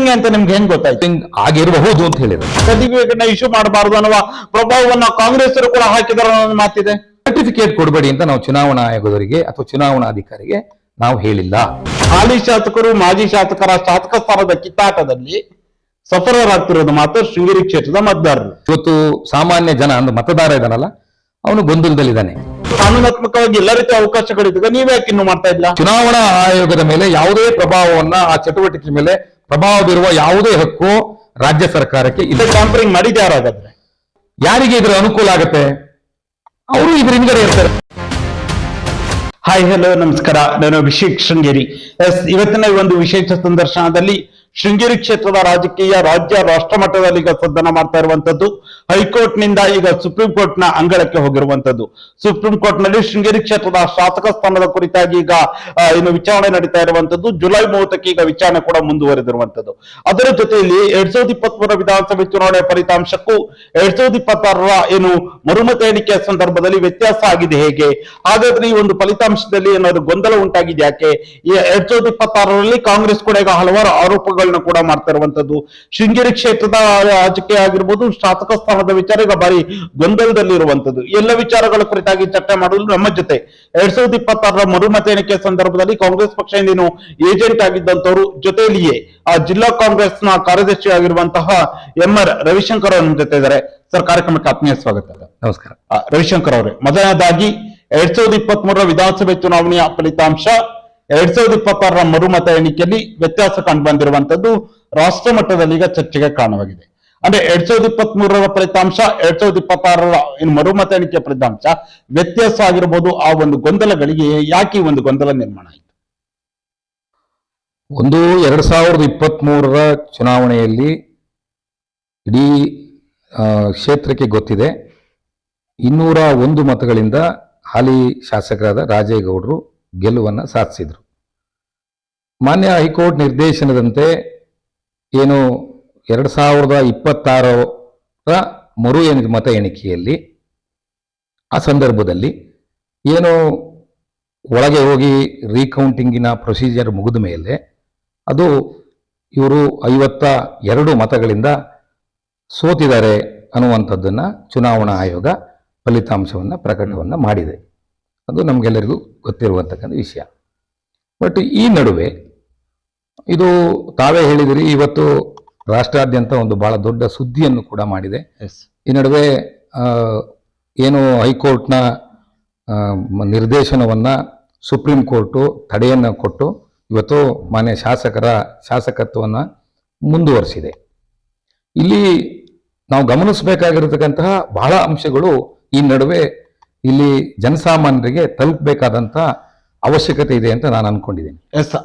Tampering ಅಂತ ನಿಮ್ಗೆ ಹೆಂಗ್ ಗೊತ್ತಾಯ್ತು? ಆಗಿರಬಹುದು ಅಂತ ಹೇಳಿದ್ರು. ಸರ್ಟಿಫಿಕೇಟ್ ಇಶ್ಯೂ ಮಾಡಬಾರದು ಅನ್ನುವ ಪ್ರಭಾವವನ್ನು ಕಾಂಗ್ರೆಸ್ ಕೂಡ ಹಾಕಿದಾರ ಅನ್ನೋ ಮಾತಿದೆ. ಸರ್ಟಿಫಿಕೇಟ್ ಕೊಡಬೇಡಿ ಅಂತ ನಾವು ಚುನಾವಣಾ ಆಯೋಗದವರಿಗೆ ಅಥವಾ ಚುನಾವಣಾಧಿಕಾರಿಗೆ ನಾವು ಹೇಳಿಲ್ಲ. ಹಾಲಿ ಶಾಸಕರು ಮಾಜಿ ಶಾಸಕರ ಶಾಸಕ ಸ್ಥಾನದ ಕಿತ್ತಾಟದಲ್ಲಿ ಸಫಲರಾಗ್ತಿರೋದು ಮಾತ್ರ ಶೃಂಗೇರಿ ಕ್ಷೇತ್ರದ ಮತದಾರರು. ಇವತ್ತು ಸಾಮಾನ್ಯ ಜನ ಅಂದ್ರೆ ಮತದಾರ ಇದ್ದಾನಲ್ಲ, ಅವನು ಗೊಂದಲದಲ್ಲಿದ್ದಾನೆ. ಕಾನೂನಾತ್ಮಕವಾಗಿ ಎಲ್ಲ ರೀತಿಯ ಅವಕಾಶಗಳಿದ್ದಾಗ ನೀವ್ ಯಾಕೆ ಇನ್ನು ಮಾಡ್ತಾ ಇಲ್ಲ? ಚುನಾವಣಾ ಆಯೋಗದ ಮೇಲೆ ಯಾವುದೇ ಪ್ರಭಾವವನ್ನ, ಆ ಚಟುವಟಿಕೆ ಮೇಲೆ ಪ್ರಭಾವ ಬೀರುವ ಯಾವುದೇ ಹಕ್ಕು ರಾಜ್ಯ ಸರ್ಕಾರಕ್ಕೆ ಇದೆ. ಟ್ಯಾಂಪರಿಂಗ್ ಮಾಡಿದ ಯಾರಾಗಾದ್ರೆ ಯಾರಿಗೆ ಇದರ ಅನುಕೂಲ ಆಗುತ್ತೆ? ಅವರು ಇದ್ರ ಹಿಂಗಡೆ ಇರ್ತಾರೆ. ಹಾಯ್, ಹಲೋ, ನಮಸ್ಕಾರ. ನಾನು ಅಭಿಷೇಕ್ ಶೃಂಗೇರಿ. ಇವತ್ತಿನ ಈ ಒಂದು ವಿಶೇಷ ಸಂದರ್ಶನದಲ್ಲಿ ಶೃಂಗೇರಿ ಕ್ಷೇತ್ರದ ರಾಜಕೀಯ ರಾಜ್ಯ ರಾಷ್ಟ್ರ ಮಟ್ಟದಲ್ಲಿ ಈಗ ಸದ್ದನ ಮಾಡ್ತಾ ಇರುವಂತದ್ದು. ಹೈಕೋರ್ಟ್ ನಿಂದ ಈಗ ಸುಪ್ರೀಂ ಕೋರ್ಟ್ ನ ಅಂಗಳಕ್ಕೆ ಹೋಗಿರುವಂತದ್ದು. ಸುಪ್ರೀಂ ಕೋರ್ಟ್ ನಲ್ಲಿ ಶೃಂಗೇರಿ ಕ್ಷೇತ್ರದ ಶಾಸಕ ಸ್ಥಾನದ ಕುರಿತಾಗಿ ಈಗ ಇನ್ನು ವಿಚಾರಣೆ ನಡೀತಾ ಇರುವಂತದ್ದು. ಜುಲೈ 30ಕ್ಕೆ ಈಗ ವಿಚಾರಣೆ ಕೂಡ ಮುಂದುವರೆದಿರುವಂತದ್ದು. ಅದರ ಜೊತೆಯಲ್ಲಿ 2023 ವಿಧಾನಸಭೆ ಚುನಾವಣೆ ಫಲಿತಾಂಶಕ್ಕೂ 2026 ಏನು ಮರುಮತ ಎಣಿಕೆಯ ಸಂದರ್ಭದಲ್ಲಿ ವ್ಯತ್ಯಾಸ ಆಗಿದೆ ಹೇಗೆ? ಹಾಗಾದ್ರೆ ಈ ಒಂದು ಫಲಿತಾಂಶದಲ್ಲಿ ಏನಾದ್ರು ಗೊಂದಲ ಉಂಟಾಗಿದೆ ಯಾಕೆ? 2026ರಲ್ಲಿ ಕಾಂಗ್ರೆಸ್ ಕೂಡ ಈಗ ಹಲವಾರು ಆರೋಪಗಳನ್ನ ಕೂಡ ಮಾಡ್ತಾ ಇರುವಂತದ್ದು. ಶೃಂಗೇರಿ ಕ್ಷೇತ್ರದ ರಾಜಕೀಯ ಆಗಿರ್ಬೋದು, ಶಾಸಕ ಸ್ಥಾನದ ವಿಚಾರ ಈಗ ಬಾರಿ ಗೊಂದಲದಲ್ಲಿ ಇರುವಂತದ್ದು. ಎಲ್ಲ ವಿಚಾರಗಳ ಕುರಿತಾಗಿ ಚರ್ಚೆ ಮಾಡಲು ನಮ್ಮ ಜೊತೆ 2026 ಮರುಮತ ಎಣಿಕೆ ಸಂದರ್ಭದಲ್ಲಿ ಕಾಂಗ್ರೆಸ್ ಪಕ್ಷದಿಂದ ಏಜೆಂಟ್ ಆಗಿದ್ದಂತವರು, ಜೊತೆಯಲ್ಲಿಯೇ ಆ ಜಿಲ್ಲಾ ಕಾಂಗ್ರೆಸ್ ನ ಕಾರ್ಯದರ್ಶಿ ಆಗಿರುವಂತಹ MR ರವಿಶಂಕರ್ ಅವರ ಜೊತೆ ಇದ್ದಾರೆ. ಸರ್, ಕಾರ್ಯಕ್ರಮಕ್ಕೆ ಆತ್ಮೀಯ ಸ್ವಾಗತ. ನಮಸ್ಕಾರ. ರವಿಶಂಕರ್ ಅವರೇ, ಮೊದಲನೇದಾಗಿ 2023 ವಿಧಾನಸಭೆ ಚುನಾವಣೆಯ ಫಲಿತಾಂಶ, 2026 ಮರುಮತ ಎಣಿಕೆಯಲ್ಲಿ ವ್ಯತ್ಯಾಸ ಕಂಡು ಬಂದಿರುವಂತದ್ದು ರಾಷ್ಟ್ರ ಮಟ್ಟದಲ್ಲಿ ಈಗ ಚರ್ಚೆಗೆ ಕಾರಣವಾಗಿದೆ. ಅಂದ್ರೆ 2023 ಫಲಿತಾಂಶ, 2026 ಮರುಮತ ಎಣಿಕೆ ಫಲಿತಾಂಶ ವ್ಯತ್ಯಾಸ ಆಗಿರಬಹುದು. ಆ ಒಂದು ಗೊಂದಲಗಳಿಗೆ ಯಾಕೆ ಈ ಒಂದು ಗೊಂದಲ ನಿರ್ಮಾಣ ಆಯಿತು? ಒಂದು 2023 ಚುನಾವಣೆಯಲ್ಲಿ ಇಡೀ ಕ್ಷೇತ್ರಕ್ಕೆ ಗೊತ್ತಿದೆ, 201 ಮತಗಳಿಂದ ಹಾಲಿ ಶಾಸಕರಾದ ರಾಜೇಗೌಡರು ಗೆಲುವನ್ನು ಸಾಧಿಸಿದರು. ಮಾನ್ಯ ಹೈಕೋರ್ಟ್ ನಿರ್ದೇಶನದಂತೆ ಏನು 2026 ಮರು ಮತ ಎಣಿಕೆಯಲ್ಲಿ ಆ ಸಂದರ್ಭದಲ್ಲಿ ಏನು ಒಳಗೆ ಹೋಗಿ ರೀಕೌಂಟಿಂಗಿನ ಪ್ರೊಸೀಜರ್ ಮುಗಿದ ಮೇಲೆ ಅದು ಇವರು 52 ಮತಗಳಿಂದ ಸೋತಿದ್ದಾರೆ ಅನ್ನುವಂಥದ್ದನ್ನು ಚುನಾವಣಾ ಆಯೋಗ ಫಲಿತಾಂಶವನ್ನು ಪ್ರಕಟವನ್ನು ಮಾಡಿದೆ. ಅದು ನಮಗೆಲ್ಲರಿಗೂ ಗೊತ್ತಿರುವಂತಕ್ಕಂಥ ವಿಷಯ. ಬಟ್ ಈ ನಡುವೆ ಇದು ತಾವೇ ಹೇಳಿದಿರಿ, ಇವತ್ತು ರಾಷ್ಟ್ರಾದ್ಯಂತ ಒಂದು ಬಹಳ ದೊಡ್ಡ ಸುದ್ದಿಯನ್ನು ಕೂಡ ಮಾಡಿದೆ. ಈ ನಡುವೆ ಏನು ಹೈಕೋರ್ಟ್ನ ನಿರ್ದೇಶನವನ್ನ ಸುಪ್ರೀಂ ಕೋರ್ಟು ತಡೆಯನ್ನು ಕೊಟ್ಟು ಇವತ್ತು ಮಾನ್ಯ ಶಾಸಕರ ಶಾಸಕತ್ವವನ್ನು ಮುಂದುವರಿಸಿದೆ. ಇಲ್ಲಿ ನಾವು ಗಮನಿಸಬೇಕಾಗಿರತಕ್ಕಂತಹ ಬಹಳ ಅಂಶಗಳು ಈ ನಡುವೆ ಇಲ್ಲಿ ಜನಸಾಮಾನ್ಯರಿಗೆ ತಲುಪಬೇಕಾದಂತ ಅವಶ್ಯಕತೆ ಇದೆ ಅಂತ ನಾನು ಅನ್ಕೊಂಡಿದ್ದೀನಿ.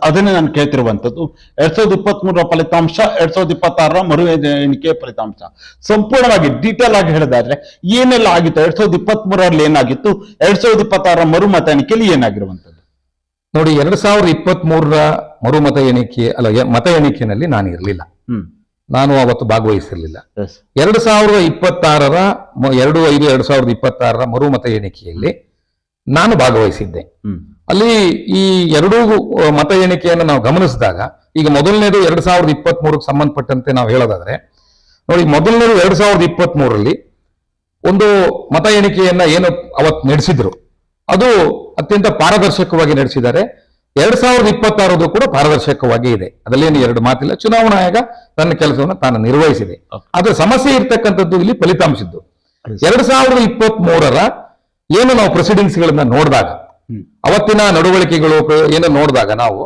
ಅದನ್ನೇ ನಾನು ಕೇಳ್ತಿರುವಂತದ್ದು. 2023 ಫಲಿತಾಂಶ, 2026 ಮರು ಎಣಿಕೆ ಫಲಿತಾಂಶ ಸಂಪೂರ್ಣವಾಗಿ ಡೀಟೇಲ್ ಆಗಿ ಹೇಳಿದಾದ್ರೆ ಏನೆಲ್ಲ ಆಗಿತ್ತು? 2023ರಲ್ಲಿ ಏನಾಗಿತ್ತು, 2026 ಮರುಮತ ಎಣಿಕೆಯಲ್ಲಿ ಏನಾಗಿರುವಂತದ್ದು? ನೋಡಿ, 2023 ಮರುಮತ ಎಣಿಕೆ ಮತ ಎಣಿಕೆಯಲ್ಲಿ ನಾನು ಇರಲಿಲ್ಲ. ನಾನು ಅವತ್ತು ಭಾಗವಹಿಸಿರಲಿಲ್ಲ. 2026 2/5/2026 ಮರುಮತ ಎಣಿಕೆಯಲ್ಲಿ ನಾನು ಭಾಗವಹಿಸಿದ್ದೆ. ಅಲ್ಲಿ ಈ ಎರಡೂ ಮತ ಎಣಿಕೆಯನ್ನು ನಾವು ಗಮನಿಸಿದಾಗ, ಈಗ ಮೊದಲನೇದು 2023ಕ್ಕೆ ಸಂಬಂಧಪಟ್ಟಂತೆ ನಾವು ಹೇಳೋದಾದ್ರೆ ನೋಡಿ, ಮೊದಲನೇದು 2023ರಲ್ಲಿ ಒಂದು ಮತ ಎಣಿಕೆಯನ್ನ ಏನು ಅವತ್ತು ನಡೆಸಿದ್ರು ಅದು ಅತ್ಯಂತ ಪಾರದರ್ಶಕವಾಗಿ ನಡೆಸಿದ್ದಾರೆ. 2026 ಕೂಡ ಪಾರದರ್ಶಕವಾಗಿ ಇದೆ, ಅದರಲ್ಲೇನು ಎರಡು ಮಾತಿಲ್ಲ. ಚುನಾವಣಾ ಆಯೋಗ ತನ್ನ ಕೆಲಸವನ್ನು ತಾನು ನಿರ್ವಹಿಸಿದೆ. ಆದ್ರೆ ಸಮಸ್ಯೆ ಇರ್ತಕ್ಕಂಥದ್ದು ಇಲ್ಲಿ ಫಲಿತಾಂಶದ್ದು. 2023 ಏನು ನಾವು ಪ್ರೊಸೀಡಿಂಗ್ಸ್ ಗಳನ್ನ ನೋಡಿದಾಗ, ಅವತ್ತಿನ ನಡವಳಿಕೆಗಳು ಏನು ನೋಡಿದಾಗ ನಾವು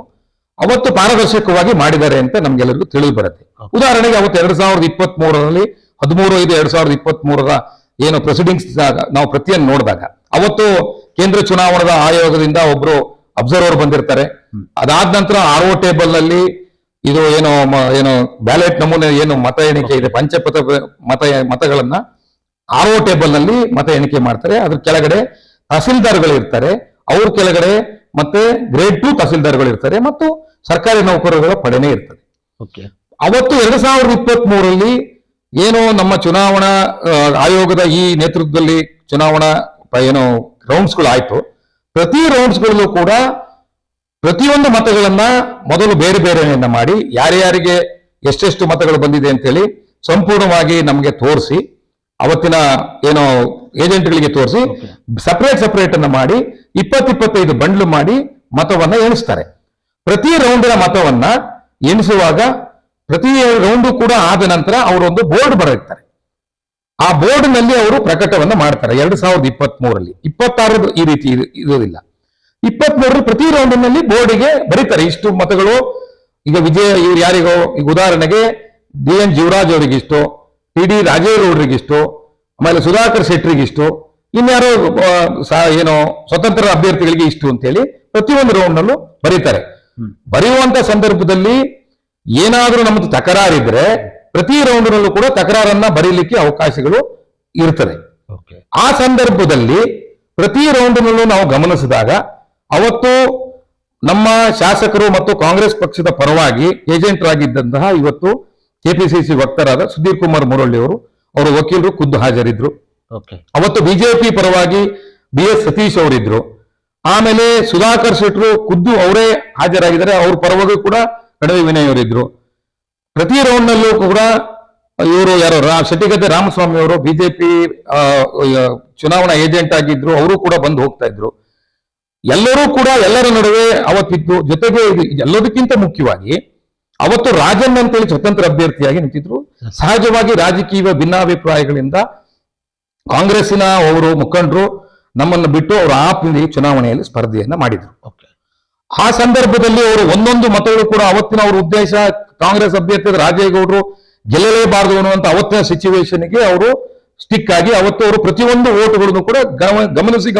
ಅವತ್ತು ಪಾರದರ್ಶಕವಾಗಿ ಮಾಡಿದ್ದಾರೆ ಅಂತ ನಮ್ಗೆಲ್ಲರಿಗೂ ತಿಳಿದು ಬರುತ್ತೆ. ಉದಾಹರಣೆಗೆ ಅವತ್ತು 2023ರಲ್ಲಿ 13/5/2023 ಏನು ಪ್ರೊಸೀಡಿಂಗ್ಸ್ ನಾವು ಪ್ರತಿಯನ್ನು ನೋಡಿದಾಗ, ಅವತ್ತು ಕೇಂದ್ರ ಚುನಾವಣಾ ಆಯೋಗದಿಂದ ಒಬ್ರು ಅಬ್ಸರ್ವರ್ ಬಂದಿರ್ತಾರೆ. ಅದಾದ ನಂತರ RO ಟೇಬಲ್ ನಲ್ಲಿ ಇದು ಏನು ಬ್ಯಾಲೆಟ್ ನಮೂನೆ ಏನು ಮತ ಎಣಿಕೆ ಇದೆ, ಪಂಚಪಥ ಮತಗಳನ್ನ RO ಟೇಬಲ್ ನಲ್ಲಿ ಮತ ಎಣಿಕೆ ಮಾಡ್ತಾರೆ. ಅದ್ರ ಕೆಳಗಡೆ ತಹಸೀಲ್ದಾರ್ಗಳು ಇರ್ತಾರೆ, ಅವ್ರ ಕೆಳಗಡೆ ಮತ್ತೆ ಗ್ರೇಡ್ 2 ತಹಸೀಲ್ದಾರ್ಗಳು ಇರ್ತಾರೆ, ಮತ್ತು ಸರ್ಕಾರಿ ನೌಕರರುಗಳ ಪಡೆನೇ ಇರ್ತದೆ. ಅವತ್ತು 2023ರಲ್ಲಿ ಏನು ನಮ್ಮ ಚುನಾವಣಾ ಆಯೋಗದ ಈ ನೇತೃತ್ವದಲ್ಲಿ ಚುನಾವಣಾ ಏನು ರೌಂಡ್ಸ್ಗಳು ಆಯ್ತು, ಪ್ರತಿ ರೌಂಡ್ಸ್ಗಳಲ್ಲೂ ಕೂಡ ಪ್ರತಿಯೊಂದು ಮತಗಳನ್ನ ಮೊದಲು ಬೇರೆ ಬೇರೆಯನ್ನ ಮಾಡಿ ಯಾರ್ಯಾರಿಗೆ ಎಷ್ಟೆಷ್ಟು ಮತಗಳು ಬಂದಿದೆ ಅಂತೇಳಿ ಸಂಪೂರ್ಣವಾಗಿ ನಮಗೆ ತೋರಿಸಿ, ಅವತ್ತಿನ ಏನೋ ಏಜೆಂಟ್ಗಳಿಗೆ ತೋರಿಸಿ ಸಪರೇಟ್ ಅನ್ನ ಮಾಡಿ 20-25 ಬಂಡ್ಲು ಮಾಡಿ ಮತವನ್ನ ಎಣಿಸ್ತಾರೆ. ಪ್ರತಿ ರೌಂಡಿನ ಮತವನ್ನ ಎಣಿಸುವಾಗ ಪ್ರತಿ ರೌಂಡು ಕೂಡ ಆದ ನಂತರ ಅವರೊಂದು ಬೋರ್ಡ್ ಬರೆಯುತ್ತಾರೆ. ಆ ಬೋರ್ಡ್ ನಲ್ಲಿ ಅವರು ಪ್ರಕಟವನ್ನ ಮಾಡ್ತಾರೆ. 2023ರಲ್ಲಿ 26 ಈ ರೀತಿ ಇರೋದಿಲ್ಲ. 23ರಲ್ಲಿ ಪ್ರತಿ ರೌಂಡಿನಲ್ಲಿ ಬೋರ್ಡಿಗೆ ಬರೀತಾರೆ ಇಷ್ಟು ಮತಗಳು. ಈಗ ಇವ್ರು ಯಾರಿಗೋ, ಈಗ ಉದಾಹರಣೆಗೆ DN ಜೀವರಾಜ್ ಅವರಿಗಿಷ್ಟು, TD ರಾಜೇಗೌಡರಿಗಿಷ್ಟು, ಆಮೇಲೆ ಸುಧಾಕರ್ ಶೆಟ್ಟರಿಗಿಷ್ಟು, ಇನ್ಯಾರೋ ಏನೋ ಸ್ವತಂತ್ರ ಅಭ್ಯರ್ಥಿಗಳಿಗೆ ಇಷ್ಟು ಅಂತೇಳಿ ಪ್ರತಿಯೊಂದು ರೌಂಡ್ ನಲ್ಲೂ ಬರೀತಾರೆ. ಬರೆಯುವಂತ ಸಂದರ್ಭದಲ್ಲಿ ಏನಾದ್ರೂ ನಮ್ಮದು ತಕರಾರಿದ್ರೆ ಪ್ರತಿ ರೌಂಡ್ ನಲ್ಲೂ ಕೂಡ ತಕರಾರನ್ನ ಬರೀಲಿಕ್ಕೆ ಅವಕಾಶಗಳು ಇರ್ತದೆ. ಆ ಸಂದರ್ಭದಲ್ಲಿ ಪ್ರತಿ ರೌಂಡ್ ನಲ್ಲೂ ನಾವು ಗಮನಿಸಿದಾಗ ಅವತ್ತು ನಮ್ಮ ಶಾಸಕರು ಮತ್ತು ಕಾಂಗ್ರೆಸ್ ಪಕ್ಷದ ಪರವಾಗಿ ಏಜೆಂಟರಾಗಿದ್ದಂತಹ ಇವತ್ತು KPCC ವಕ್ತಾರರಾದ ಸುಧೀರ್ ಕುಮಾರ್ ಮುರಳಿ ಅವರ ವಕೀಲರು ಖುದ್ದು ಹಾಜರಿದ್ರು. ಅವತ್ತು ಬಿಜೆಪಿ ಪರವಾಗಿ BS ಸತೀಶ್ ಅವರಿದ್ರು. ಆಮೇಲೆ ಸುಧಾಕರ್ ಶೆಟ್ಟರು ಖುದ್ದು ಅವರೇ ಹಾಜರಾಗಿದ್ದಾರೆ. ಅವ್ರ ಪರವಾಗಿ ಕೂಡ ಕಡವೆ ವಿನಯ್ ಅವರಿದ್ರು. ಪ್ರತಿ ರೌಂಡ್ ನಲ್ಲೂ ಕೂಡ ಇವರು ಯಾರು ಶೆಟ್ಟಿಗದ್ದೆ ರಾಮಸ್ವಾಮಿ ಅವರು ಬಿಜೆಪಿ ಚುನಾವಣಾ ಏಜೆಂಟ್ ಆಗಿದ್ರು, ಅವರು ಕೂಡ ಬಂದು ಹೋಗ್ತಾ ಇದ್ರು. ಎಲ್ಲರೂ ಕೂಡ ಎಲ್ಲರ ನಡುವೆ ಅವತ್ತಿತ್ತು. ಜೊತೆಗೆ ಎಲ್ಲದಕ್ಕಿಂತ ಮುಖ್ಯವಾಗಿ ಅವತ್ತು ರಾಜನ್ ಅಂತೇಳಿ ಸ್ವತಂತ್ರ ಅಭ್ಯರ್ಥಿಯಾಗಿ ನಿಂತಿದ್ರು. ಸಹಜವಾಗಿ ರಾಜಕೀಯ ಭಿನ್ನಾಭಿಪ್ರಾಯಗಳಿಂದ ಕಾಂಗ್ರೆಸ್ಸಿನ ಅವರು ಮುಖಂಡರು ನಮ್ಮನ್ನು ಬಿಟ್ಟು ಅವರು ಚುನಾವಣೆಯಲ್ಲಿ ಸ್ಪರ್ಧೆಯನ್ನ ಮಾಡಿದ್ರು. ಆ ಸಂದರ್ಭದಲ್ಲಿ ಅವರು ಒಂದೊಂದು ಮತಗಳು ಕೂಡ ಅವತ್ತಿನ ಅವರ ಉದ್ದೇಶ ಕಾಂಗ್ರೆಸ್ ಅಭ್ಯರ್ಥಿ ರಾಜೇಗೌಡರು ಗೆಲ್ಲಲೇಬಾರದು ಅನ್ನುವಂತ ಅವತ್ತಿನ ಸಿಚುವೇಶನ್ಗೆ ಅವರು ಸ್ಟಿಕ್ ಆಗಿ ಅವತ್ತು ಅವರು ಪ್ರತಿಯೊಂದು ಓಟುಗಳನ್ನು ಕೂಡ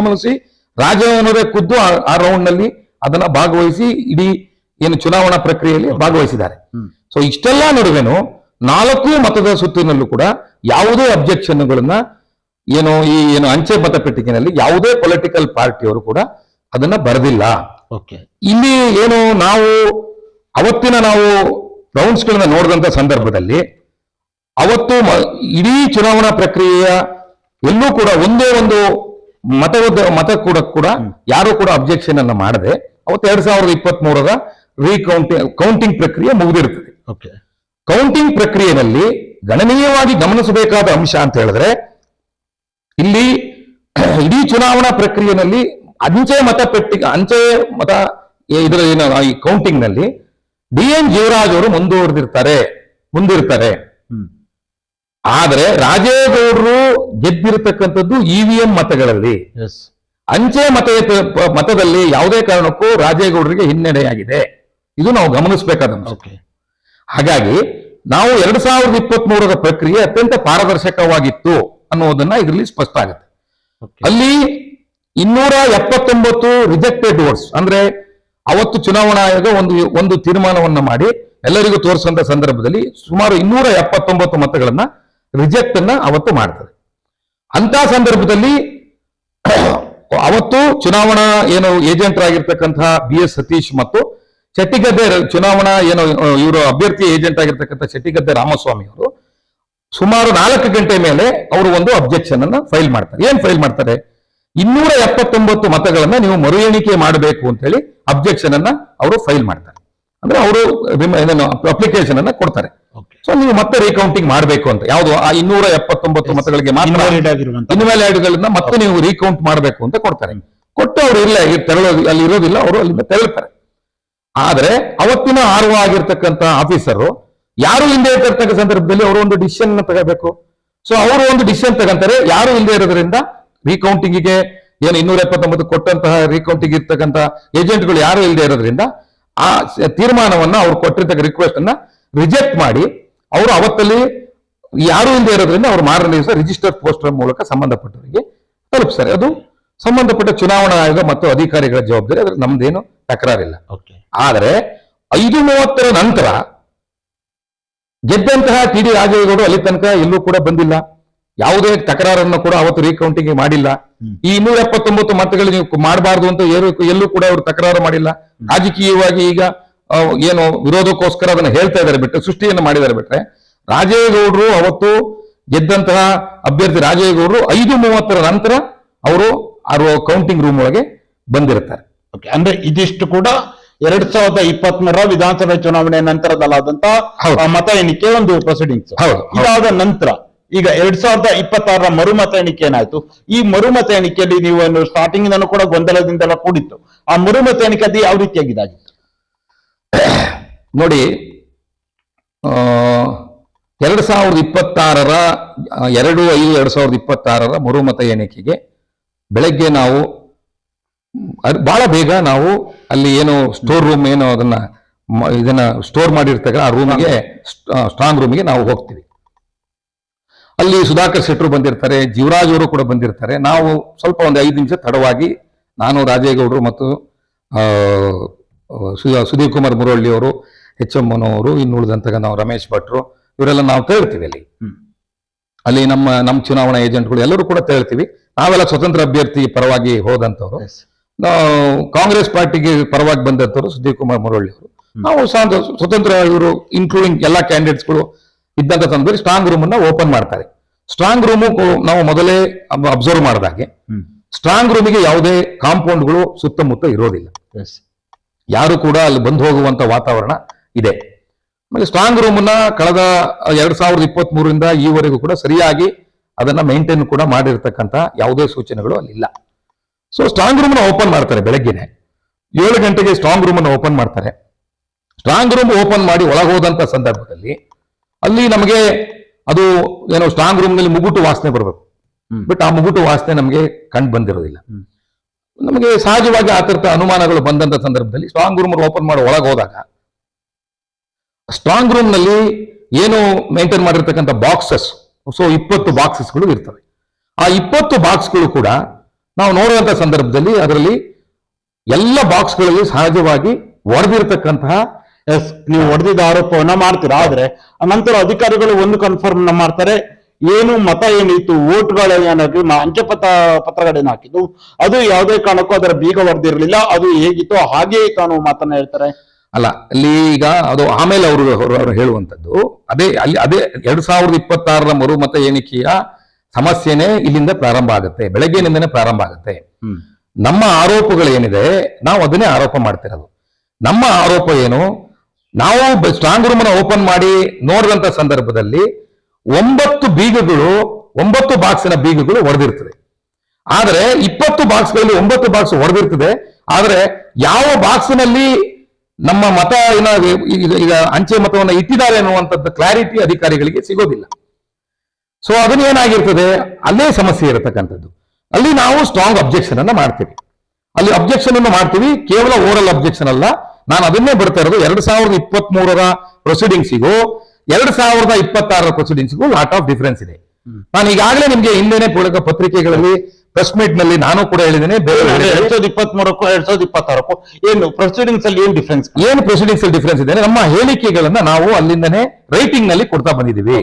ಗಮನಿಸಿ ರಾಜವನವರೇ ಖುದ್ದು ಆ ರೌಂಡ್ ನಲ್ಲಿ ಅದನ್ನ ಭಾಗವಹಿಸಿ ಇಡೀ ಏನು ಚುನಾವಣಾ ಪ್ರಕ್ರಿಯೆಯಲ್ಲಿ ಭಾಗವಹಿಸಿದ್ದಾರೆ. ಸೊ ಇಷ್ಟೆಲ್ಲ ನಡುವೆನು 4 ಮತದ ಸುತ್ತಿನಲ್ಲೂ ಕೂಡ ಯಾವುದೇ ಅಬ್ಜೆಕ್ಷನ್ಗಳನ್ನ ಏನು ಅಂಚೆ ಮತಪೆಟ್ಟಿಗೆನಲ್ಲಿ ಯಾವುದೇ ಪೊಲಿಟಿಕಲ್ ಪಾರ್ಟಿಯವರು ಕೂಡ ಅದನ್ನ ಬರೆದಿಲ್ಲ. ಇಲ್ಲಿ ಏನು ನಾವು ಅವತ್ತಿನ ನಾವು ರೌಂಡ್ಸ್ ಗಳನ್ನ ನೋಡಿದಂತ ಸಂದರ್ಭದಲ್ಲಿ ಅವತ್ತು ಇಡೀ ಚುನಾವಣಾ ಪ್ರಕ್ರಿಯೆಯ ಎಲ್ಲೂ ಕೂಡ ಒಂದೇ ಒಂದು ಮತ ಕೂಡ ಯಾರು ಕೂಡ ಅಬ್ಜೆಕ್ಷನ್ ಅನ್ನ ಮಾಡದೆ ಅವತ್ತು 2023ರ ಕೌಂಟಿಂಗ್ ಪ್ರಕ್ರಿಯೆ ಮುಗಿದಿರ್ತದೆ. ಕೌಂಟಿಂಗ್ ಪ್ರಕ್ರಿಯೆಯಲ್ಲಿ ಗಣನೀಯವಾಗಿ ಗಮನಿಸಬೇಕಾದ ಅಂಶ ಅಂತ ಹೇಳಿದ್ರೆ ಇಲ್ಲಿ ಇಡೀ ಚುನಾವಣಾ ಪ್ರಕ್ರಿಯೆಯಲ್ಲಿ ಅಂಚೆ ಮತ ಇದರ ಈ ಕೌಂಟಿಂಗ್ ನಲ್ಲಿ DN ಜೀವರಾಜ್ ಅವರು ಮುಂದಿರ್ತಾರೆ. ಆದ್ರೆ ರಾಜೇಗೌಡರು ಗೆದ್ದಿರತಕ್ಕಂಥದ್ದು EVM ಮತಗಳಲ್ಲಿ. ಅಂಚೆ ಮತದಲ್ಲಿ ಯಾವುದೇ ಕಾರಣಕ್ಕೂ ರಾಜೇಗೌಡರಿಗೆ ಹಿನ್ನಡೆಯಾಗಿದೆ. ಇದು ನಾವು ಗಮನಿಸಬೇಕಾದ ಅಂಶ. ಹಾಗಾಗಿ ನಾವು 2023ರ ಪ್ರಕ್ರಿಯೆ ಅತ್ಯಂತ ಪಾರದರ್ಶಕವಾಗಿತ್ತು ಅನ್ನೋದನ್ನ ಇದರಲ್ಲಿ ಸ್ಪಷ್ಟ ಆಗುತ್ತೆ. ಅಲ್ಲಿ 279 ರಿಜೆಕ್ಟೆಡ್ ವೋಟ್ಸ್, ಅಂದ್ರೆ ಅವತ್ತು ಚುನಾವಣಾ ಆಯೋಗ ಒಂದು ತೀರ್ಮಾನವನ್ನ ಮಾಡಿ ಎಲ್ಲರಿಗೂ ತೋರಿಸುವಂತ ಸಂದರ್ಭದಲ್ಲಿ ಸುಮಾರು 279 ಮತಗಳನ್ನ ರಿಜೆಕ್ಟ್ ಅನ್ನ ಅವತ್ತು ಮಾಡ್ತದೆ. ಅಂತ ಸಂದರ್ಭದಲ್ಲಿ ಅವತ್ತು ಚುನಾವಣಾ ಏಜೆಂಟರಾಗಿರ್ತಕ್ಕಂತಹ BS ಸತೀಶ್ ಮತ್ತು ಶೆಟ್ಟಿಗದ್ದೆ ಚುನಾವಣಾ ಇವರು ಅಭ್ಯರ್ಥಿ ಏಜೆಂಟ್ ಆಗಿರ್ತಕ್ಕಂಥ ಶೆಟ್ಟಿಗದ್ದೆ ರಾಮಸ್ವಾಮಿ ಅವರು ಸುಮಾರು 4 ಗಂಟೆ ಮೇಲೆ ಅವರು ಒಂದು ಅಬ್ಜೆಕ್ಷನ್ ಅನ್ನ ಫೈಲ್ ಮಾಡ್ತಾರೆ. ಏನ್ ಫೈಲ್ ಮಾಡ್ತಾರೆ? 279 ಮತಗಳನ್ನ ನೀವು ಮರು ಎಣಿಕೆ ಮಾಡಬೇಕು ಅಂತ ಹೇಳಿ ಅಬ್ಜೆಕ್ಷನ್ ಅನ್ನ ಅವರು ಫೈಲ್ ಮಾಡ್ತಾರೆ. ಅಂದ್ರೆ ಅವರು ಅಪ್ಲಿಕೇಶನ್ ಅನ್ನ ಕೊಡ್ತಾರೆ. ಸೊ ನೀವು ಮತ್ತೆ ರೀಕೌಂಟಿಂಗ್ ಮಾಡಬೇಕು ಅಂತ, ಯಾವುದು ಆ 279 ಮತಗಳಿಗೆ ಮಾತ್ರ ಇನ್ವ್ಯಾಲಿಡ್ಗಳನ್ನ ಮತ್ತೆ ನೀವು ರೀಕೌಂಟ್ ಮಾಡಬೇಕು ಅಂತ ಕೊಡ್ತಾರೆ. ಕೊಟ್ಟು ಅವರು ಇಲ್ಲ ಅಲ್ಲಿ ಇರೋದಿಲ್ಲ, ಅವರು ಅಲ್ಲಿಂದ ತೆರಳುತ್ತಾರೆ. ಆದ್ರೆ ಅವತ್ತಿನ RO ಆಗಿರ್ತಕ್ಕಂಥ ಆಫೀಸರು ಯಾರು ಇಲ್ಲದೆ ಇರ್ತಕ್ಕಂಥ ಸಂದರ್ಭದಲ್ಲಿ ಅವರು ಒಂದು ಡಿಸಿಷನ್ ತಗೋಬೇಕು. ಸೊ ಅವರು ಒಂದು ಡಿಸಿಷನ್ ತಗೊಂತಾರೆ. ಯಾರು ಇಲ್ಲದೆ ಇರೋದ್ರಿಂದ ರೀಕೌಂಟಿಂಗಿಗೆ 279 ಕೊಟ್ಟಂತಹ ರೀಕೌಂಟಿಂಗ್ ಇರ್ತಕ್ಕಂಥ ಏಜೆಂಟ್ಗಳು ಯಾರು ಇಲ್ಲದೆ ಇರೋದ್ರಿಂದ ಆ ತೀರ್ಮಾನವನ್ನ ಅವ್ರು ಕೊಟ್ಟಿರ್ತಕ್ಕ ರಿಕ್ವೆಸ್ಟ್ ಅನ್ನ ರಿಜೆಕ್ಟ್ ಮಾಡಿ ಅವರು ಅವತ್ತಲ್ಲಿ ಯಾರು ಇಲ್ಲದೆ ಇರೋದ್ರಿಂದ ಅವ್ರು ಮಾರನೇ ದಿವಸ ರಿಜಿಸ್ಟರ್ ಪೋಸ್ಟರ್ ಮೂಲಕ ಸಂಬಂಧಪಟ್ಟವರಿಗೆ ತಲುಪಿಸ್ತಾರೆ. ಅದು ಸಂಬಂಧಪಟ್ಟ ಚುನಾವಣಾ ಆಯೋಗ ಮತ್ತು ಅಧಿಕಾರಿಗಳ ಜವಾಬ್ದಾರಿ. ಅದ್ರ ನಮ್ದೇನು ತಕರಾರಿಲ್ಲ. ಆದರೆ 5:30 ನಂತರ ಗೆದ್ದಂತಹ TD ರಾಜೇಗೌಡರು ಅಲ್ಲಿ ತನಕ ಎಲ್ಲೂ ಕೂಡ ಬಂದಿಲ್ಲ. ಯಾವುದೇ ತಕರಾರನ್ನು ಕೂಡ ಅವತ್ತು ರೀಕೌಂಟಿಂಗ್ ಮಾಡಿಲ್ಲ. ಈ 279 ಮತಗಳು ನೀವು ಮಾಡಬಾರ್ದು ಅಂತ ಎಲ್ಲೂ ಕೂಡ ಅವರು ತಕರಾರು ಮಾಡಿಲ್ಲ. ರಾಜಕೀಯವಾಗಿ ಈಗ ವಿರೋಧಕ್ಕೋಸ್ಕರ ಅದನ್ನ ಹೇಳ್ತಾ ಇದ್ದಾರೆ ಬಿಟ್ಟರೆ, ಸೃಷ್ಟಿಯನ್ನು ಮಾಡಿದ್ದಾರೆ ಬಿಟ್ರೆ, ರಾಜೇಗೌಡರು ಅವತ್ತು ಗೆದ್ದಂತಹ ಅಭ್ಯರ್ಥಿ ರಾಜೇಗೌಡರು 5:30 ನಂತರ ಅವರು ಕೌಂಟಿಂಗ್ ರೂಮ್ ಒಳಗೆ ಬಂದಿರ್ತಾರೆ. ಅಂದ್ರೆ ಇದಿಷ್ಟು ಕೂಡ 2023 ವಿಧಾನಸಭೆ ಚುನಾವಣೆ ನಂತರದಲ್ಲಾದಂತ ಹೌದು. ಮತ ಎಣಿಕೆ ಒಂದು ಪ್ರೊಸೀಡಿಂಗ್ಸ್. ಹೌದು. ಇದಾದ ನಂತರ ಈಗ 2026 ಮರುಮತ ಎಣಿಕೆ ಏನಾಯ್ತು? ಈ ಮರುಮತ ಎಣಿಕೆಯಲ್ಲಿ ನೀವು ಸ್ಟಾರ್ಟಿಂಗ್ ಇಂದನೂ ಕೂಡ ಗೊಂದಲದಿಂದೆಲ್ಲ ಕೂಡಿತ್ತು. ಆ ಮರುಮತ ಎಣಿಕೆ ಅದು ಯಾವ ರೀತಿಯಾಗಿದ್ದಾಗಿತ್ತು? ನೋಡಿ, 2026 2/5/2026 ಮರುಮತ ಎಣಿಕೆಗೆ ಬೆಳಗ್ಗೆ ನಾವು ಬಹಳ ಬೇಗ ನಾವು ಅಲ್ಲಿ ಏನು ಸ್ಟೋರ್ ರೂಮ್ ಏನೋ ಇದನ್ನ ಸ್ಟೋರ್ ಮಾಡಿರ್ತಕ್ಕ ಆ ರೂಮಿಗೆ, ಸ್ಟ್ರಾಂಗ್ ರೂಮಿಗೆ ನಾವು ಹೋಗ್ತೀವಿ. ಅಲ್ಲಿ ಸುಧಾಕರ್ ಶೆಟ್ಟರು ಬಂದಿರ್ತಾರೆ, ಜೀವರಾಜ್ ಅವರು ಕೂಡ ಬಂದಿರ್ತಾರೆ. ನಾವು ಸ್ವಲ್ಪ ಒಂದು 5 ನಿಮಿಷ ತಡವಾಗಿ, ನಾನು, ರಾಜೇಗೌಡರು ಮತ್ತು ಸುಧೀರ್ ಕುಮಾರ್ ಮುರಳ್ಳಿ ಅವರು, HM ಅವರು, ಇನ್ನು ಉಳಿದಂತಹ ನಾವು ರಮೇಶ್ ಭಟ್ರು, ಇವರೆಲ್ಲ ನಾವು ತೇಳ್ತೀವಿ ಅಲ್ಲಿ ನಮ್ಮ ಚುನಾವಣಾ ಏಜೆಂಟ್ಗಳು ಎಲ್ಲರೂ ಕೂಡ ತೇಳ್ತೀವಿ. ನಾವೆಲ್ಲ ಸ್ವತಂತ್ರ ಅಭ್ಯರ್ಥಿ ಪರವಾಗಿ ಹೋದಂತವ್ರು, ನಾವು ಕಾಂಗ್ರೆಸ್ ಪಾರ್ಟಿಗೆ ಪರವಾಗಿ ಬಂದಂತವ್ರು ಸುಧೀರ್ ಕುಮಾರ್ ಮುರಳ್ಳಿ ಅವರು, ನಾವು ಸ್ವತಂತ್ರ ಇವರು ಇನ್ಕ್ಲೂಡಿಂಗ್ ಎಲ್ಲಾ ಕ್ಯಾಂಡಿಡೇಟ್ಸ್ಗಳು ಇದ್ದಂತ ಸಂದರ್ಭದಲ್ಲಿ ಸ್ಟ್ರಾಂಗ್ ರೂಮ್ ಅನ್ನ ಓಪನ್ ಮಾಡ್ತಾರೆ. ಸ್ಟ್ರಾಂಗ್ ರೂಮು ನಾವು ಮೊದಲೇ ಅಬ್ಸರ್ವ್ ಮಾಡಿದಾಗೆ ಸ್ಟ್ರಾಂಗ್ ರೂಮಿಗೆ ಯಾವುದೇ ಕಾಂಪೌಂಡ್ಗಳು ಸುತ್ತಮುತ್ತ ಇರೋದಿಲ್ಲ, ಯಾರು ಕೂಡ ಅಲ್ಲಿ ಬಂದು ಹೋಗುವಂತ ವಾತಾವರಣ ಇದೆ. ಆಮೇಲೆ ಸ್ಟ್ರಾಂಗ್ ರೂಮ್ ಅನ್ನ ಕಳೆದ 2023 ಈವರೆಗೂ ಕೂಡ ಸರಿಯಾಗಿ ಅದನ್ನ ಮೇಂಟೈನ್ ಕೂಡ ಮಾಡಿರ್ತಕ್ಕಂಥ ಯಾವುದೇ ಸೂಚನೆಗಳು ಅಲ್ಲಿಲ್ಲ. ಸೊ ಸ್ಟ್ರಾಂಗ್ ರೂಮ್ ಓಪನ್ ಮಾಡ್ತಾರೆ, ಬೆಳಗ್ಗೆನೆ 7 ಗಂಟೆಗೆ ಸ್ಟ್ರಾಂಗ್ ರೂಮ್ ಅನ್ನು ಓಪನ್ ಮಾಡ್ತಾರೆ. ಸ್ಟ್ರಾಂಗ್ ರೂಮ್ ಓಪನ್ ಮಾಡಿ ಒಳಗೆ ಹೋದಂತ ಸಂದರ್ಭದಲ್ಲಿ ಅಲ್ಲಿ ನಮಗೆ ಅದು ಏನೋ ಸ್ಟ್ರಾಂಗ್ ರೂಮ್ ನಲ್ಲಿ ಮುಗುಟು ವಾಸನೆ ಬರಬೇಕು, ಬಟ್ ಆ ಮುಗುಟು ವಾಸನೆ ನಮಗೆ ಕಂಡು ಬಂದಿರೋದಿಲ್ಲ. ನಮಗೆ ಸಹಜವಾಗಿ ಆತರದ ಅನುಮಾನಗಳು ಬಂದಂತ ಸಂದರ್ಭದಲ್ಲಿ ಸ್ಟ್ರಾಂಗ್ ರೂಮ್ ಓಪನ್ ಮಾಡಿ ಒಳಗೆ ಹೋದಾಗ ಸ್ಟ್ರಾಂಗ್ ರೂಮ್ ನಲ್ಲಿ ಏನು ಮೇಂಟೈನ್ ಮಾಡಿರ್ತಕ್ಕಂಥ ಬಾಕ್ಸಸ್, ಸೊ 20 ಬಾಕ್ಸಸ್ಗಳು ಇರ್ತವೆ. ಆ 20 ಬಾಕ್ಸ್ಗಳು ಕೂಡ ನಾವು ನೋಡುವಂತ ಸಂದರ್ಭದಲ್ಲಿ ಅದರಲ್ಲಿ ಎಲ್ಲ ಬಾಕ್ಸ್ಗಳಲ್ಲಿ ಸಹಜವಾಗಿ ಒಡೆದಿರ್ತಕ್ಕಂತಹ, ನೀವು ಹೊಡೆದಿದ್ದ ಆರೋಪವನ್ನ ಮಾಡ್ತೀರಾ. ಆದ್ರೆ ನಂತರ ಅಧಿಕಾರಿಗಳು ಒಂದು ಕನ್ಫರ್ಮ್ ಮಾಡ್ತಾರೆ, ಏನು ಮತ ಏನಿತ್ತು, ವೋಟ್ಗಳೇನಾಗಿ ಅಂಚೆ ಪತ್ರಗಳೇನು ಹಾಕಿದ್ದು ಅದು ಯಾವುದೇ ಕಾರಣಕ್ಕೂ ಅದರ ಬೀಗ ಹೊಡೆದಿರ್ಲಿಲ್ಲ, ಅದು ಹೇಗಿತ್ತು ಹಾಗೆ ತಾನು ಮಾತನ್ನ ಹೇಳ್ತಾರೆ. ಅಲ್ಲ, ಅಲ್ಲಿ ಈಗ ಅದು ಆಮೇಲೆ ಅವರು ಹೇಳುವಂತದ್ದು ಅದೇ 2026 ಮರುಮತ ಎಣಿಕೆಯ ಸಮಸ್ಯೆನೇ ಇಲ್ಲಿಂದ ಪ್ರಾರಂಭ ಆಗುತ್ತೆ, ಬೆಳಗ್ಗೆನಿಂದನೇ ಪ್ರಾರಂಭ ಆಗುತ್ತೆ. ನಮ್ಮ ಆರೋಪಗಳೇನಿದೆ ನಾವು ಅದನ್ನೇ ಆರೋಪ ಮಾಡ್ತಿರೋದು. ನಮ್ಮ ಆರೋಪ ಏನು, ನಾವು ಸ್ಟ್ರಾಂಗ್ ರೂಮ್ ಅನ್ನು ಓಪನ್ ಮಾಡಿ ನೋಡಿದಂತ ಸಂದರ್ಭದಲ್ಲಿ 9 ಬಾಕ್ಸಿನ ಬೀಗಗಳು ಒಡೆದಿರ್ತದೆ. ಆದ್ರೆ 20 ಬಾಕ್ಸ್ಗಳಲ್ಲಿ 9 ಬಾಕ್ಸ್ ಒಡೆದಿರ್ತದೆ. ಆದ್ರೆ ಯಾವ ಬಾಕ್ಸಿನಲ್ಲಿ ನಮ್ಮ ಮತ ಈಗ ಅಂಚೆ ಮತವನ್ನು ಇಟ್ಟಿದ್ದಾರೆ ಅನ್ನುವಂಥದ್ದು ಕ್ಲಾರಿಟಿ ಅಧಿಕಾರಿಗಳಿಗೆ ಸಿಗೋದಿಲ್ಲ. ಸೊ ಅದನ್ನ ಏನಾಗಿರ್ತದೆ, ಅಲ್ಲೇ ಸಮಸ್ಯೆ ಇರತಕ್ಕಂಥದ್ದು. ಅಲ್ಲಿ ನಾವು ಸ್ಟ್ರಾಂಗ್ ಅಬ್ಜೆಕ್ಷನ್ ಅನ್ನ ಮಾಡ್ತೀವಿ. ಅಲ್ಲಿ ಅಬ್ಜೆಕ್ಷನ್ ಅನ್ನು ಮಾಡ್ತೀವಿ, ಕೇವಲ ಓರಲ್ ಅಬ್ಜೆಕ್ಷನ್ ಅಲ್ಲ. ನಾನು ಅದನ್ನೇ ಬರ್ತಾ ಇರೋದು 2023 ಪ್ರೊಸೀಡಿಂಗ್ಸಿಗೂ 2026 ಪ್ರೊಸೀಡಿಂಗ್ಸ್ಗೂ ಲಾಟ್ ಆಫ್ ಡಿಫರೆನ್ಸ್ ಇದೆ. ನಾನು ಈಗಾಗಲೇ ನಿಮ್ಗೆ ಹಿಂದೆನೆ ಪತ್ರಿಕೆಗಳಲ್ಲಿ, ಪ್ರೆಸ್ ಮೀಟ್ ನಲ್ಲಿ ನಾನು ಕೂಡ ಹೇಳಿದ್ದೇನೆ. 2023ಕ್ಕೂ 2026ಕ್ಕೂ ಏನು ಪ್ರೊಸೀಡಿಂಗ್ಸ್ ಅಲ್ಲಿ ಏನು ಡಿಫರೆನ್ಸ್, ಏನು ಪ್ರೊಸೀಡಿಂಗ್ಸ್ ಅಲ್ಲಿ ಡಿಫರೆನ್ಸ್ ಇದೆ, ನಮ್ಮ ಹೇಳಿಕೆಗಳನ್ನ ನಾವು ಅಲ್ಲಿಂದನೇ ರೈಟಿಂಗ್ ನಲ್ಲಿ ಕೊಡ್ತಾ ಬಂದಿದ್ದೀವಿ.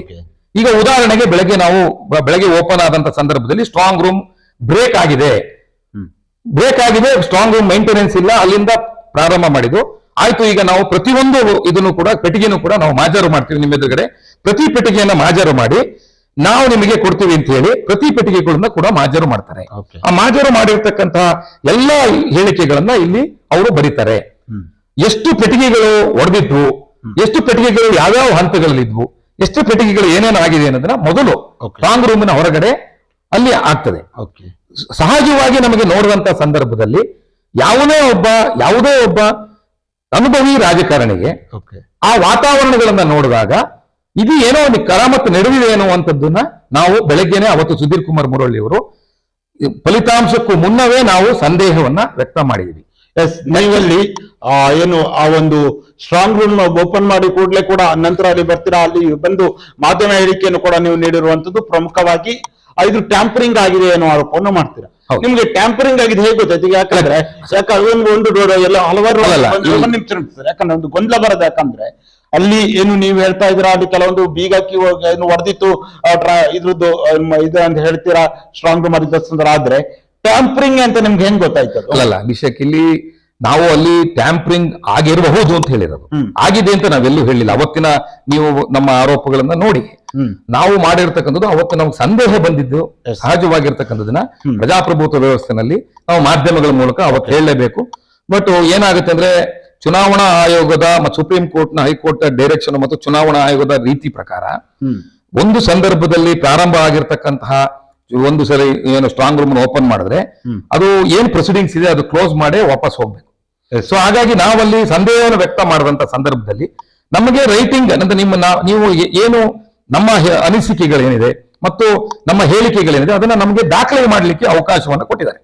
ಈಗ ಉದಾಹರಣೆಗೆ ಬೆಳಗ್ಗೆ ಓಪನ್ ಆದಂತ ಸಂದರ್ಭದಲ್ಲಿ ಸ್ಟ್ರಾಂಗ್ ರೂಮ್ ಬ್ರೇಕ್ ಆಗಿದೆ, ಸ್ಟ್ರಾಂಗ್ ರೂಮ್ ಮೇಂಟೆನೆನ್ಸ್ ಇಲ್ಲ, ಅಲ್ಲಿಂದ ಪ್ರಾರಂಭ ಮಾಡಿದ್ದು ಆಯ್ತು. ಈಗ ನಾವು ಪ್ರತಿಯೊಂದು ಇದನ್ನು ಕೂಡ ಪೆಟ್ಟಿಗೆನೂ ಕೂಡ ನಾವು ಮಾಜಾರು ಮಾಡ್ತೀವಿ. ನಿಮ್ಮ ಎದುರುಗಡೆ ಪ್ರತಿ ಪೆಟ್ಟಿಗೆಯನ್ನ ಮಾಜಾರು ಮಾಡಿ ನಾವು ನಿಮಗೆ ಕೊಡ್ತೀವಿ ಅಂತ ಹೇಳಿ ಪ್ರತಿ ಪೆಟ್ಟಿಗೆಗಳನ್ನ ಕೂಡ ಮಾಜಾರು ಮಾಡ್ತಾರೆ. ಆ ಮಾಜಾರು ಮಾಡಿರ್ತಕ್ಕಂತಹ ಎಲ್ಲಾ ಹೇಳಿಕೆಗಳನ್ನ ಇಲ್ಲಿ ಅವರು ಬರೀತಾರೆ. ಎಷ್ಟು ಪೆಟ್ಟಿಗೆಗಳು ಒಡೆದಿದ್ವು, ಎಷ್ಟು ಪೆಟ್ಟಿಗೆಗಳು ಯಾವ್ಯಾವ ಹಂತಗಳಲ್ಲಿದ್ವು, ಎಷ್ಟು ಪೆಟ್ಟಿಗೆಗಳು ಏನೇನು ಆಗಿದೆ ಅನ್ನೋದನ್ನ ಮೊದಲು ಸ್ಟ್ರಾಂಗ್ ರೂಮಿನ ಹೊರಗಡೆ ಅಲ್ಲಿ ಆಗ್ತದೆ. ಸಹಜವಾಗಿ ನಮಗೆ ನೋಡುವಂತ ಸಂದರ್ಭದಲ್ಲಿ ಯಾವುದೇ ಒಬ್ಬ ಅನುಭವಿ ರಾಜಕಾರಣಿಗೆ ಆ ವಾತಾವರಣಗಳನ್ನ ನೋಡಿದಾಗ ಇದು ಏನೋ ಒಂದು ಕರಾಮತ್ತು ನಡೆದಿದೆ ಅನ್ನುವಂಥದ್ದನ್ನ ನಾವು ಬೆಳಗ್ಗೆನೆ ಅವತ್ತು ಸುಧೀರ್ ಕುಮಾರ್ ಮುರಳ್ಳಿ ಅವರು ಫಲಿತಾಂಶಕ್ಕೂ ಮುನ್ನವೇ ನಾವು ಸಂದೇಹವನ್ನ ವ್ಯಕ್ತ ಮಾಡಿದ್ವಿ. ನೀವಲ್ಲಿ ಏನು ಆ ಒಂದು ಸ್ಟ್ರಾಂಗ್ ರೂಮ್ ಓಪನ್ ಮಾಡಿ ಕೂಡಲೇ ಕೂಡ ನಂತರ ಅಲ್ಲಿ ಬರ್ತೀರಾ, ಅಲ್ಲಿ ಬಂದು ಮಾಧ್ಯಮ ಹೇಳಿಕೆಯನ್ನು ಕೂಡ ನೀವು ನೀಡಿರುವಂತದ್ದು ಪ್ರಮುಖವಾಗಿ ಇದು ಟ್ಯಾಂಪರಿಂಗ್ ಆಗಿದೆ ಅನ್ನೋ ಆರೋಪವನ್ನು ಮಾಡ್ತೀರಾ. ನಿಮ್ಗೆ ಟ್ಯಾಂಪರಿಂಗ್ ಆಗಿದೆ ಹೇಗೆ ಗೊತ್ತಾಯ್ತು? ಯಾಕಂದ್ರೆ ಎಲ್ಲ ಹಲವಾರು ಯಾಕಂದ್ರೆ ಒಂದು ಗೊಂದಲ ಬರೋದು. ಯಾಕಂದ್ರೆ ಅಲ್ಲಿ ಏನು ನೀವು ಹೇಳ್ತಾ ಇದ್ದೀರಾ, ಅಲ್ಲಿ ಕೆಲವೊಂದು ಬೀಗಕ್ಕಿ ಏನು ಹೊಡೆದಿತ್ತು ಇದ್ರದ್ದು ಇದು ಅಂತ ಹೇಳ್ತೀರಾ, ಸ್ಟ್ರಾಂಗ್ ರೂಮ್ ಮಾಡಿದ ಆದ್ರೆ ಟ್ಯಾಂಪರಿಂಗ್ ಅಂತ ನಿಮ್ಗೆ ಹೆಂಗ್ ಗೊತ್ತಾಯ್ತು? ಅಲ್ಲ ಅಭಿಷೇಕ್, ಇಲ್ಲಿ ನಾವು ಅಲ್ಲಿ ಟ್ಯಾಂಪರಿಂಗ್ ಆಗಿರಬಹುದು ಅಂತ ಹೇಳಿರೋದು, ಆಗಿದೆ ಅಂತ ನಾವೆಲ್ಲೂ ಹೇಳಿಲ್ಲ. ಅವತ್ತಿನ ನೀವು ನಮ್ಮ ಆರೋಪಗಳನ್ನ ನೋಡಿ ನಾವು ಮಾಡಿರ್ತಕ್ಕಂಥದ್ದು ಅವತ್ತು ನಮ್ಗೆ ಸಂದೇಹ ಬಂದಿದ್ದು ಸಹಜವಾಗಿರ್ತಕ್ಕಂಥದನ್ನ ಪ್ರಜಾಪ್ರಭುತ್ವ ವ್ಯವಸ್ಥೆನಲ್ಲಿ ನಾವು ಮಾಧ್ಯಮಗಳ ಮೂಲಕ ಅವತ್ತು ಹೇಳಲೇಬೇಕು. ಬಟ್ ಏನಾಗುತ್ತೆ ಅಂದ್ರೆ ಚುನಾವಣಾ ಆಯೋಗದ ಮತ್ತು ಸುಪ್ರೀಂ ಕೋರ್ಟ್ನ ಹೈಕೋರ್ಟ್ ಡೈರೆಕ್ಷನ್ ಮತ್ತು ಚುನಾವಣಾ ಆಯೋಗದ ರೀತಿ ಪ್ರಕಾರ ಒಂದು ಸಂದರ್ಭದಲ್ಲಿ ಪ್ರಾರಂಭ ಆಗಿರ್ತಕ್ಕಂತಹ ಒಂದು ಸರಿ ಏನು ಸ್ಟ್ರಾಂಗ್ ರೂಮ್ ಓಪನ್ ಮಾಡಿದ್ರೆ ಅದು ಏನ್ ಪ್ರೊಸೀಡಿಂಗ್ಸ್ ಇದೆ ಅದು ಕ್ಲೋಸ್ ಮಾಡಿ ವಾಪಸ್ ಹೋಗ್ಬೇಕು. ಸೊ ಹಾಗಾಗಿ ನಾವಲ್ಲಿ ಸಂದೇಹವನ್ನು ವ್ಯಕ್ತ ಮಾಡಿದಂತ ಸಂದರ್ಭದಲ್ಲಿ ನಮಗೆ ರೈಟಿಂಗ್ ಅಂದ್ರೆ ನೀವು ಏನು ನಮ್ಮ ಅನಿಸಿಕೆಗಳೇನಿದೆ ಮತ್ತು ನಮ್ಮ ಹೇಳಿಕೆಗಳೇನಿದೆ ಅದನ್ನ ನಮಗೆ ದಾಖಲೆ ಮಾಡಲಿಕ್ಕೆ ಅವಕಾಶವನ್ನು ಕೊಟ್ಟಿದ್ದಾರೆ.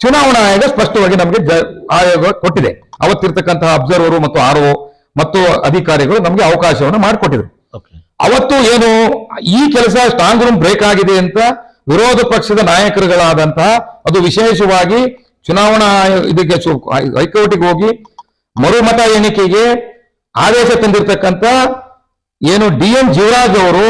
ಚುನಾವಣಾ ಆಯೋಗ ಸ್ಪಷ್ಟವಾಗಿ ನಮಗೆ ಆಯೋಗ ಕೊಟ್ಟಿದೆ. ಅವತ್ತಿರ್ತಕ್ಕಂತಹ ಅಬ್ಸರ್ವರ್ ಮತ್ತು RO ಮತ್ತು ಅಧಿಕಾರಿಗಳು ನಮಗೆ ಅವಕಾಶವನ್ನು ಮಾಡಿಕೊಟ್ಟಿದ್ರು. ಅವತ್ತು ಏನು ಈ ಕೆಲಸ ಸ್ಟ್ರಾಂಗ್ ರೂಮ್ ಬ್ರೇಕ್ ಆಗಿದೆ ಅಂತ ವಿರೋಧ ಪಕ್ಷದ ನಾಯಕರುಗಳಾದಂತಹ ಅದು ವಿಶೇಷವಾಗಿ ಚುನಾವಣಾ ಇದಕ್ಕೆ ಹೈಕೋರ್ಟಿಗೆ ಹೋಗಿ ಮರುಮತ ಎಣಿಕೆಗೆ ಆದೇಶ ತಂದಿರತಕ್ಕಂತ ಏನು DN ಜೀವರಾಜ್ ಅವರು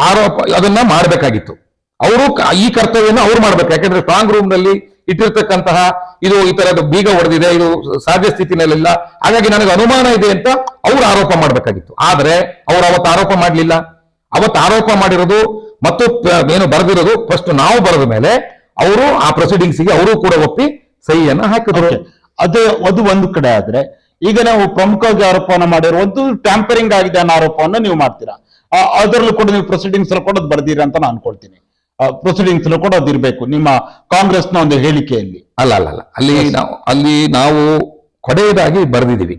ಆರೋಪ ಅದನ್ನ ಮಾಡಬೇಕಾಗಿತ್ತು. ಅವರು ಈ ಕರ್ತವ್ಯನ ಅವ್ರು ಮಾಡ್ಬೇಕು. ಯಾಕಂದ್ರೆ ಸ್ಟ್ರಾಂಗ್ ರೂಮ್ ನಲ್ಲಿ ಇಟ್ಟಿರ್ತಕ್ಕಂತಹ ಇದು ಈ ತರದ ಬೀಗ ಹೊಡೆದಿದೆ, ಇದು ಸಾಧ್ಯ ಸ್ಥಿತಿನಲ್ಲಿಲ್ಲ, ಹಾಗಾಗಿ ನನಗೆ ಅನುಮಾನ ಇದೆ ಅಂತ ಅವ್ರು ಆರೋಪ ಮಾಡ್ಬೇಕಾಗಿತ್ತು. ಆದ್ರೆ ಅವ್ರು ಅವತ್ತು ಆರೋಪ ಮಾಡ್ಲಿಲ್ಲ. ಅವತ್ತು ಆರೋಪ ಮಾಡಿರೋದು ಮತ್ತು ಏನು ಬರೆದಿರೋದು ಫಸ್ಟ್ ನಾವು ಬರೆದ ಮೇಲೆ ಅವರು ಆ ಪ್ರೊಸೀಡಿಂಗ್ಸ್ಗೆ ಅವರು ಕೂಡ ಒಪ್ಪಿ ಸಹಿಯನ್ನ ಹಾಕಿದ್ರು. ಅದು ಒಂದು ಕಡೆ ಆದ್ರೆ, ಈಗ ನಾವು ಪ್ರಮುಖವಾಗಿ ಆರೋಪವನ್ನು ಮಾಡಿರುವಂತೂ ಟ್ಯಾಂಪರಿಂಗ್ ಆಗಿದೆ ಅನ್ನೋ ಆರೋಪವನ್ನು ನೀವು ಮಾಡ್ತೀರಾ. ಅದರಲ್ಲೂ ಕೂಡ ನೀವು ಪ್ರೊಸೀಡಿಂಗ್ಸ್ ಕೂಡ ಅದು ಬರ್ದಿರ ಅಂತ ನಾನು ಅನ್ಕೊಳ್ತೀನಿ. ಪ್ರೊಸೀಡಿಂಗ್ಸ್ ಕೂಡ ಅದಿರ್ಬೇಕು ನಿಮ್ಮ ಕಾಂಗ್ರೆಸ್ನ ಒಂದು ಹೇಳಿಕೆಯಲ್ಲಿ. ಅಲ್ಲ ಅಲ್ಲಿ ನಾವು ಕೊಡೆಯದಾಗಿ ಬರೆದಿದ್ದೀವಿ.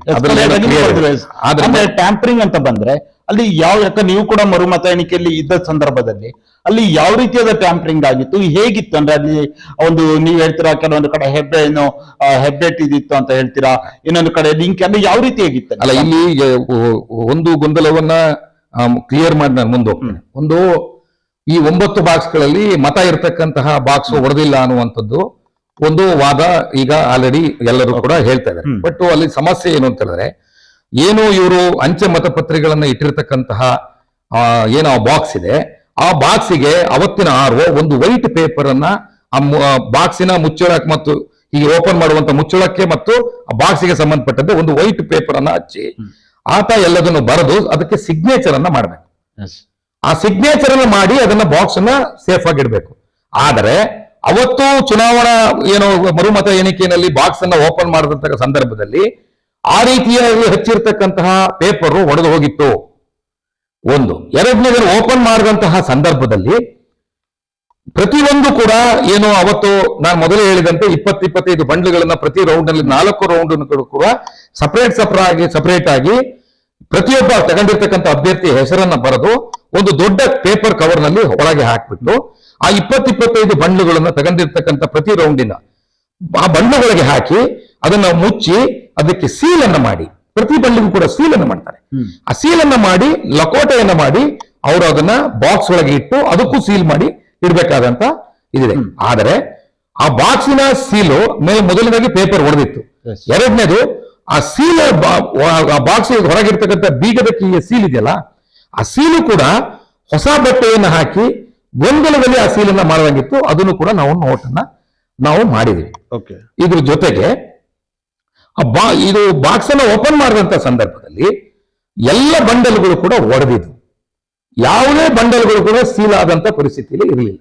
ಆದ್ರೆ ಟ್ಯಾಂಪರಿಂಗ್ ಅಂತ ಬಂದ್ರೆ ಅಲ್ಲಿ ಯಾಕೆ ನೀವು ಕೂಡ ಮರುಮತ ಎಣಿಕೆಯಲ್ಲಿ ಇದ್ದ ಸಂದರ್ಭದಲ್ಲಿ ಅಲ್ಲಿ ಯಾವ ರೀತಿಯಾದ ಟ್ಯಾಂಪರಿಂಗ್ ಆಗಿತ್ತು, ಹೇಗಿತ್ತು ಅಂದ್ರೆ ಅಲ್ಲಿ ಒಂದು ನೀವು ಹೇಳ್ತೀರಾ ಕೆಲವೊಂದು ಕಡೆ ಹೆಬ್ಬೆಟ್ ಇದಿತ್ತು ಅಂತ ಹೇಳ್ತೀರಾ, ಇನ್ನೊಂದು ಕಡೆ ಲಿಂಕ್ ಅಲ್ಲಿ ಯಾವ ರೀತಿ ಹೇಗಿತ್ತು? ಅಲ್ಲ, ಇಲ್ಲಿ ಒಂದು ಗೊಂದಲವನ್ನ ಕ್ಲಿಯರ್ ಮಾಡಿ ನಾನು ಮುಂದೆ ಹೋಗ್ತೇನೆ. ಒಂದು ಈ 9 ಬಾಕ್ಸ್ಗಳಲ್ಲಿ ಮತ ಇರತಕ್ಕಂತಹ ಬಾಕ್ಸ್ ಹೊಡೆದಿಲ್ಲ ಅನ್ನುವಂಥದ್ದು ಒಂದು ವಾದ ಈಗ ಆಲ್ರೆಡಿ ಎಲ್ಲರೂ ಕೂಡ ಹೇಳ್ತಾ ಇದ್ದಾರೆ. ಬಟ್ ಅಲ್ಲಿ ಸಮಸ್ಯೆ ಏನು ಅಂತ ಹೇಳಿದ್ರೆ, ಏನು ಇವರು ಅಂಚೆ ಮತಪತ್ರಿಕೆಗಳನ್ನ ಇಟ್ಟಿರ್ತಕ್ಕಂತಹ ಏನು ಆ ಬಾಕ್ಸ್ ಇದೆ, ಆ ಬಾಕ್ಸಿಗೆ ಅವತ್ತಿನ RO ಒಂದು ವೈಟ್ ಪೇಪರ್ ಅನ್ನ ಆ ಬಾಕ್ಸಿನ ಮುಚ್ಚಳಕ್ಕೆ ಮತ್ತು ಹೀಗೆ ಓಪನ್ ಮಾಡುವಂತ ಮುಚ್ಚಳಕ್ಕೆ ಮತ್ತು ಆ ಬಾಕ್ಸಿಗೆ ಸಂಬಂಧಪಟ್ಟಂತೆ ಒಂದು ವೈಟ್ ಪೇಪರ್ ಅನ್ನ ಹಚ್ಚಿ ಆತ ಎಲ್ಲದನ್ನು ಬರೆದು ಅದಕ್ಕೆ ಸಿಗ್ನೇಚರ್ ಅನ್ನ ಮಾಡಬೇಕು. ಆ ಸಿಗ್ನೇಚರ್ ಅನ್ನು ಮಾಡಿ ಅದನ್ನ ಬಾಕ್ಸ್ ಅನ್ನ ಸೇಫ್ ಆಗಿ ಇಡಬೇಕು. ಆದರೆ ಅವತ್ತು ಚುನಾವಣಾ ಏನು ಮರುಮತ ಎಣಿಕೆಯಲ್ಲಿ ಬಾಕ್ಸ್ ಅನ್ನ ಓಪನ್ ಮಾಡಿದಂತಹ ಸಂದರ್ಭದಲ್ಲಿ ಆ ರೀತಿಯಾಗಿ ಹಚ್ಚಿರ್ತಕ್ಕಂತಹ ಪೇಪರ್ ಒಡೆದು ಹೋಗಿತ್ತು. ಒಂದು. ಎರಡನೇದನ್ನು ಓಪನ್ ಮಾಡಿದಂತಹ ಸಂದರ್ಭದಲ್ಲಿ ಪ್ರತಿಯೊಂದು ಕೂಡ ಏನು ಅವತ್ತು ನಾನು ಮೊದಲೇ ಹೇಳಿದಂತೆ 20-25 ಬಂಡ್ಲುಗಳನ್ನ ಪ್ರತಿ ರೌಂಡ್ ನಲ್ಲಿ 4 ರೌಂಡ್ ಕೂಡ ಸಪರೇಟ್ ಆಗಿ ಪ್ರತಿಯೊಬ್ಬ ತಗೊಂಡಿರ್ತಕ್ಕಂಥ ಅಭ್ಯರ್ಥಿ ಹೆಸರನ್ನ ಬರೆದು ಒಂದು ದೊಡ್ಡ ಪೇಪರ್ ಕವರ್ ನಲ್ಲಿ ಒಳಗೆ ಹಾಕ್ಬಿಟ್ಟು ಆ 20-25 ಬಂಡ್ಲುಗಳನ್ನ ತಗೊಂಡಿರ್ತಕ್ಕಂಥ ಪ್ರತಿ ರೌಂಡಿನ ಆ ಬಂಡ್ಲುಗಳಿಗೆ ಹಾಕಿ ಅದನ್ನ ಮುಚ್ಚಿ ಅದಕ್ಕೆ ಸೀಲ್ ಅನ್ನ ಮಾಡಿ, ಪ್ರತಿ ಬಂಡ್ಲಿಗೂ ಕೂಡ ಸೀಲ್ ಅನ್ನ ಮಾಡ್ತಾರೆ. ಆ ಸೀಲ್ ಅನ್ನ ಮಾಡಿ ಲಕೋಟೆಯನ್ನ ಮಾಡಿ ಅವರು ಅದನ್ನ ಬಾಕ್ಸ್ ಒಳಗೆ ಇಟ್ಟು ಅದಕ್ಕೂ ಸೀಲ್ ಮಾಡಿ ಇಡ್ಬೇಕಾದಂತ ಇದಿದೆ. ಆದರೆ ಆ ಬಾಕ್ಸಿನ ಸೀಲು ಮೇಲೆ ಮೊದಲನೇದಾಗಿ ಪೇಪರ್ ಹೊಡೆದಿತ್ತು. ಎರಡನೇದು ಆ ಸೀಲ್ ಬಾಕ್ಸ್ ಹೊರಗಿರ್ತಕ್ಕಂಥ ಬೀಗದ ಕೀಯ ಸೀಲ್ ಇದೆಯಲ್ಲ, ಆ ಸೀಲು ಕೂಡ ಹೊಸ ಬಟ್ಟೆಯನ್ನು ಹಾಕಿ ಗೊಂದಲದಲ್ಲಿ ಆ ಸೀಲನ್ನ ಮಾಡುವಂಗಿತ್ತು. ಅದನ್ನು ಕೂಡ ನಾವು ಮಾಡಿದೀವಿ. ಇದ್ರ ಜೊತೆಗೆ ಇದು ಬಾಕ್ಸ್ ಅನ್ನ ಓಪನ್ ಮಾಡಿದಂತ ಸಂದರ್ಭದಲ್ಲಿ ಎಲ್ಲ ಬಂಡಲ್ಗಳು ಕೂಡ ಒಡೆದಿದ್ವು. ಯಾವುದೇ ಬಂಡಲ್ಗಳು ಕೂಡ ಸೀಲ್ ಆದಂತ ಪರಿಸ್ಥಿತಿಯಲ್ಲಿ ಇರಲಿಲ್ಲ.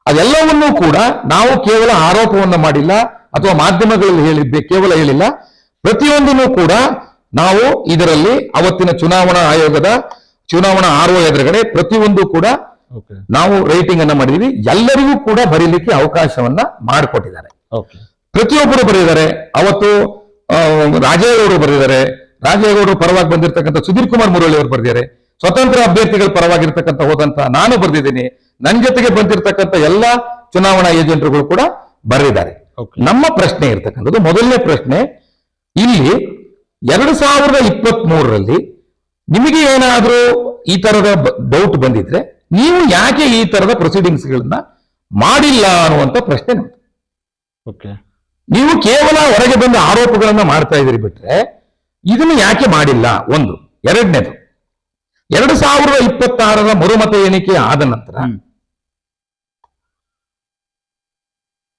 ಅದೆಲ್ಲವನ್ನೂ ಕೂಡ ನಾವು ಕೇವಲ ಆರೋಪವನ್ನ ಮಾಡಿಲ್ಲ ಅಥವಾ ಮಾಧ್ಯಮಗಳಲ್ಲಿ ಕೇವಲ ಹೇಳಿಲ್ಲ. ಪ್ರತಿಯೊಂದನ್ನು ಕೂಡ ನಾವು ಇದರಲ್ಲಿ ಅವತ್ತಿನ ಚುನಾವಣಾ ಆಯೋಗದ ಚುನಾವಣಾ RO ಎದುರುಗಡೆ ಪ್ರತಿಯೊಂದು ಕೂಡ ನಾವು ರೈಟಿಂಗ್ ಅನ್ನ ಮಾಡಿದೀವಿ. ಎಲ್ಲರಿಗೂ ಕೂಡ ಬರೀಲಿಕ್ಕೆ ಅವಕಾಶವನ್ನ ಮಾಡಿಕೊಟ್ಟಿದ್ದಾರೆ. ಪ್ರತಿಯೊಬ್ಬರು ಬರೆದಿದ್ದಾರೆ. ಅವತ್ತು ರಾಜೇಗೌಡರು ಬರೆದಿದ್ದಾರೆ. ರಾಜೇಗೌಡರು ಪರವಾಗಿ ಬಂದಿರತಕ್ಕಂಥ ಸುಧೀರ್ ಕುಮಾರ್ ಮುರಳಿ ಅವರು ಬರೆದಿದ್ದಾರೆ. ಸ್ವತಂತ್ರ ಅಭ್ಯರ್ಥಿಗಳ ಪರವಾಗಿರ್ತಕ್ಕಂಥ ಹೋದಂತ ನಾನು ಬರೆದಿದ್ದೀನಿ. ನನ್ನ ಜೊತೆಗೆ ಬಂದಿರತಕ್ಕಂಥ ಎಲ್ಲ ಚುನಾವಣಾ ಏಜೆಂಟ್ಗಳು ಕೂಡ ಬರೆದಿದ್ದಾರೆ. ನಮ್ಮ ಪ್ರಶ್ನೆ ಇರ್ತಕ್ಕಂಥದ್ದು, ಮೊದಲನೇ ಪ್ರಶ್ನೆ, ಇಲ್ಲಿ 2023ರಲ್ಲಿ ನಿಮಗೆ ಏನಾದ್ರೂ ಈ ತರದ ಡೌಟ್ ಬಂದಿದ್ರೆ ನೀವು ಯಾಕೆ ಈ ತರದ ಪ್ರೊಸೀಡಿಂಗ್ಸ್ ಗಳನ್ನ ಮಾಡಿಲ್ಲ ಅನ್ನುವಂತ ಪ್ರಶ್ನೆ ನಮ್ದು. ನೀವು ಕೇವಲ ಹೊರಗೆ ಬಂದ ಆರೋಪಗಳನ್ನ ಮಾಡ್ತಾ ಇದ್ದೀರಿ ಬಿಟ್ರೆ ಇದನ್ನು ಯಾಕೆ ಮಾಡಿಲ್ಲ? ಒಂದು. ಎರಡನೇದು, 2026ರ ಮರುಮತ ಎಣಿಕೆ ಆದ ನಂತರ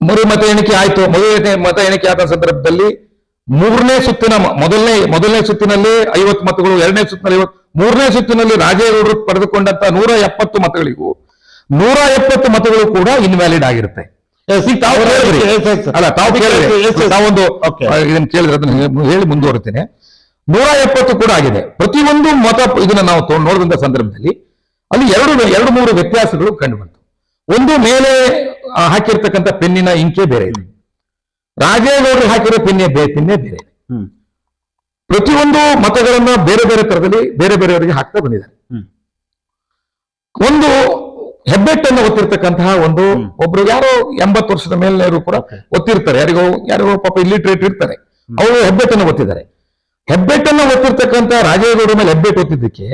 ಮರುಮತ ಎಣಿಕೆ ಆಯ್ತು. ಮತ ಎಣಿಕೆ ಆದ ಸಂದರ್ಭದಲ್ಲಿ ಮೂರನೇ ಸುತ್ತಿನ ಮೊದಲನೇ ಸುತ್ತಿನಲ್ಲಿ 50 ಮತಗಳು, ಎರಡನೇ ಸುತ್ತಿನಲ್ಲಿ 50, ಮೂರನೇ ಸುತ್ತಿನಲ್ಲಿ ರಾಜೇಗೌಡರು ಪಡೆದುಕೊಂಡಂತ 170 ಮತಗಳಿಗೂ 170 ಮತಗಳು ಕೂಡ ಇನ್ವ್ಯಾಲಿಡ್ ಆಗಿರುತ್ತೆ. ಈಗ ತಾವು ಕೇಳಿದ್ರಿ. ಅಲ್ಲ, ತಾವು ಕೇಳಿದ್ರಿ. ತಾವೊಂದು Okay. ಇದನ್ನ ಕೇಳಿದ್ರೆ ಅದನ್ನ ಹೇಳಿ ಮುಂದುವರಿತೇನೆ. 170 ಕೂಡ ಆಗಿದೆ. ಪ್ರತಿಯೊಂದು ಮತ ಇದನ್ನ ನಾವು ನೋಡಿದಂತ ಸಂದರ್ಭದಲ್ಲಿ ಅಲ್ಲಿ ಎರಡು ಮೂರು ವ್ಯತ್ಯಾಸಗಳು ಕಂಡು ಬಂತು. ಒಂದು, ಮೇಲೆ ಹಾಕಿರ್ತಕ್ಕಂಥ ಪೆನ್ನಿನ ಇಂಕೆ ಬೇರೆ ಇದೆ, ರಾಜೇಗೌಡರು ಹಾಕಿರೋ ಪೆನ್ನೇ ಬೇರೆ ಇದೆ. ಪ್ರತಿಯೊಂದು ಮತಗಳನ್ನ ಬೇರೆ ಬೇರೆ ತರದಲ್ಲಿ ಬೇರೆ ಬೇರೆಯವರಿಗೆ ಹಾಕ್ತಾ ಬಂದಿದ್ದಾರೆ. ಒಂದು ಹೆಬ್ಬೆಟ್ಟನ್ನು ಒತ್ತಿರ್ತಕ್ಕಂತಹ ಒಬ್ರು ಯಾರೋ 80 ವರ್ಷದ ಮೇಲಿನವರು ಕೂಡ ಒತ್ತಿರ್ತಾರೆ, ಯಾರಿಗೋ ಪಾಪ ಇಲ್ಲಿಟ್ರೇಟ್ ಇರ್ತಾರೆ, ಅವರು ಹೆಬ್ಬೆಟ್ಟನ್ನು ಒತ್ತಿದ್ದಾರೆ. ಹೆಬ್ಬೆಟ್ಟನ್ನು ಒತ್ತಿರ್ತಕ್ಕಂಥ ರಾಜೇಗೌಡ ಮೇಲೆ ಹೆಬ್ಬೆಟ್ಟು ಒತ್ತಿದ್ದಕ್ಕೆ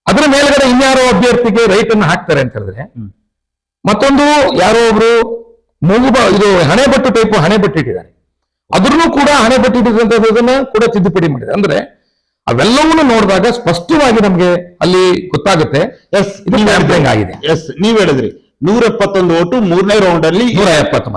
ಅದರ ಮೇಲ್ಗಡೆ ಇನ್ಯಾರೋ ಅಭ್ಯರ್ಥಿಗೆ ರೈಟ್ ಅನ್ನು ಹಾಕ್ತಾರೆ ಅಂತ ಹೇಳಿದ್ರೆ, ಮತ್ತೊಂದು ಯಾರೋ ಒಬ್ರು ಇದು ಹಣೆಬಟ್ಟು ಟೈಪ್ ಹಣೆಬಟ್ಟು ಇಟ್ಟಿದ್ದಾರೆ, ಅದ್ರೂ ಕೂಡ ಹಣೆಬಟ್ಟು ಇಟ್ಟಿರ್ತಕ್ಕಂಥದನ್ನ ಕೂಡ ತಿದ್ದುಪಡಿ ಮಾಡಿದೆ. ಅಂದ್ರೆ ಅವೆಲ್ಲವನ್ನೂ ನೋಡಿದಾಗ ಸ್ಪಷ್ಟವಾಗಿ ನಮ್ಗೆ ಅಲ್ಲಿ ಗೊತ್ತಾಗುತ್ತೆ ಇದು ಟ್ಯಾಂಪರಿಂಗ್ ಆಗಿದೆ. ನೀವ್ ಹೇಳಿದ್ರಿ 171 ಓಟು ಮೂರನೇ ರೌಂಡ್ ಅಲ್ಲಿ 170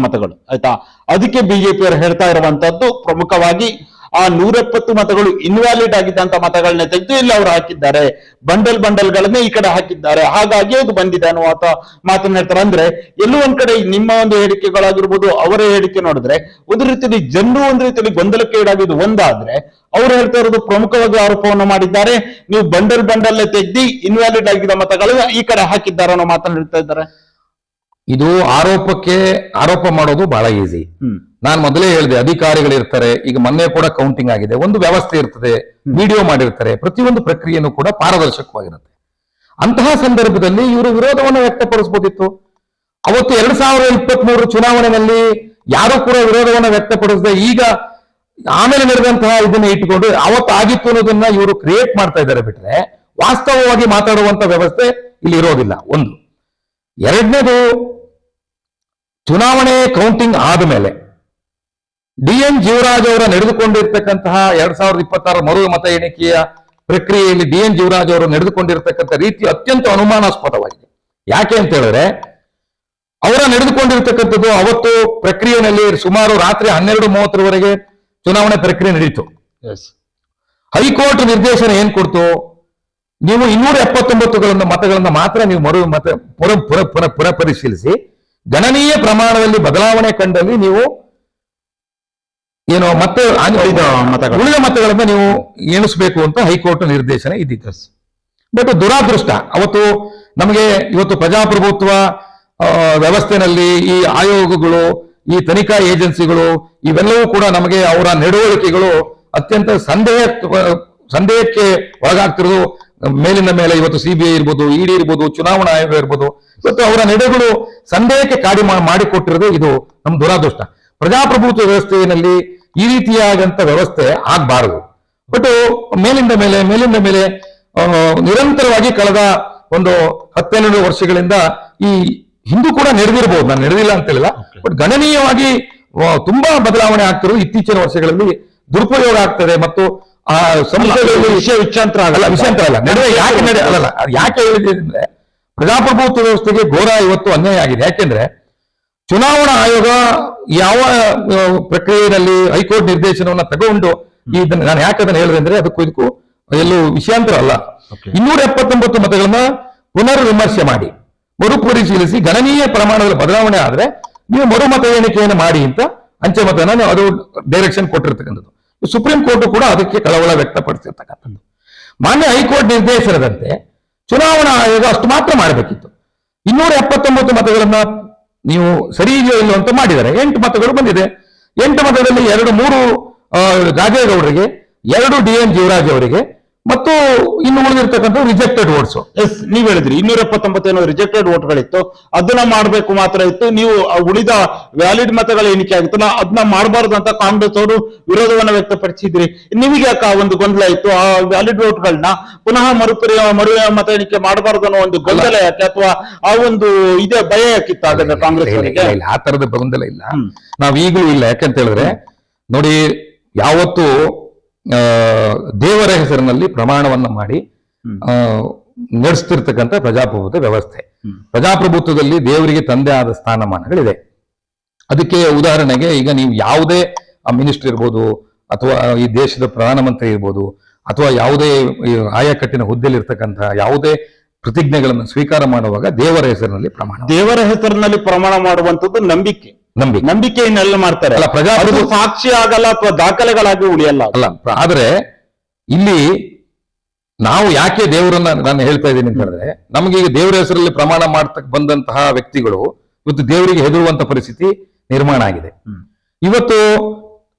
ಮತಗಳು ಆಯ್ತಾ. ಅದಕ್ಕೆ ಬಿಜೆಪಿಯವರು ಹೇಳ್ತಾ ಇರುವಂತದ್ದು ಪ್ರಮುಖವಾಗಿ ಆ 170 ಮತಗಳು ಇನ್ವ್ಯಾಲಿಡ್ ಆಗಿದ್ದಂತ ಮತಗಳನ್ನ ತೆಗೆದು ಇಲ್ಲಿ ಅವರು ಹಾಕಿದ್ದಾರೆ, ಬಂಡಲ್ಗಳನ್ನೇ ಈ ಕಡೆ ಹಾಕಿದ್ದಾರೆ, ಹಾಗಾಗಿ ಅದು ಬಂದಿದೆ ಅನ್ನುವ ಮಾತನ್ನ ಹೇಳ್ತಾರೆ. ಅಂದ್ರೆ ಎಲ್ಲೂ ಒಂದ್ ಕಡೆ ನಿಮ್ಮ ಒಂದು ಹೇಳಿಕೆಗಳಾಗಿರ್ಬೋದು, ಅವರ ಹೇಳಿಕೆ ನೋಡಿದ್ರೆ ಒಂದು ರೀತಿಯಲ್ಲಿ ಜನರು ಒಂದು ರೀತಿಯಲ್ಲಿ ಗೊಂದಲಕ್ಕೆ ಈಡಾಗಿದ್ದು ಒಂದಾದ್ರೆ, ಅವ್ರು ಹೇಳ್ತಾ ಇರೋದು ಪ್ರಮುಖವಾಗಿ ಆರೋಪವನ್ನು ಮಾಡಿದ್ದಾರೆ, ನೀವು ಬಂಡಲ್ ತೆಗ್ದಿ ಇನ್ವ್ಯಾಲಿಡ್ ಆಗಿದ್ದ ಮತಗಳು ಈ ಕಡೆ ಹಾಕಿದ್ದಾರೆ ಅನ್ನೋ ಮಾತನ್ನ ಹೇಳ್ತಾ ಇದ್ದಾರೆ. ಇದು ಆರೋಪ ಮಾಡೋದು ಬಹಳ ಈಸಿ. ನಾನು ಮೊದಲೇ ಹೇಳಿದೆ, ಅಧಿಕಾರಿಗಳಿರ್ತಾರೆ. ಈಗ ಮೊನ್ನೆ ಕೂಡ ಕೌಂಟಿಂಗ್ ಆಗಿದೆ, ಒಂದು ವ್ಯವಸ್ಥೆ ಇರ್ತದೆ, ವಿಡಿಯೋ ಮಾಡಿರ್ತಾರೆ, ಪ್ರತಿಯೊಂದು ಪ್ರಕ್ರಿಯೆನೂ ಕೂಡ ಪಾರದರ್ಶಕವಾಗಿರುತ್ತೆ. ಅಂತಹ ಸಂದರ್ಭದಲ್ಲಿ ಇವರು ವಿರೋಧವನ್ನು ವ್ಯಕ್ತಪಡಿಸಬಹುದಿತ್ತು. ಅವತ್ತು 2023 ಚುನಾವಣೆಯಲ್ಲಿ ಯಾರು ಕೂಡ ವಿರೋಧವನ್ನು ವ್ಯಕ್ತಪಡಿಸದೆ ಈಗ ಆಮೇಲೆ ನಡೆದಂತಹ ಇದನ್ನ ಇಟ್ಟುಕೊಂಡು ಅವತ್ತು ಆಗಿತ್ತು ಅನ್ನೋದನ್ನ ಇವರು ಕ್ರಿಯೇಟ್ ಮಾಡ್ತಾ ಇದ್ದಾರೆ ಬಿಟ್ರೆ ವಾಸ್ತವವಾಗಿ ಮಾತಾಡುವಂತ ವ್ಯವಸ್ಥೆ ಇಲ್ಲಿ ಇರೋದಿಲ್ಲ. ಒಂದು. ಎರಡನೇದು, ಚುನಾವಣೆ ಕೌಂಟಿಂಗ್ ಆದ ಮೇಲೆ ಡಿ.ಎನ್. ಜೀವರಾಜ್ ಅವರ ನಡೆದುಕೊಂಡಿರ್ತಕ್ಕಂತಹ 2026 ಮರು ಮತ ಎಣಿಕೆಯ ಪ್ರಕ್ರಿಯೆಯಲ್ಲಿ ಡಿ.ಎನ್. ಜೀವರಾಜ್ ಅವರು ನಡೆದುಕೊಂಡಿರ್ತಕ್ಕಂಥ ರೀತಿ ಅತ್ಯಂತ ಅನುಮಾನಾಸ್ಪದವಾಗಿದೆ. ಯಾಕೆ ಅಂತ ಹೇಳಿದ್ರೆ, ಅವರ ನಡೆದುಕೊಂಡಿರ್ತಕ್ಕಂಥದ್ದು ಅವತ್ತು ಪ್ರಕ್ರಿಯೆಯಲ್ಲಿ ಸುಮಾರು ರಾತ್ರಿ 12:30 ಚುನಾವಣೆ ಪ್ರಕ್ರಿಯೆ ನಡೀತು. ಹೈಕೋರ್ಟ್ ನಿರ್ದೇಶನ ಏನ್ ಕೊಡ್ತು, ನೀವು 279 ಮತಗಳನ್ನ ಮಾತ್ರ ನೀವು ಪುನಃ ಪರಿಶೀಲಿಸಿ ಗಣನೀಯ ಪ್ರಮಾಣದಲ್ಲಿ ಬದಲಾವಣೆ ಕಂಡಲ್ಲಿ ನೀವು ಏನು ಮತ್ತೆ ಉಳಿದ ಮತಗಳನ್ನ ನೀವು ಎಣಿಸಬೇಕು ಅಂತ ಹೈಕೋರ್ಟ್ ನಿರ್ದೇಶನ ಇದ್ದಿತ್ತು. ಬಟ್ ದುರಾದೃಷ್ಟ, ಅವತ್ತು ನಮಗೆ ಇವತ್ತು ಪ್ರಜಾಪ್ರಭುತ್ವ ವ್ಯವಸ್ಥೆನಲ್ಲಿ ಈ ಆಯೋಗಗಳು, ಈ ತನಿಖಾ ಏಜೆನ್ಸಿಗಳು ಇವೆಲ್ಲವೂ ಕೂಡ ನಮಗೆ ಅವರ ನಡವಳಿಕೆಗಳು ಅತ್ಯಂತ ಸಂದೇಹಕ್ಕೆ ಒಳಗಾಗ್ತಿರೋದು. ಮೇಲಿನ ಮೇಲೆ ಇವತ್ತು ಸಿಬಿಐ ಇರ್ಬೋದು, ಇಡಿ ಇರ್ಬೋದು, ಚುನಾವಣಾ ಆಯೋಗ ಇರ್ಬೋದು, ಇವತ್ತು ಅವರ ನಡೆಗಳು ಸಂದೇಹಕ್ಕೆ ಮಾಡಿಕೊಟ್ಟಿರೋದು ಇದು ನಮ್ಮ ದುರಾದೃಷ್ಟ. ಪ್ರಜಾಪ್ರಭುತ್ವ ವ್ಯವಸ್ಥೆಯಲ್ಲಿ ಈ ರೀತಿಯಾದಂತ ವ್ಯವಸ್ಥೆ ಆಗ್ಬಾರದು. ಬಟ್ ಮೇಲಿಂದ ಮೇಲೆ ನಿರಂತರವಾಗಿ ಕಳೆದ ಒಂದು 12 ವರ್ಷಗಳಿಂದ ಈ ಹಿಂದೂ ಕೂಡ ನಡೆದಿರಬಹುದು, ನಾನು ನಡೆದಿಲ್ಲ ಅಂತ ಹೇಳಿಲ್ಲ, ಬಟ್ ಗಣನೀಯವಾಗಿ ತುಂಬಾ ಬದಲಾವಣೆ ಆಗ್ತಿರೋದು ಇತ್ತೀಚಿನ ವರ್ಷಗಳಲ್ಲಿ ದುರುಪಯೋಗ ಆಗ್ತದೆ. ಮತ್ತು ಆ ಸಂಸ್ಥೆಗಳಲ್ಲಿ ವಿಷಯಾಂತರ ಅಲ್ಲ ನಡುವೆ ಯಾಕೆ ಹೇಳಿದೆ ಅಂದ್ರೆ, ಪ್ರಜಾಪ್ರಭುತ್ವ ವ್ಯವಸ್ಥೆಗೆ ಘೋರ ಇವತ್ತು ಅನ್ಯಾಯ ಆಗಿದೆ. ಯಾಕೆಂದ್ರೆ ಚುನಾವಣಾ ಆಯೋಗ ಯಾವ ಪ್ರಕ್ರಿಯೆಯಲ್ಲಿ ಹೈಕೋರ್ಟ್ ನಿರ್ದೇಶನವನ್ನ ತಗೊಂಡು ಇದನ್ನ ನಾನು ಯಾಕೆ ಅದನ್ನ ಹೇಳಿದೆ ಅಂದ್ರೆ, ಇದಕ್ಕೂ ಎಲ್ಲೂ ವಿಷಯಾಂತರ ಅಲ್ಲ. 279 ಮತಗಳನ್ನ ಪುನರ್ ವಿಮರ್ಶೆ ಮಾಡಿ ಮರುಪರಿಶೀಲಿಸಿ ಗಣನೀಯ ಪ್ರಮಾಣದಲ್ಲಿ ಬದಲಾವಣೆ ಆದ್ರೆ ನೀವು ಮರು ಮತ ಎಣಿಕೆಯನ್ನು ಮಾಡಿ ಅಂತ ಅಂಚೆ ಮತನ ಅದು ಡೈರೆಕ್ಷನ್ ಕೊಟ್ಟಿರ್ತಕ್ಕಂಥದ್ದು. ಸುಪ್ರೀಂ ಕೋರ್ಟ್ ಕೂಡ ಅದಕ್ಕೆ ಕಳವಳ ವ್ಯಕ್ತಪಡಿಸಿರ್ತಕ್ಕಂಥದ್ದು. ಮಾನ್ಯ ಹೈಕೋರ್ಟ್ ನಿರ್ದೇಶನದಂತೆ ಚುನಾವಣಾ ಆಯೋಗ ಅಷ್ಟು ಮಾತ್ರ ಮಾಡಬೇಕಿತ್ತು. 279 ಮತಗಳನ್ನ ನೀವು ಸರಿ ಇದೆಯೋ ಇಲ್ಲೋ ಅಂತ ಮಾಡಿದ್ದಾರೆ. 8 ಮತಗಳು ಬಂದಿದೆ. 8 ಮತದಲ್ಲಿ 2-3 ರಾಜೇಗೌಡರಿಗೆ, 2 ಡಿ.ಎನ್. ಜೀವರಾಜ್ ಅವರಿಗೆ ಮತ್ತು ಇನ್ನು ಉಳಿದಿರ್ತಕ್ಕಂಥ ರಿಜೆಕ್ಟೆಡ್ ವೋಟ್ಸ್. ನೀವ್ ಹೇಳಿದ್ರಿ 279 ರಿಜೆಕ್ಟೆಡ್ ವೋಟ್ಗಳಿತ್ತು, ಅದನ್ನ ಮಾಡ್ಬೇಕು ಮಾತ್ರ ಇತ್ತು. ನೀವು ಉಳಿದ ವ್ಯಾಲಿಡ್ ಮತಗಳ ಎಣಿಕೆ ಆಗಿತ್ತಲ್ಲ ಅದನ್ನ ಮಾಡಬಾರ್ದು ಅಂತ ಕಾಂಗ್ರೆಸ್ ಅವರು ವಿರೋಧವನ್ನ ವ್ಯಕ್ತಪಡಿಸಿದ್ರಿ. ನಿಮಗೆ ಯಾಕೆ ಒಂದು ಗೊಂದಲ ಇತ್ತು? ಆ ವ್ಯಾಲಿಡ್ ವೋಟ್ಗಳನ್ನ ಪುನಃ ಮರು ಮತ ಎಣಿಕೆ ಮಾಡಬಾರ್ದು ಅನ್ನೋ ಒಂದು ಗೊಂದಲ ಯಾಕೆ, ಅಥವಾ ಆ ಒಂದು ಇದೇ ಭಯ ಯಾಕಿತ್ತು ಹಾಗಾದ್ರೆ ಕಾಂಗ್ರೆಸ್ ಅವರಿಗೆ? ಆ ತರದ ಗೊಂದಲ ಇಲ್ಲ, ನಾವ್ ಈಗಲೂ ಇಲ್ಲ. ಯಾಕಂತ ಹೇಳಿದ್ರೆ ನೋಡಿ, ಯಾವತ್ತು ದೇವರ ಹೆಸರಿನಲ್ಲಿ ಪ್ರಮಾಣವನ್ನ ಮಾಡಿ ನಡೆಸ್ತಿರ್ತಕ್ಕಂಥ ಪ್ರಜಾಪ್ರಭುತ್ವ ವ್ಯವಸ್ಥೆ. ಪ್ರಜಾಪ್ರಭುತ್ವದಲ್ಲಿ ದೇವರಿಗೆ ತಂದೆ ಆದ ಸ್ಥಾನಮಾನಗಳಿದೆ. ಅದಕ್ಕೆ ಉದಾಹರಣೆಗೆ, ಈಗ ನೀವು ಯಾವುದೇ ಮಿನಿಸ್ಟರ್ ಇರ್ಬೋದು, ಅಥವಾ ಈ ದೇಶದ ಪ್ರಧಾನಮಂತ್ರಿ ಇರ್ಬೋದು, ಅಥವಾ ಯಾವುದೇ ಆಯಾಕಟ್ಟಿನ ಹುದ್ದೆಯಲ್ಲಿ ಇರ್ತಕ್ಕಂಥ ಯಾವುದೇ ಪ್ರತಿಜ್ಞೆಗಳನ್ನು ಸ್ವೀಕಾರ ಮಾಡುವಾಗ ದೇವರ ಹೆಸರಿನಲ್ಲಿ ಪ್ರಮಾಣ ದೇವರ ಹೆಸರಿನಲ್ಲಿ ಪ್ರಮಾಣ ಮಾಡುವಂತದ್ದು ನಂಬಿಕೆ. ನಂಬಿಕೆಯನ್ನೆಲ್ಲ ಮಾಡ್ತಾರೆ. ಅಲ್ಲ, ಅದು ಸಾಕ್ಷಿ ಆಗಲ್ಲ ಅಥವಾ ದಾಖಲೆಗಳಾಗಿ ಉಳಿಯಲ್ಲ. ಅಲ್ಲ, ಆದ್ರೆ ಇಲ್ಲಿ ನಾವು ಯಾಕೆ ದೇವರನ್ನ ನಾನು ಹೇಳ್ತಾ ಇದ್ದೀನಿ ಅಂತ ಹೇಳಿದ್ರೆ, ನಮ್ಗೆ ಈಗ ದೇವರ ಹೆಸರಲ್ಲಿ ಪ್ರಮಾಣ ಮಾಡ್ತಕ್ ಬಂದಂತಹ ವ್ಯಕ್ತಿಗಳು ಇವತ್ತು ದೇವರಿಗೆ ಹೆದರುವಂತ ಪರಿಸ್ಥಿತಿ ನಿರ್ಮಾಣ ಆಗಿದೆ. ಇವತ್ತು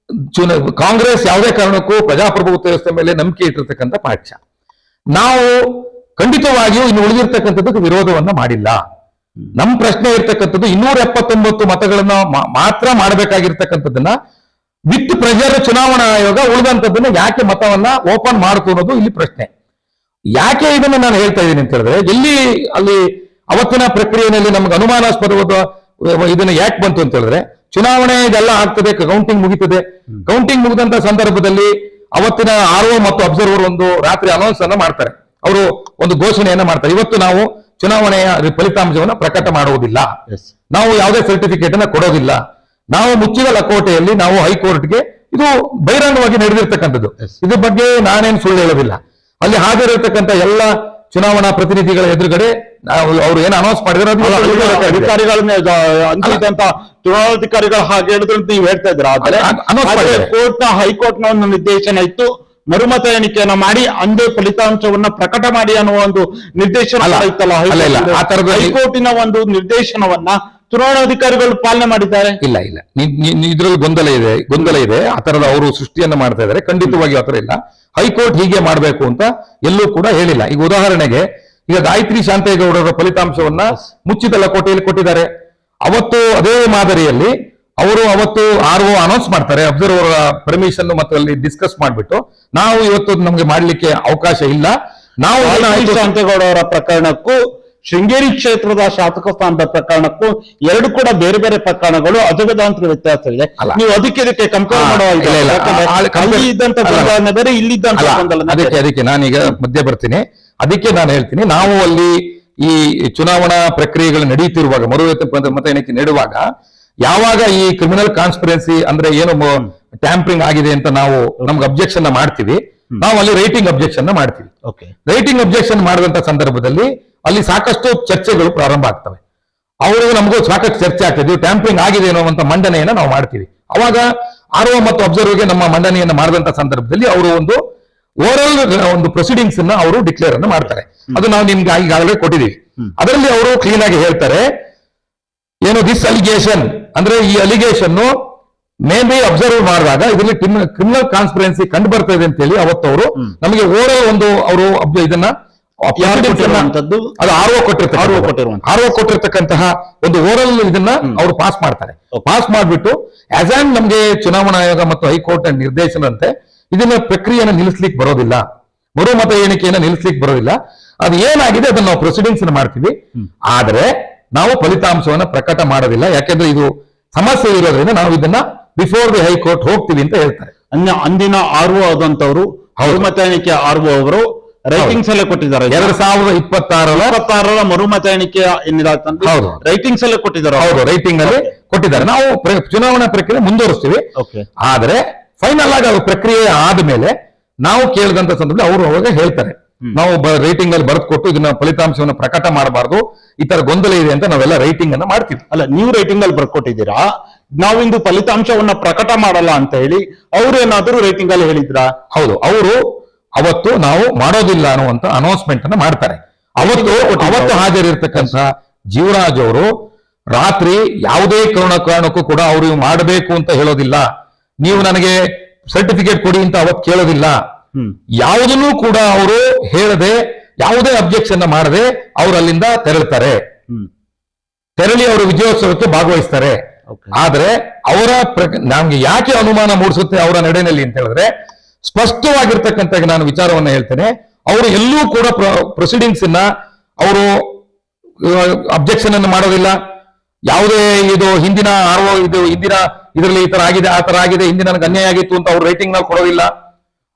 ಕಾಂಗ್ರೆಸ್ ಯಾವುದೇ ಕಾರಣಕ್ಕೂ ಪ್ರಜಾಪ್ರಭುತ್ವ ವ್ಯವಸ್ಥೆ ಮೇಲೆ ನಂಬಿಕೆ ಇಟ್ಟಿರ್ತಕ್ಕಂಥ ಪಕ್ಷ. ನಾವು ಖಂಡಿತವಾಗಿಯೂ ಇನ್ನು ಉಳಿದಿರ್ತಕ್ಕಂಥದ್ದು ವಿರೋಧವನ್ನ ಮಾಡಿಲ್ಲ. ನಮ್ಮ ಪ್ರಶ್ನೆ ಇರ್ತಕ್ಕಂಥದ್ದು 279 ಮತಗಳನ್ನ ಮಾತ್ರ ಮಾಡಬೇಕಾಗಿರ್ತಕ್ಕಂಥದ್ದನ್ನ ವಿತ್ ಪ್ರೆಷರ್ ಚುನಾವಣಾ ಆಯೋಗ ಉಳಿದಂಥದ್ದನ್ನ ಯಾಕೆ ಮತವನ್ನ ಓಪನ್ ಮಾಡ್ತು ಅನ್ನೋದು ಇಲ್ಲಿ ಪ್ರಶ್ನೆ. ಯಾಕೆ ಇದನ್ನ ನಾನು ಹೇಳ್ತಾ ಇದ್ದೀನಿ ಅಂತ ಹೇಳಿದ್ರೆ, ಎಲ್ಲಿ ಅಲ್ಲಿ ಅವತ್ತಿನ ಪ್ರಕ್ರಿಯೆಯಲ್ಲಿ ನಮ್ಗೆ ಅನುಮಾನಾಸ್ಪದವಾದ ಇದನ್ನ ಯಾಕೆ ಬಂತು ಅಂತ ಹೇಳಿದ್ರೆ, ಚುನಾವಣೆ ಇದೆಲ್ಲ ಆಗ್ತದೆ, ಕೌಂಟಿಂಗ್ ಮುಗಿತದೆ. ಕೌಂಟಿಂಗ್ ಮುಗಿದಂತ ಸಂದರ್ಭದಲ್ಲಿ ಅವತ್ತಿನ RO ಮತ್ತು ಅಬ್ಸರ್ವರ್ ಒಂದು ರಾತ್ರಿ ಅನೌನ್ಸ್ ಅನ್ನ ಮಾಡ್ತಾರೆ. ಅವರು ಒಂದು ಘೋಷಣೆಯನ್ನ ಮಾಡ್ತಾರೆ, ಇವತ್ತು ನಾವು ಚುನಾವಣೆಯ ಫಲಿತಾಂಶವನ್ನು ಪ್ರಕಟ ಮಾಡುವುದಿಲ್ಲ, ನಾವು ಯಾವುದೇ ಸರ್ಟಿಫಿಕೇಟ್ ಅನ್ನ ಕೊಡೋದಿಲ್ಲ, ನಾವು ಮುಚ್ಚಿದ ಲಕೋಟೆಯಲ್ಲಿ ನಾವು ಹೈಕೋರ್ಟ್ಗೆ, ಇದು ಬಹಿರಂಗವಾಗಿ ನಡೆದಿರ್ತಕ್ಕಂಥದ್ದು, ಇದ್ರ ಬಗ್ಗೆ ನಾನೇನು ಸುಳ್ಳು ಹೇಳೋದಿಲ್ಲ. ಅಲ್ಲಿ ಹಾಜರಿರ್ತಕ್ಕಂಥ ಎಲ್ಲ ಚುನಾವಣಾ ಪ್ರತಿನಿಧಿಗಳ ಎದುರುಗಡೆ ಅವ್ರು ಏನು ಅನೌನ್ಸ್ ಮಾಡಿದ್ರೆ ಅಧಿಕಾರಿಗಳನ್ನ ಚುನಾವಣಾಧಿಕಾರಿಗಳು ಹಾಗೆ ಹೇಳಿದ್ರು ನೀವು ಹೇಳ್ತಾ ಇದ್ರ. ಕೋರ್ಟ್ ನ ಹೈಕೋರ್ಟ್ ನ ಒಂದು ನಿರ್ದೇಶನ ಇತ್ತು, ಮರುಮತ ಎಣಿಕೆಯನ್ನ ಮಾಡಿ ಅಂದೇ ಫಲಿತಾಂಶವನ್ನ ಪ್ರಕಟ ಮಾಡಿ ಅನ್ನುವ ಒಂದು ನಿರ್ದೇಶನ ಇತ್ತಲ್ಲ. ಹೈಕೋರ್ಟಿನ ಒಂದು ನಿರ್ದೇಶನವನ್ನ ಚುನಾವಣಾಧಿಕಾರಿಗಳು ಪಾಲನೆ ಮಾಡಿದ್ದಾರೆ. ಇಲ್ಲ ಇದ್ರಲ್ಲಿ ಗೊಂದಲ ಇದೆ. ಆ ತರದ ಅವರು ಸೃಷ್ಟಿಯನ್ನ ಮಾಡ್ತಾ ಇದ್ದಾರೆ. ಖಂಡಿತವಾಗಿ ಆ ತರ ಇಲ್ಲ. ಹೈಕೋರ್ಟ್ ಹೀಗೆ ಮಾಡಬೇಕು ಅಂತ ಎಲ್ಲೂ ಕೂಡ ಹೇಳಿಲ್ಲ. ಈಗ ಉದಾಹರಣೆಗೆ, ಈಗ ಗಾಯತ್ರಿ ಶಾಂತೇಗೌಡರ ಫಲಿತಾಂಶವನ್ನ ಮುಚ್ಚಿದ ಲಕೋಟೆಯಲ್ಲಿ ಕೊಟ್ಟಿದ್ದಾರೆ. ಅವತ್ತು ಅದೇ ಮಾದರಿಯಲ್ಲಿ ಅವರು ಅವತ್ತು RO ಅನೌನ್ಸ್ ಮಾಡ್ತಾರೆ, ಅಬ್ಸರ್ವರ್ ಪರ್ಮಿಷನ್ ಮತ್ತು ಅಲ್ಲಿ ಡಿಸ್ಕಸ್ ಮಾಡ್ಬಿಟ್ಟು, ನಾವು ಇವತ್ತು ನಮ್ಗೆ ಮಾಡ್ಲಿಕ್ಕೆ ಅವಕಾಶ ಇಲ್ಲ, ನಾವು ಶಾಂತೇಗೌಡ ಅವರ ಪ್ರಕರಣಕ್ಕೂ ಶೃಂಗೇರಿ ಕ್ಷೇತ್ರದ ಶಾಸಕ ಸ್ಥಾನದ ಪ್ರಕರಣಕ್ಕೂ ಎರಡು ಕೂಡ ಬೇರೆ ಬೇರೆ ಪ್ರಕರಣಗಳು, ಅಜಗಜಾಂತರ ವ್ಯತ್ಯಾಸವಿದೆ. ನೀವು ಅದಕ್ಕೆ ಕಂಪೇರ್ ಮಾಡುವ ಬೇರೆ ಇಲ್ಲಿದ್ದಂತ. ಅದಕ್ಕೆ ನಾನೀಗ ಮಧ್ಯೆ ಬರ್ತೀನಿ. ಅದಕ್ಕೆ ನಾನು ಹೇಳ್ತೀನಿ, ನಾವು ಅಲ್ಲಿ ಈ ಚುನಾವಣಾ ಪ್ರಕ್ರಿಯೆಗಳು ನಡೀತಿರುವಾಗ, ಮತ ಎಣಿಕೆ ನಡೆಯುವಾಗ, ಯಾವಾಗ ಈ ಕ್ರಿಮಿನಲ್ ಕಾನ್ಸ್ಪಿರೆನ್ಸಿ ಅಂದ್ರೆ ಏನು ಟ್ಯಾಂಪರಿಂಗ್ ಆಗಿದೆ ಅಂತ ನಾವು ನಮ್ಗೆ ಅಬ್ಜೆಕ್ಷನ್ ಮಾಡ್ತೀವಿ, ನಾವು ಅಲ್ಲಿ ರೈಟಿಂಗ್ ಅಬ್ಜೆಕ್ಷನ್ ಮಾಡ್ತೀವಿ. ರೈಟಿಂಗ್ ಅಬ್ಜೆಕ್ಷನ್ ಮಾಡಿದಂತ ಸಂದರ್ಭದಲ್ಲಿ ಅಲ್ಲಿ ಸಾಕಷ್ಟು ಚರ್ಚೆಗಳು ಪ್ರಾರಂಭ ಆಗ್ತವೆ. ಅವರಿಗೆ ನಮಗೂ ಸಾಕಷ್ಟು ಚರ್ಚೆ ಆಗ್ತದೆ, ಟ್ಯಾಂಪರಿಂಗ್ ಆಗಿದೆ ಅನ್ನುವಂತ ಮಂಡನೆಯನ್ನ ನಾವು ಮಾಡ್ತೀವಿ. ಅವಾಗ RO ಮತ್ತು ಅಬ್ಸರ್ವರ್ಗೆ ನಮ್ಮ ಮಂಡನೆಯನ್ನ ಮಾಡಿದಂತ ಸಂದರ್ಭದಲ್ಲಿ ಅವರು ಒಂದು ಓವರ್ ಒಂದು ಪ್ರೊಸೀಡಿಂಗ್ಸ್ ಅನ್ನ ಅವರು ಡಿಕ್ಲೇರ್ ಅನ್ನು ಮಾಡ್ತಾರೆ. ಅದು ನಾವು ನಿಮ್ಗೆ ಈಗಾಗಲೇ ಕೊಟ್ಟಿದ್ದೀವಿ. ಅದರಲ್ಲಿ ಅವರು ಕ್ಲೀನ್ ಆಗಿ ಹೇಳ್ತಾರೆ, ಏನು ದಿಸ್ ಅಲಿಗೇಷನ್ ಅಂದ್ರೆ ಈ ಅಲಿಗೇಷನ್ ಮೇ ಬಿ ಅಬ್ಸರ್ವ್ ಮಾಡಿದಾಗ ಇದರಲ್ಲಿ ಕ್ರಿಮಿನಲ್ ಕಾನ್ಸ್ಪಿರೆನ್ಸಿ ಕಂಡು ಬರ್ತಾ ಇದೆ ಅಂತ ಹೇಳಿ ಅವತ್ತು ಅವರು ನಮಗೆ ಓವರ್ ಒಂದು ಅವರು ಇದನ್ನ ಅದು RO ಕೊಟ್ಟಿರ್ತಕ್ಕಂತಹ ಒಂದು ಓರಲ್ ಇದನ್ನ ಅವರು ಪಾಸ್ ಮಾಡ್ತಾರೆ. ಪಾಸ್ ಮಾಡ್ಬಿಟ್ಟು ಆಸ್ ಆನ್ ನಮ್ಗೆ ಚುನಾವಣಾ ಆಯೋಗ ಮತ್ತು ಹೈಕೋರ್ಟ್ ನಿರ್ದೇಶನಂತೆ ಇದನ್ನ ಪ್ರಕ್ರಿಯೆಯನ್ನು ನಿಲ್ಲಿಸ್ಲಿಕ್ಕೆ ಬರೋದಿಲ್ಲ, ಮರು ಮತ ಎಣಿಕೆಯನ್ನು ನಿಲ್ಲಿಸ್ಲಿಕ್ಕೆ ಬರೋದಿಲ್ಲ. ಅದು ಏನಾಗಿದೆ ಅದನ್ನ ನಾವು ಪ್ರೊಸೀಡಿಂಗ್ಸ್ ಮಾಡ್ತೀವಿ, ಆದ್ರೆ ನಾವು ಫಲಿತಾಂಶವನ್ನ ಪ್ರಕಟ ಮಾಡೋದಿಲ್ಲ. ಯಾಕೆಂದ್ರೆ ಇದು ಸಮಸ್ಯೆ ಇರೋದ್ರಿಂದ ನಾವು ಇದನ್ನ ಬಿಫೋರ್ ದಿ ಹೈಕೋರ್ಟ್ ಹೋಗ್ತೀವಿ ಅಂತ ಹೇಳ್ತಾರೆ. ಅಂದಿನ RO ಆದಂತವರು ಮತ ಎಣಿಕೆ RO ಅವರು ರೈಟಿಂಗ್ಸ್ ಅಲ್ಲೇ ಕೊಟ್ಟಿದ್ದಾರೆ. 2026 ಮರುಮತ ಎಣಿಕೆ ಏನಿದೆ ರೈಟಿಂಗ್ಸ್ ಅಲ್ಲೇ ಕೊಟ್ಟಿದ್ದಾರೆ. ಹೌದು, ರೈಟಿಂಗ್ ಅಲ್ಲಿ ಕೊಟ್ಟಿದ್ದಾರೆ. ನಾವು ಚುನಾವಣಾ ಪ್ರಕ್ರಿಯೆ ಮುಂದುವರಿಸ್ತೀವಿ. ಆದ್ರೆ ಫೈನಲ್ ಆಗಿ ಅವ್ರ ಪ್ರಕ್ರಿಯೆ ಆದ್ಮೇಲೆ ನಾವು ಕೇಳಿದಂತ ಸಂದರ್ಭದಲ್ಲಿ ಅವರು ಅವಾಗ ಹೇಳ್ತಾರೆ, ನಾವು ರೈಟಿಂಗ್ ಅಲ್ಲಿ ಬರೆದು ಕೊಟ್ಟು ಇದನ್ನ ಫಲಿತಾಂಶವನ್ನು ಪ್ರಕಟ ಮಾಡಬಾರ್ದು, ಈ ತರ ಗೊಂದಲ ಇದೆ ಅಂತ ನಾವೆಲ್ಲ ರೈಟಿಂಗ್ ಅನ್ನ ಮಾಡ್ತೀವಿ. ಅಲ್ಲ, ನೀವು ರೈಟಿಂಗ್ ಅಲ್ಲಿ ಬರ್ಕೊಟ್ಟಿದ್ದೀರಾ, ನಾವಿಂದು ಫಲಿತಾಂಶವನ್ನ ಪ್ರಕಟ ಮಾಡಲ್ಲ ಅಂತ ಹೇಳಿ ಅವ್ರೇನಾದ್ರೂ ರೈಟಿಂಗ್ ಅಲ್ಲಿ ಹೇಳಿದ್ರಾ? ಹೌದು, ಅವರು ಅವತ್ತು ನಾವು ಮಾಡೋದಿಲ್ಲ ಅನ್ನುವಂತ ಅನೌನ್ಸ್ಮೆಂಟ್ ಅನ್ನ ಮಾಡ್ತಾರೆ. ಅವತ್ತು ಹಾಜರಿರ್ತಕ್ಕಂಥ ಜೀವರಾಜ್ ಅವರು ರಾತ್ರಿ ಯಾವುದೇ ಕಾರಣಕ್ಕೂ ಕೂಡ ಅವರು ಮಾಡಬೇಕು ಅಂತ ಹೇಳೋದಿಲ್ಲ, ನೀವು ನನಗೆ ಸರ್ಟಿಫಿಕೇಟ್ ಕೊಡಿ ಅಂತ ಅವತ್ತು ಕೇಳೋದಿಲ್ಲ, ಯಾವುದನ್ನೂ ಕೂಡ ಅವರು ಹೇಳದೆ ಯಾವುದೇ ಅಬ್ಜೆಕ್ಷನ್ ಮಾಡದೆ ಅವರು ಅಲ್ಲಿಂದ ತೆರಳ್ತಾರೆ. ತೆರಳಿ ಅವರು ವಿಜಯೋತ್ಸವಕ್ಕೆ ಭಾಗವಹಿಸ್ತಾರೆ. ಆದ್ರೆ ಅವರ ನಮ್ಗೆ ಯಾಕೆ ಅನುಮಾನ ಮೂಡಿಸುತ್ತೆ ಅವರ ನಡೆಯಲ್ಲಿ ಅಂತ ಹೇಳಿದ್ರೆ, ಸ್ಪಷ್ಟವಾಗಿರ್ತಕ್ಕಂಥ ನಾನು ವಿಚಾರವನ್ನ ಹೇಳ್ತೇನೆ, ಅವರು ಎಲ್ಲೂ ಕೂಡ ಪ್ರೊಸೀಡಿಂಗ್ಸ್ ಅನ್ನ ಅವರು ಅಬ್ಜೆಕ್ಷನ್ ಅನ್ನು ಮಾಡೋದಿಲ್ಲ. ಯಾವುದೇ ಇದು ಹಿಂದಿನ ಇದರಲ್ಲಿ ಈ ತರ ಆಗಿದೆ, ಆ ತರ ಆಗಿದೆ, ಹಿಂದಿನ ನನಗೆ ಅನ್ಯಾಯ ಆಗಿತ್ತು ಅಂತ ಅವ್ರು ರೈಟಿಂಗ್ ನಲ್ಲಿ ಕೊಡೋದಿಲ್ಲ.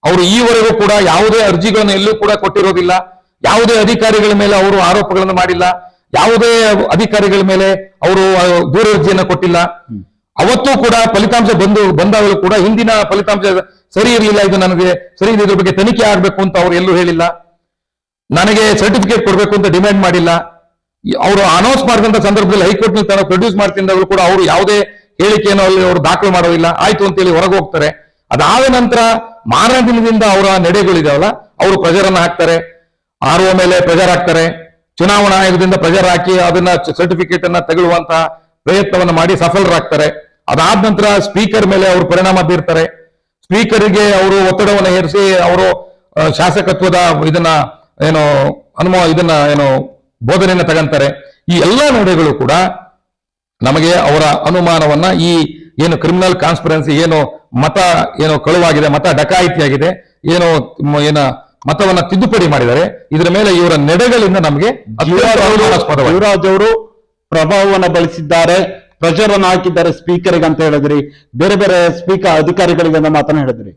ಅವರು ಈವರೆಗೂ ಕೂಡ ಯಾವುದೇ ಅರ್ಜಿಗಳನ್ನು ಎಲ್ಲೂ ಕೂಡ ಕೊಟ್ಟಿರೋದಿಲ್ಲ. ಯಾವುದೇ ಅಧಿಕಾರಿಗಳ ಮೇಲೆ ಅವರು ಆರೋಪಗಳನ್ನು ಮಾಡಿಲ್ಲ. ಯಾವುದೇ ಅಧಿಕಾರಿಗಳ ಮೇಲೆ ಅವರು ದೂರ ಅರ್ಜಿಯನ್ನು ಕೊಟ್ಟಿಲ್ಲ. ಅವತ್ತೂ ಕೂಡ ಫಲಿತಾಂಶ ಬಂದಾಗಲೂ ಕೂಡ ಹಿಂದಿನ ಫಲಿತಾಂಶ ಸರಿ ಇರಲಿಲ್ಲ, ಇದು ನನಗೆ ಸರಿ ಇದ್ರ ಬಗ್ಗೆ ತನಿಖೆ ಆಗ್ಬೇಕು ಅಂತ ಅವರು ಎಲ್ಲೂ ಹೇಳಿಲ್ಲ. ನನಗೆ ಸರ್ಟಿಫಿಕೇಟ್ ಕೊಡಬೇಕು ಅಂತ ಡಿಮ್ಯಾಂಡ್ ಮಾಡಿಲ್ಲ. ಅವರು ಅನೌನ್ಸ್ ಮಾಡಿದಂತ ಸಂದರ್ಭದಲ್ಲಿ ಹೈಕೋರ್ಟ್ ನಲ್ಲಿ ತಾನು ಪ್ರೊಡ್ಯೂಸ್ ಮಾಡ್ತಿದ್ದಾಗಲೂ ಕೂಡ ಅವರು ಯಾವುದೇ ಹೇಳಿಕೆಯನ್ನು ಅಲ್ಲಿ ಅವರು ದಾಖಲು ಮಾಡೋದಿಲ್ಲ. ಆಯ್ತು ಅಂತೇಳಿ ಹೊರಗೆ ಹೋಗ್ತಾರೆ. ಅದಾದ ನಂತರ ಮಾರನೇ ದಿನದಿಂದ ಅವರ ನಡೆಗಳಿದಾವಲ್ಲ, ಅವರು ಪ್ರೆಷರ್ ಅನ್ನ ಹಾಕ್ತಾರೆ, ಆರ್ ಒ ಮೇಲೆ ಪ್ರೆಷರ್ ಹಾಕ್ತಾರೆ, ಚುನಾವಣಾ ಆಯೋಗದಿಂದ ಪ್ರೆಷರ್ ಹಾಕಿ ಅದನ್ನ ಸರ್ಟಿಫಿಕೇಟ್ ಅನ್ನ ತಗೊಳ್ಳುವಂತಹ ಪ್ರಯತ್ನವನ್ನ ಮಾಡಿ ಸಫಲರಾಗ್ತಾರೆ. ಅದಾದ ನಂತರ ಸ್ಪೀಕರ್ ಮೇಲೆ ಅವರು ಪರಿಣಾಮ ಬೀರ್ತಾರೆ. ಸ್ಪೀಕರ್ಗೆ ಅವರು ಒತ್ತಡವನ್ನು ಹೇರಿಸಿ ಅವರು ಶಾಸಕತ್ವದ ಇದನ್ನ ಏನೋ ಬೋಧನೆಯನ್ನ ತಗಂತಾರೆ. ಈ ಎಲ್ಲಾ ನಡೆಗಳು ಕೂಡ ನಮಗೆ ಅವರ ಅನುಮಾನವನ್ನ ಈ ಏನು ಕ್ರಿಮಿನಲ್ ಕಾನ್ಸ್ಪಿರೆನ್ಸಿ ಏನು ಮತ ಏನೋ ಕಳುವಾಗಿದೆ, ಮತ ಡಕಾಯಿತಿಯಾಗಿದೆ, ಮತವನ್ನ ತಿದ್ದುಪಡಿ ಮಾಡಿದ್ದಾರೆ, ಇದರ ಮೇಲೆ ಇವರ ನಡೆಗಳಿಂದ ನಮಗೆ ಯುವರಾಜ್ ಅವರು ಪ್ರಭಾವವನ್ನು ಬಳಸಿದ್ದಾರೆ, ಪ್ರೆಷರ್ ಅನ್ನು ಹಾಕಿದ್ದಾರೆ ಸ್ಪೀಕರ್ಗೆ ಅಂತ ಹೇಳಿದ್ರಿ, ಬೇರೆ ಬೇರೆ ಸ್ಪೀಕರ್ ಅಧಿಕಾರಿಗಳಿಗೆ ಮಾತನ್ನ ಹೇಳಿದ್ರಿ.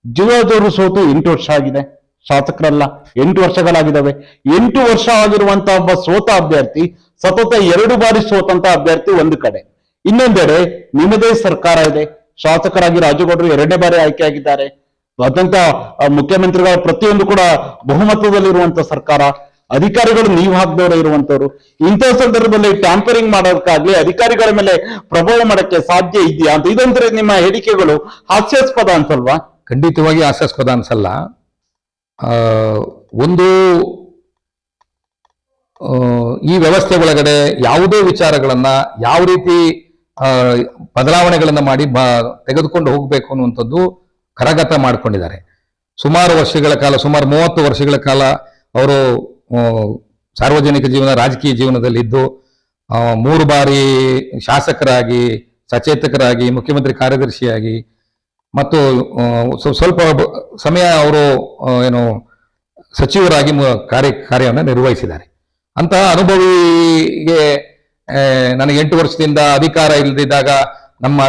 ಯುವರಾಜ್ ಅವರು ಸೋತು 8 ವರ್ಷ ಆಗಿದೆ, ಶಾಸಕರಲ್ಲ 8 ವರ್ಷಗಳಾಗಿದ್ದಾವೆ. 8 ವರ್ಷ ಆಗಿರುವಂತಹ ಒಬ್ಬ ಸೋತ ಅಭ್ಯರ್ಥಿ, ಸತತ 2 ಬಾರಿ ಸೋತಂತ ಅಭ್ಯರ್ಥಿ ಒಂದು ಕಡೆ, ಇನ್ನೊಂದೆಡೆ ನಿಮ್ಮದೇ ಸರ್ಕಾರ ಇದೆ, ಶಾಸಕರಾಗಿ ರಾಜಗೌಡರು 2ನೇ ಬಾರಿ ಆಯ್ಕೆಯಾಗಿದ್ದಾರೆ, ಅತ್ಯಂತ ಮುಖ್ಯಮಂತ್ರಿಗಳ ಪ್ರತಿಯೊಂದು ಕೂಡ ಬಹುಮತದಲ್ಲಿರುವಂತ ಸರ್ಕಾರ, ಅಧಿಕಾರಿಗಳು ನೀವು ಹಾಕ್ದವರೇ ಇರುವಂತವ್ರು. ಇಂಥ ಸಂದರ್ಭದಲ್ಲಿ ಟ್ಯಾಂಪರಿಂಗ್ ಮಾಡೋದಕ್ಕಾಗ್ಲಿ ಅಧಿಕಾರಿಗಳ ಮೇಲೆ ಪ್ರಭಾವ ಮಾಡಕ್ಕೆ ಸಾಧ್ಯ ಇದೆಯಾ ಅಂತ ಇದಂದ್ರೆ ನಿಮ್ಮ ಹೇಳಿಕೆಗಳು ಹಾಸ್ಯಾಸ್ಪದ ಅನ್ಸಲ್ವಾ? ಖಂಡಿತವಾಗಿ ಹಾಸ್ಯಾಸ್ಪದ ಅನ್ಸಲ್ಲ. ಒಂದು ಈ ವ್ಯವಸ್ಥೆ ಒಳಗಡೆ ಯಾವುದೇ ವಿಚಾರಗಳನ್ನ ಯಾವ ರೀತಿ ಬದಲಾವಣೆಗಳನ್ನ ಮಾಡಿ ತೆಗೆದುಕೊಂಡು ಹೋಗ್ಬೇಕು ಅನ್ನುವಂಥದ್ದು ಕರಗತ ಮಾಡ್ಕೊಂಡಿದ್ದಾರೆ. ಸುಮಾರು ವರ್ಷಗಳ ಕಾಲ, ಸುಮಾರು 30 ವರ್ಷಗಳ ಕಾಲ ಅವರು ಸಾರ್ವಜನಿಕ ಜೀವನ, ರಾಜಕೀಯ ಜೀವನದಲ್ಲಿ ಇದ್ದು 3 ಬಾರಿ ಶಾಸಕರಾಗಿ, ಸಚೇತಕರಾಗಿ, ಮುಖ್ಯಮಂತ್ರಿ ಕಾರ್ಯದರ್ಶಿಯಾಗಿ ಮತ್ತು ಸ್ವಲ್ಪ ಸಮಯ ಅವರು ಸಚಿವರಾಗಿ ಕಾರ್ಯವನ್ನು ನಿರ್ವಹಿಸಿದ್ದಾರೆ. ಅಂತಹ ಅನುಭವಿಗೆ ನನಗೆ 8 ವರ್ಷದಿಂದ ಅಧಿಕಾರ ಇಲ್ಲದಿದ್ದಾಗ ನಮ್ಮ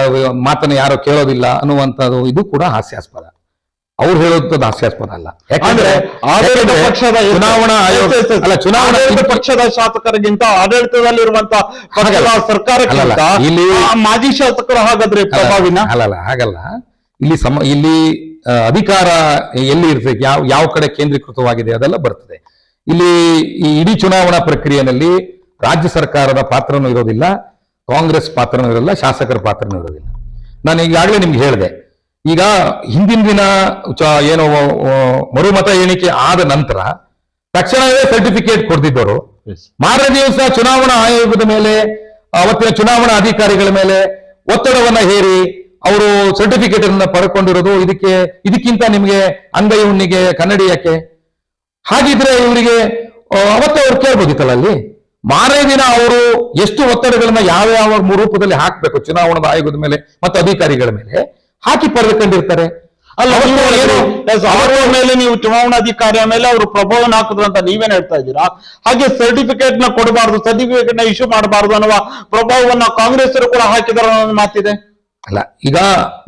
ಮಾತನ್ನು ಯಾರೋ ಕೇಳೋದಿಲ್ಲ ಅನ್ನುವಂಥದ್ದು ಇದು ಕೂಡ ಹಾಸ್ಯಾಸ್ಪದ. ಅವ್ರು ಹೇಳುವಂಥದ್ದು ಹಾಸ್ಯಾಸ್ಪದ ಅಲ್ಲ. ಯಾಕಂದ್ರೆ ಚುನಾವಣಾ ಆಯೋಗ ಅಲ್ಲ, ಚುನಾವಣಾ ಪಕ್ಷದ ಶಾಸಕರಿಗಿಂತ ಆಡಳಿತದಲ್ಲಿರುವಂತಹ ಸರ್ಕಾರಕ್ಕಿಂತ ಇಲ್ಲಿ ಮಾಜಿ ಶಾಸಕರು ಹಾಗಾದ್ರೆ ಪ್ರಭಾವಿನ ಅಲ್ಲಲ್ಲ, ಹಾಗಲ್ಲ. ಇಲ್ಲಿ ಅಧಿಕಾರ ಎಲ್ಲಿ ಇರ್ತದೆ, ಯಾವ ಕಡೆ ಕೇಂದ್ರೀಕೃತವಾಗಿದೆ ಅದೆಲ್ಲ ಬರ್ತದೆ. ಇಲ್ಲಿ ಈ ಇಡೀ ಚುನಾವಣಾ ಪ್ರಕ್ರಿಯೆಯಲ್ಲಿ ರಾಜ್ಯ ಸರ್ಕಾರದ ಪಾತ್ರನೂ ಇರೋದಿಲ್ಲ, ಕಾಂಗ್ರೆಸ್ ಪಾತ್ರನೂ ಇರೋಲ್ಲ, ಶಾಸಕರ ಪಾತ್ರನೂ ಇರೋದಿಲ್ಲ. ನಾನು ಈಗಾಗಲೇ ನಿಮ್ಗೆ ಹೇಳಿದೆ, ಈಗ ಹಿಂದಿನ ದಿನ ಏನೋ ಮರುಮತ ಎಣಿಕೆ ಆದ ನಂತರ ತಕ್ಷಣವೇ ಸರ್ಟಿಫಿಕೇಟ್ ಕೊಡ್ತಿದ್ದವರು ಮಾರನೇ ದಿವಸ ಚುನಾವಣಾ ಆಯೋಗದ ಮೇಲೆ, ಅವತ್ತಿನ ಚುನಾವಣಾ ಅಧಿಕಾರಿಗಳ ಮೇಲೆ ಒತ್ತಡವನ್ನ ಹೇರಿ ಅವರು ಸರ್ಟಿಫಿಕೇಟ್ ಅನ್ನ ಪಡ್ಕೊಂಡಿರೋದು ಇದಕ್ಕಿಂತ ನಿಮಗೆ ಅಂಗೈ ಹುಣ್ಣಿಗೆ ಕನ್ನಡಿ ಯಾಕೆ? ಹಾಗಿದ್ರೆ ಇವರಿಗೆ ಅವತ್ತೇ ಅವ್ರು ಕೇಳ್ಬೋದಿತ್ತಲ್ಲ. ಅಲ್ಲಿ ಮಾರನೇ ದಿನ ಅವರು ಎಷ್ಟು ಒತ್ತಡಗಳನ್ನ ಯಾವ ರೂಪದಲ್ಲಿ ಹಾಕ್ಬೇಕು ಚುನಾವಣಾ ಆಯೋಗದ ಮೇಲೆ ಮತ್ತು ಅಧಿಕಾರಿಗಳ ಮೇಲೆ ಹಾಕಿ ಪಡೆದುಕೊಂಡಿರ್ತಾರೆ. ಅವರ ಮೇಲೆ ನೀವು ಚುನಾವಣಾಧಿಕಾರಿಯ ಮೇಲೆ ಅವರು ಪ್ರಭಾವನ ಹಾಕಿದ್ರು ಅಂತ ನೀವೇನ್ ಹೇಳ್ತಾ ಇದ್ದೀರಾ? ಹಾಗೆ ಸರ್ಟಿಫಿಕೇಟ್ ನ ಕೊಡಬಾರ್ದು, ಸರ್ಟಿಫಿಕೇಟ್ ನ ಇಶ್ಯೂ ಮಾಡಬಾರ್ದು ಅನ್ನುವ ಪ್ರಭಾವವನ್ನ ಕಾಂಗ್ರೆಸ್ಸರು ಕೂಡ ಹಾಕಿದಾರೆ ಅನ್ನೋ ಮಾತಿದೆ. ಅಲ್ಲ, ಈಗ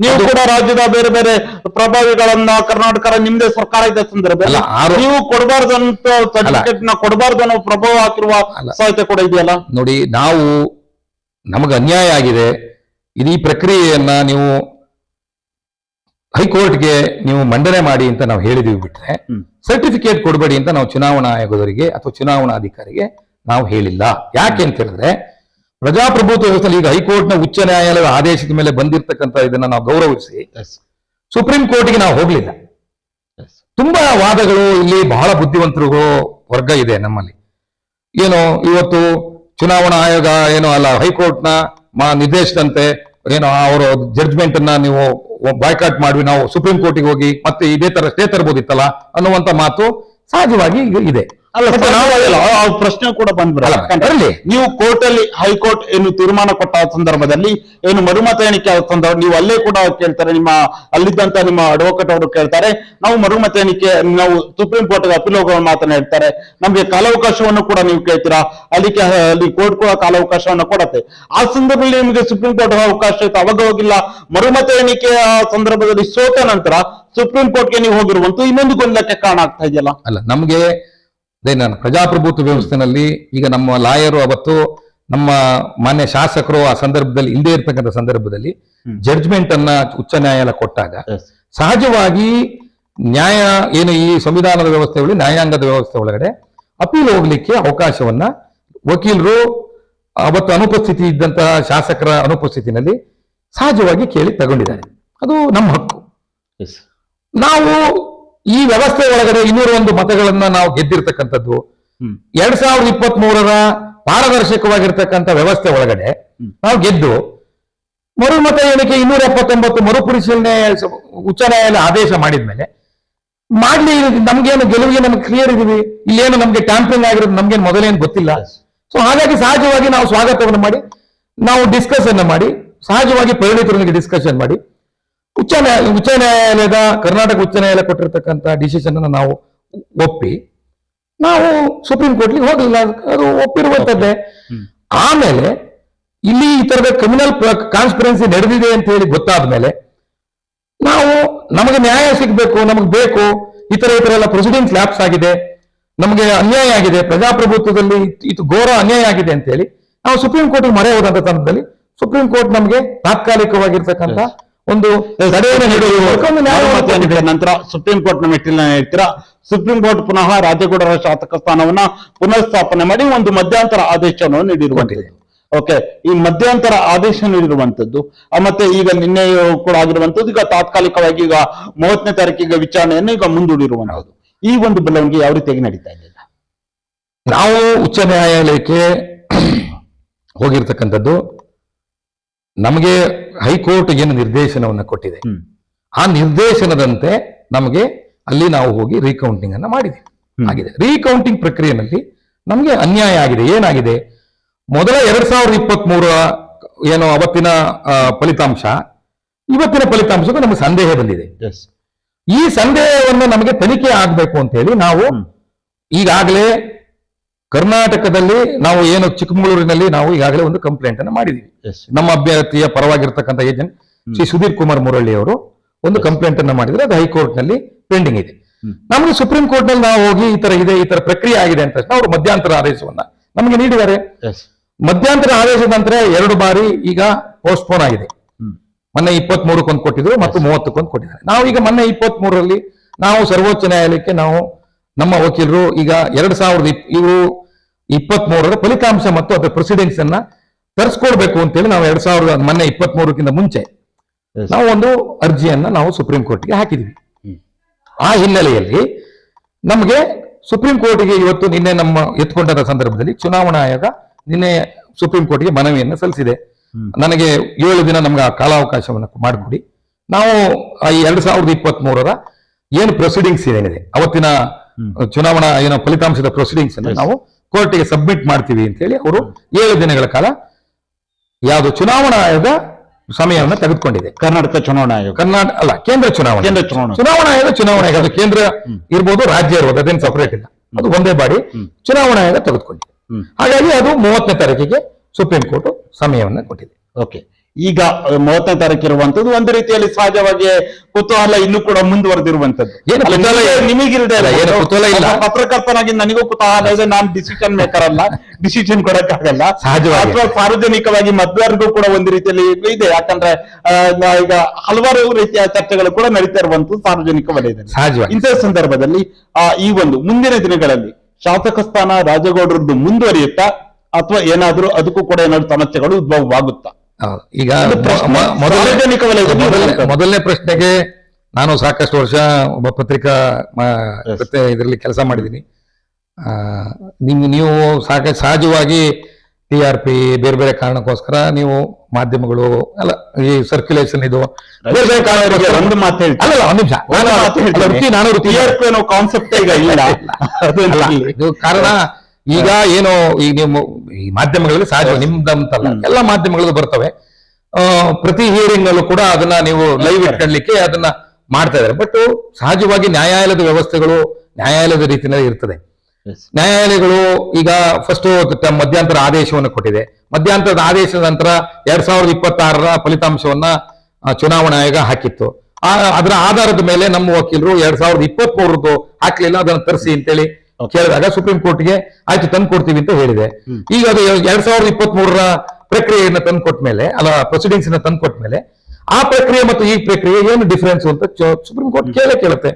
ನೀವು ಕೂಡ ರಾಜ್ಯದ ಬೇರೆ ಬೇರೆ ಪ್ರಭಾವಿಗಳನ್ನ ಕರ್ನಾಟಕ ನಿಮ್ದೇ ಸರ್ಕಾರ ಇದ್ದ ಸಂದರ್ಭದಲ್ಲಿ ನೀವು ಕೊಡಬಾರ್ದು ಅಂತ ಸರ್ಟಿಫಿಕೇಟ್ ನ ಕೊಡಬಾರ್ದು ಅನ್ನೋ ಪ್ರಭಾವ ಹಾಕಿರುವ ಸಾಹಿತ್ಯ ಕೂಡ ಇದೆಯಲ್ಲ. ನೋಡಿ, ನಮಗೆ ಅನ್ಯಾಯ ಆಗಿದೆ, ಈ ಪ್ರಕ್ರಿಯೆಯನ್ನ ನೀವು ಹೈಕೋರ್ಟ್ಗೆ ನೀವು ಮಂಡನೆ ಮಾಡಿ ಅಂತ ನಾವು ಹೇಳಿದೀವಿ ಬಿಟ್ರೆ ಸರ್ಟಿಫಿಕೇಟ್ ಕೊಡಬೇಡಿ ಅಂತ ನಾವು ಚುನಾವಣಾ ಆಯೋಗದವರಿಗೆ ಅಥವಾ ಚುನಾವಣಾಧಿಕಾರಿಗೆ ನಾವು ಹೇಳಿಲ್ಲ. ಯಾಕೆ ಅಂತ ಹೇಳಿದ್ರೆ ಪ್ರಜಾಪ್ರಭುತ್ವ ವ್ಯವಸ್ಥೆಯಲ್ಲಿ ಈಗ ಹೈಕೋರ್ಟ್ ನ ಉಚ್ಚ ನ್ಯಾಯಾಲಯದ ಆದೇಶದ ಮೇಲೆ ಬಂದಿರತಕ್ಕಂಥ ಇದನ್ನ ನಾವು ಗೌರವಿಸಿ ಸುಪ್ರೀಂ ಕೋರ್ಟ್ಗೆ ನಾವು ಹೋಗ್ಲಿಲ್ಲ. ತುಂಬಾ ವಾದಗಳು ಇಲ್ಲಿ, ಬಹಳ ಬುದ್ಧಿವಂತರು ವರ್ಗ ಇದೆ ನಮ್ಮಲ್ಲಿ. ಇವತ್ತು ಚುನಾವಣಾ ಆಯೋಗ ಅಲ್ಲ, ಹೈಕೋರ್ಟ್ ನ ನಿರ್ದೇಶದಂತೆ ಅವರು ಜಡ್ಜ್ಮೆಂಟ್ ಅನ್ನ ನೀವು ಬಾಯ್ಕಾಟ್ ಮಾಡಿ ನಾವು ಸುಪ್ರೀಂ ಕೋರ್ಟಿಗೆ ಹೋಗಿ ಮತ್ತೆ ಇದೇ ತರ ಸ್ಟೇ ತರಬಹುದಿತ್ತಲ್ಲ ಅನ್ನುವಂತ ಮಾತು ಸಹಜವಾಗಿ ಇದೆ. ಪ್ರಶ್ನೆ ಕೂಡ ಬಂದ್ಬಿಡಲಿ. ನೀವು ಕೋರ್ಟ್ ಅಲ್ಲಿ ಹೈಕೋರ್ಟ್ ಏನು ತೀರ್ಮಾನ ಕೊಟ್ಟ ಸಂದರ್ಭದಲ್ಲಿ ಏನು ಮರುಮತ ಎಣಿಕೆ ಆದ ಸಂದರ್ಭ ನೀವು ಅಲ್ಲೇ ಕೂಡ ಕೇಳ್ತಾರೆ, ಅಲ್ಲಿದ್ದಂತ ನಿಮ್ಮ ಅಡ್ವೊಕೇಟ್ ಅವರು ಕೇಳ್ತಾರೆ, ನಾವು ಮರುಮತ ಎಣಿಕೆ ನಾವು ಸುಪ್ರೀಂ ಕೋರ್ಟ್ ಅಪೀಲ್ ಹೋಗುವ ಮಾತನ್ನ ಹೇಳ್ತಾರೆ, ನಮ್ಗೆ ಕಾಲಾವಕಾಶವನ್ನು ಕೂಡ ನೀವು ಕೇಳ್ತೀರಾ, ಅಲ್ಲಿ ಕೋರ್ಟ್ ಕೂಡ ಕಾಲಾವಕಾಶವನ್ನು ಕೊಡತ್ತೆ. ಆ ಸಂದರ್ಭದಲ್ಲಿ ನಿಮಗೆ ಸುಪ್ರೀಂ ಕೋರ್ಟ್ ಅವಕಾಶ ಇತ್ತು, ಅವಾಗ ಹೋಗಿಲ್ಲ. ಮರುಮತ ಎಣಿಕೆಯ ಸಂದರ್ಭದಲ್ಲಿ ಸೋತ ನಂತರ ಸುಪ್ರೀಂ ಕೋರ್ಟ್ಗೆ ನೀವು ಹೋಗಿರುವಂತೂ ಇನ್ನೊಂದು ಗೊಂದಲಕ್ಕೆ ಕಾರಣ ಆಗ್ತಾ ಇದೆಯಲ್ಲ. ಅಲ್ಲ, ನಮ್ಗೆ ನಾನು ಪ್ರಜಾಪ್ರಭುತ್ವ ವ್ಯವಸ್ಥೆನಲ್ಲಿ ಈಗ ನಮ್ಮ ಲಾಯರು ಅವತ್ತು ನಮ್ಮ ಮಾನ್ಯ ಶಾಸಕರು ಆ ಸಂದರ್ಭದಲ್ಲಿ ಇಲ್ಲದೆ ಇರ್ತಕ್ಕಂಥ ಸಂದರ್ಭದಲ್ಲಿ ಜಡ್ಜ್ಮೆಂಟ್ ಅನ್ನ ಉಚ್ಚ ನ್ಯಾಯಾಲಯ ಕೊಟ್ಟಾಗ ಸಹಜವಾಗಿ ನ್ಯಾಯ ಈ ಸಂವಿಧಾನದ ವ್ಯವಸ್ಥೆ ನ್ಯಾಯಾಂಗದ ವ್ಯವಸ್ಥೆ ಒಳಗಡೆ ಅಪೀಲ್ ಹೋಗ್ಲಿಕ್ಕೆ ಅವಕಾಶವನ್ನ ವಕೀಲರು ಅವತ್ತು ಅನುಪಸ್ಥಿತಿ ಇದ್ದಂತಹ ಶಾಸಕರ ಅನುಪಸ್ಥಿತಿನಲ್ಲಿ ಸಹಜವಾಗಿ ಕೇಳಿ ತಗೊಂಡಿದ್ದಾರೆ. ಅದು ನಮ್ಮ ಹಕ್ಕು. ನಾವು ಈ ವ್ಯವಸ್ಥೆ ಒಳಗಡೆ 201 ಮತಗಳನ್ನ ನಾವು ಗೆದ್ದಿರ್ತಕ್ಕಂಥದ್ದು 2023ರ ಪಾರದರ್ಶಕವಾಗಿರ್ತಕ್ಕಂಥ ವ್ಯವಸ್ಥೆ ಒಳಗಡೆ ನಾವು ಗೆದ್ದು ಮರುಮತ ಎಣಿಕೆ 279 ಮರುಪರಿಶೀಲನೆ ಉಚ್ಚ ನ್ಯಾಯಾಲಯ ಆದೇಶ ಮಾಡಿದ್ಮೇಲೆ ಮಾಡ್ಲಿ, ನಮ್ಗೇನು ಗೆಲುವಿಗೆ ನಮ್ಗೆ ಕ್ಲಿಯರ್ ಇದೀವಿ, ಇಲ್ಲೇನು ನಮ್ಗೆ ಟ್ಯಾಂಪರಿಂಗ್ ಆಗಿರೋದು ನಮ್ಗೇನು ಮೊದಲೇನು ಗೊತ್ತಿಲ್ಲ. ಸೊ ಹಾಗಾಗಿ ಸಹಜವಾಗಿ ನಾವು ಸ್ವಾಗತವನ್ನು ಮಾಡಿ ನಾವು ಡಿಸ್ಕಷನ್ ಮಾಡಿ ಸಹಜವಾಗಿ ಪರಿಣಿತರೊಂದಿಗೆ ಡಿಸ್ಕಷನ್ ಮಾಡಿ ಉಚ್ಚ ನ್ಯಾಯಾಲಯದ ಕರ್ನಾಟಕ ಉಚ್ಚ ನ್ಯಾಯಾಲಯ ಕೊಟ್ಟಿರ್ತಕ್ಕಂಥ ಡಿಸಿಷನ್ ಅನ್ನು ನಾವು ಒಪ್ಪಿ ನಾವು ಸುಪ್ರೀಂ ಕೋರ್ಟ್ಗೆ ಹೋಗಲಿಲ್ಲ, ಅದು ಒಪ್ಪಿರುವಂತದ್ದೇ. ಆಮೇಲೆ ಇಲ್ಲಿ ಈ ತರದ ಕ್ರಿಮಿನಲ್ ಕಾನ್ಸ್ಪಿರೆನ್ಸಿ ನಡೆದಿದೆ ಅಂತ ಹೇಳಿ ಗೊತ್ತಾದ ಮೇಲೆ ನಾವು ನಮಗೆ ನ್ಯಾಯ ಸಿಗ್ಬೇಕು, ನಮಗೆ ಬೇಕು, ಈ ತರ ಎಲ್ಲ ಪ್ರೊಸೀಡಿಂಗ್ಸ್ ಲ್ಯಾಪ್ಸ್ ಆಗಿದೆ, ನಮಗೆ ಅನ್ಯಾಯ ಆಗಿದೆ, ಪ್ರಜಾಪ್ರಭುತ್ವದಲ್ಲಿ ಇದು ಘೋರ ಅನ್ಯಾಯ ಆಗಿದೆ ಅಂತ ಹೇಳಿ ನಾವು ಸುಪ್ರೀಂ ಕೋರ್ಟ್ ಮೊರೆ ಹೋದಂತ ಸಂದರ್ಭದಲ್ಲಿ ಸುಪ್ರೀಂ ಕೋರ್ಟ್ ನಮಗೆ ತಾತ್ಕಾಲಿಕವಾಗಿರ್ತಕ್ಕಂಥ ಒಂದು ನಂತರ ಸುಪ್ರೀಂ ಕೋರ್ಟ್ ನ ಮೆಟ್ಟಿಲಿನ ಹೇಳ್ತೀರಾ, ಸುಪ್ರೀಂ ಕೋರ್ಟ್ ಪುನಃ ರಾಜೇಗೌಡರ ಶಾಸಕ ಸ್ಥಾನವನ್ನ ಪುನಃಸ್ಥಾಪನೆ ಮಾಡಿ ಒಂದು ಮಧ್ಯಂತರ ಆದೇಶವನ್ನು ನೀಡಿರುವಂತದ್ದು. ಓಕೆ, ಈ ಮಧ್ಯಂತರ ಆದೇಶ ನೀಡಿರುವಂತದ್ದು ಮತ್ತೆ ಈಗ ನಿನ್ನೆ ಕೂಡ ಆಗಿರುವಂತದ್ದು, ಈಗ ತಾತ್ಕಾಲಿಕವಾಗಿ ಈಗ 30ನೇ ತಾರೀಕಿಗೆ ವಿಚಾರಣೆಯನ್ನು ಈಗ ಮುಂದೂಡಿರುವಂತದ್ದು. ಈ ಒಂದು ಬೆಳವಣಿಗೆ ಯಾವ ರೀತಿಯಾಗಿ ನಡೀತಾ ಇದೆ? ನಾವು ಉಚ್ಚ ನ್ಯಾಯಾಲಯಕ್ಕೆ ಹೋಗಿರ್ತಕ್ಕಂಥದ್ದು ನಮಗೆ ಹೈಕೋರ್ಟ್ ಏನು ನಿರ್ದೇಶನವನ್ನು ಕೊಟ್ಟಿದೆ ಆ ನಿರ್ದೇಶನದಂತೆ ನಮಗೆ ಅಲ್ಲಿ ನಾವು ಹೋಗಿ ರೀಕೌಂಟಿಂಗ್ ಅನ್ನ ಮಾಡಿದ್ವಿ. ಆಗಿದೆ ರೀಕೌಂಟಿಂಗ್ ಪ್ರಕ್ರಿಯೆಯಲ್ಲಿ ನಮಗೆ ಅನ್ಯಾಯ ಆಗಿದೆ. ಏನಾಗಿದೆ, ಮೊದಲ 2023 ಏನು ಅವತ್ತಿನ ಫಲಿತಾಂಶ ಇವತ್ತಿನ ಫಲಿತಾಂಶಕ್ಕೂ ನಮಗೆ ಸಂದೇಹ ಬಂದಿದೆ. ಈ ಸಂದೇಹವನ್ನು ನಮಗೆ ತನಿಖೆ ಆಗ್ಬೇಕು ಅಂತ ಹೇಳಿ ನಾವು ಈಗಾಗಲೇ ಕರ್ನಾಟಕದಲ್ಲಿ ನಾವು ಏನು ಚಿಕ್ಕಮಗಳೂರಿನಲ್ಲಿ ನಾವು ಈಗಾಗಲೇ ಒಂದು ಕಂಪ್ಲೇಂಟ್ ಅನ್ನು ಮಾಡಿದೀವಿ. ನಮ್ಮ ಅಭ್ಯರ್ಥಿಯ ಪರವಾಗಿರ್ತಕ್ಕಂಥ ಏಜೆಂಟ್ ಶ್ರೀ ಸುಧೀರ್ ಕುಮಾರ್ ಮುರಳ್ಳಿ ಅವರು ಒಂದು ಕಂಪ್ಲೇಂಟ್ ಅನ್ನ ಮಾಡಿದ್ರೆ ಅದು ಹೈಕೋರ್ಟ್ ನಲ್ಲಿ ಪೆಂಡಿಂಗ್ ಇದೆ. ನಮಗೆ ಸುಪ್ರೀಂ ಕೋರ್ಟ್ ನಲ್ಲಿ ನಾವು ಹೋಗಿ ಈ ತರ ಇದೆ, ಈ ತರ ಪ್ರಕ್ರಿಯೆ ಆಗಿದೆ ಅಂತ ಅವರು ಮಧ್ಯಂತರ ಆದೇಶವನ್ನ ನಮಗೆ ನೀಡಿದ್ದಾರೆ. ಮಧ್ಯಂತರ ಆದೇಶದ ನಂತರ 2 ಬಾರಿ ಈಗ ಪೋಸ್ಟ್ಪೋನ್ ಆಗಿದೆ. ಮೊನ್ನೆ 23ಕ್ಕೆ ಕೊಟ್ಟಿದ್ರು ಮತ್ತು 30ಕ್ಕೆ ಕೊಟ್ಟಿದ್ದಾರೆ. ನಾವು ಈಗ ಮೊನ್ನೆ 23ರಲ್ಲಿ ನಾವು ಸರ್ವೋಚ್ಚ ನ್ಯಾಯಾಲಯಕ್ಕೆ ನಾವು ನಮ್ಮ ವಕೀಲರು ಈಗ 2023ರ ಫಲಿತಾಂಶ ಮತ್ತು ಅದರ ಪ್ರೊಸೀಡಿಂಗ್ಸ್ ಅನ್ನ ತರಿಸ್ಕೊಡ್ಬೇಕು ಅಂತೇಳಿ ನಾವು ಮೊನ್ನೆ 23ಕ್ಕಿಂತ ಮುಂಚೆ ನಾವು ಒಂದು ಅರ್ಜಿಯನ್ನ ನಾವು ಸುಪ್ರೀಂ ಕೋರ್ಟ್ಗೆ ಹಾಕಿದ್ವಿ. ಆ ಹಿನ್ನೆಲೆಯಲ್ಲಿ ನಮಗೆ ಸುಪ್ರೀಂ ಕೋರ್ಟ್ಗೆ ಇವತ್ತು ನಿನ್ನೆ ನಮ್ಮ ಎತ್ಕೊಂಡ ಸಂದರ್ಭದಲ್ಲಿ ಚುನಾವಣಾ ಆಯೋಗ ನಿನ್ನೆ ಸುಪ್ರೀಂ ಕೋರ್ಟ್ಗೆ ಮನವಿಯನ್ನು ಸಲ್ಲಿಸಿದೆ. ನನಗೆ 7 ದಿನ ನಮ್ಗೆ ಆ ಕಾಲಾವಕಾಶವನ್ನು ಮಾಡಿಕೊಡಿ, ನಾವು ಈ 2023ರ ಏನು ಪ್ರೊಸೀಡಿಂಗ್ಸ್ ಏನಿದೆ ಅವತ್ತಿನ ಚುನಾವಣಾ ಏನೋ ಫಲಿತಾಂಶದ ಪ್ರೊಸೀಡಿಂಗ್ಸ್ ಅನ್ನು ನಾವು ಕೋರ್ಟಿಗೆ ಸಬ್ಮಿಟ್ ಮಾಡ್ತೀವಿ ಅಂತ ಹೇಳಿ ಅವರು 7 ದಿನಗಳ ಕಾಲ ಯಾವುದು ಚುನಾವಣಾ ಆಯೋಗ ಸಮಯವನ್ನು ತೆಗೆದುಕೊಂಡಿದೆ. ಕರ್ನಾಟಕ ಚುನಾವಣಾ ಆಯೋಗ, ಅಲ್ಲ ಕೇಂದ್ರ ಚುನಾವಣಾ ಆಯೋಗ ಅದು ಕೇಂದ್ರ ಇರ್ಬೋದು, ರಾಜ್ಯ ಇರ್ಬೋದು, ಅದೇನು ಸಪರೇಟ್ ಇಲ್ಲ, ಅದು ಒಂದೇ ಬಾರಿ ಚುನಾವಣಾ ಆಯೋಗ ತೆಗೆದುಕೊಂಡಿದೆ. ಹಾಗಾಗಿ ಅದು 30ನೇ ತಾರೀಕಿಗೆ ಸುಪ್ರೀಂ ಕೋರ್ಟ್ ಸಮಯವನ್ನು ಕೊಟ್ಟಿದೆ. ಓಕೆ, ಈಗ 30ನೇ ತಾರೀಕು ಇರುವಂತದ್ದು ಒಂದು ರೀತಿಯಲ್ಲಿ ಸಹಜವಾಗಿ ಕುತೂಹಲ ಇನ್ನೂ ಕೂಡ ಮುಂದುವರೆದಿರುವಂತದ್ದು. ನಿಮಗಿರದೆ ಪತ್ರಕರ್ತನಾಗಿ ನನಗೂ ಕುತೂಹಲ ಇದೆ. ನಾನು ಡಿಸಿಷನ್ ಮೇಕರ್ ಅಲ್ಲ, ಡಿಸಿಷನ್ ಕೊಡಕ್ಕಾಗಲ್ಲ. ಅಥವಾ ಸಾರ್ವಜನಿಕವಾಗಿ ಮತದಾರರಿಗೂ ಕೂಡ ಒಂದು ರೀತಿಯಲ್ಲಿ ಇದೆ, ಯಾಕಂದ್ರೆ ಈಗ ಹಲವಾರು ರೀತಿಯ ಚರ್ಚೆಗಳು ಕೂಡ ನಡೀತಾ ಇರುವಂತದ್ದು ಸಾರ್ವಜನಿಕ ವಲಯದಲ್ಲಿ. ಇಂತಹ ಸಂದರ್ಭದಲ್ಲಿ ಈ ಒಂದು ಮುಂದಿನ ದಿನಗಳಲ್ಲಿ ಶಾಸಕ ಸ್ಥಾನ ರಾಜೇಗೌಡರದ್ದು ಮುಂದುವರಿಯುತ್ತಾ ಅಥವಾ ಏನಾದ್ರೂ ಅದಕ್ಕೂ ಕೂಡ ಏನಾದ್ರು ಸಮಸ್ಯೆಗಳು ಉದ್ಭವವಾಗುತ್ತಾ? ಈಗ ಮೊದಲನೇ ಪ್ರಶ್ನೆಗೆ ನಾನು ಸಾಕಷ್ಟು ವರ್ಷ ಒಬ್ಬ ಪತ್ರಿಕಾ ಇದರಲ್ಲಿ ಕೆಲಸ ಮಾಡಿದ್ದೀನಿ. ನೀವು ಸಹಜವಾಗಿ TRP ಬೇರೆ ಬೇರೆ ಕಾರಣಕ್ಕೋಸ್ಕರ ನೀವು ಮಾಧ್ಯಮಗಳು ಅಲ್ಲ ಈ ಸರ್ಕ್ಯುಲೇಷನ್ ಇದು ಬೇರೆ ಬೇರೆ ಕಾರಣಕ್ಕೆ ಒಂದು ಮಾತು ಹೇಳ್ತೀನಿ, ಒಂದು ನಿಮಿಷ, ನಾನು TRP ಅನ್ನೋ ಕಾನ್ಸೆಪ್ಟ್ ಈಗ ಇಲ್ಲ. ಇದು ಕಾರಣ ಈಗ ಏನು ಈಗ ನೀವು ಈ ಮಾಧ್ಯಮಗಳಲ್ಲಿ ಸಹಜ ನಿಮ್ದಂತಲ್ಲ ಎಲ್ಲ ಮಾಧ್ಯಮಗಳು ಬರ್ತವೆ. ಪ್ರತಿ ಹಿಯರಿಂಗ್ ನಲ್ಲೂ ಕೂಡ ಅದನ್ನ ನೀವು ಲೈವ್ ಇಟ್ಕೊಳ್ಳಿಕ್ಕೆ ಅದನ್ನ ಮಾಡ್ತಾ ಇದ್ದಾರೆ. ಬಟ್ ಸಹಜವಾಗಿ ನ್ಯಾಯಾಲಯದ ವ್ಯವಸ್ಥೆಗಳು ನ್ಯಾಯಾಲಯದ ರೀತಿಯಲ್ಲಿ ಇರ್ತದೆ. ನ್ಯಾಯಾಲಯಗಳು ಈಗ ಫಸ್ಟ್ ಮಧ್ಯಂತರ ಆದೇಶವನ್ನು ಕೊಟ್ಟಿದೆ. ಮಧ್ಯಂತರದ ಆದೇಶದ ನಂತರ 2026ರ ಫಲಿತಾಂಶವನ್ನ ಚುನಾವಣಾ ಆಯೋಗ ಹಾಕಿತ್ತು. ಅದರ ಆಧಾರದ ಮೇಲೆ ನಮ್ಮ ವಕೀಲರು 2023ರದ್ದು ಹಾಕ್ಲಿಲ್ಲ, ಅದನ್ನು ತರಿಸಿ ಅಂತೇಳಿ ಕೇಳಿದಾಗ ಸುಪ್ರೀಂ ಕೋರ್ಟ್ಗೆ ಆಯ್ತು ತಂದು ಕೊಡ್ತೀವಿ ಅಂತ ಹೇಳಿದೆ. ಈಗ ಅದು 2023ರ ಪ್ರಕ್ರಿಯೆಯನ್ನು ತಂದು ಕೊಟ್ಟ ಮೇಲೆ ಅಲ್ಲ ಪ್ರೊಸೀಡಿಂಗ್ಸ್ ತಂದು ಕೊಟ್ಟ ಮೇಲೆ ಆ ಪ್ರಕ್ರಿಯೆ ಮತ್ತು ಈ ಪ್ರಕ್ರಿಯೆ ಏನು ಡಿಫರೆನ್ಸ್ ಅಂತ ಸುಪ್ರೀಂ ಕೋರ್ಟ್ ಕೇಳುತ್ತೆ.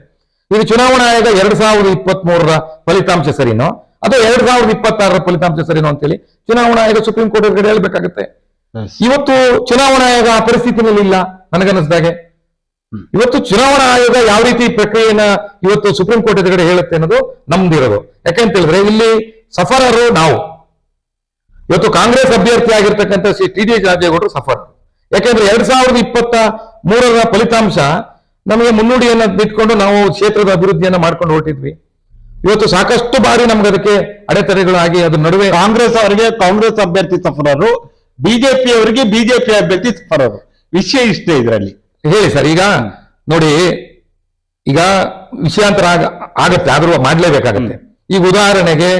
ಈಗ ಚುನಾವಣಾ ಆಯೋಗ 2023ರ ಫಲಿತಾಂಶ ಸರಿನೋ ಅದು 2026 ಫಲಿತಾಂಶ ಸರಿನೋ ಅಂತೇಳಿ ಚುನಾವಣಾ ಆಯೋಗ ಸುಪ್ರೀಂ ಕೋರ್ಟ್ ಎದುರುಗಡೆ ಹೇಳ್ಬೇಕಾಗತ್ತೆ. ಇವತ್ತು ಚುನಾವಣಾ ಆಯೋಗ ಆ ಪರಿಸ್ಥಿತಿನಲ್ಲಿ ಇಲ್ಲ ನನಗನ್ನಿಸ್ದಾಗೆ. ಇವತ್ತು ಚುನಾವಣಾ ಆಯೋಗ ಯಾವ ರೀತಿ ಪ್ರಕ್ರಿಯೆಯನ್ನ ಇವತ್ತು ಸುಪ್ರೀಂ ಕೋರ್ಟ್ ಎದುರುಗಡೆ ಹೇಳುತ್ತೆ ಅನ್ನೋದು ನಮ್ದಿರೋದು. ಯಾಕಂತ ಹೇಳಿದ್ರೆ ಇಲ್ಲಿ ಸಫರರು ನಾವು. ಇವತ್ತು ಕಾಂಗ್ರೆಸ್ ಅಭ್ಯರ್ಥಿ ಆಗಿರ್ತಕ್ಕಂಥ ಶ್ರೀ ಟಿ.ಡಿ. ರಾಜೇಗೌಡರು ಸಫರ್. ಯಾಕಂದ್ರೆ 2023 ಫಲಿತಾಂಶ ನಮಗೆ ಮುನ್ನುಡಿಯನ್ನ ಇಟ್ಕೊಂಡು ನಾವು ಕ್ಷೇತ್ರದ ಅಭಿವೃದ್ಧಿಯನ್ನ ಮಾಡ್ಕೊಂಡು ಹೊರಟಿದ್ವಿ. ಇವತ್ತು ಸಾಕಷ್ಟು ಬಾರಿ ನಮ್ಗೆ ಅದಕ್ಕೆ ಅಡೆತಡೆಗಳಾಗಿ ಅದ್ರ ನಡುವೆ ಕಾಂಗ್ರೆಸ್ ಅವರಿಗೆ ಕಾಂಗ್ರೆಸ್ ಅಭ್ಯರ್ಥಿ ಸಫರರು, ಬಿಜೆಪಿ ಅವರಿಗೆ ಬಿಜೆಪಿ ಅಭ್ಯರ್ಥಿ ಸಫರರು. ವಿಷಯ ಇಷ್ಟೇ ಇದರಲ್ಲಿ. ಹೇಳಿ ಸರ್. ಈಗ ನೋಡಿ, ಈಗ ವಿಷಯಾಂತರ ಆಗತ್ತೆ, ಆದ್ರೂ ಮಾಡ್ಲೇಬೇಕಾಗತ್ತೆ. ಈಗ ಉದಾಹರಣೆಗೆ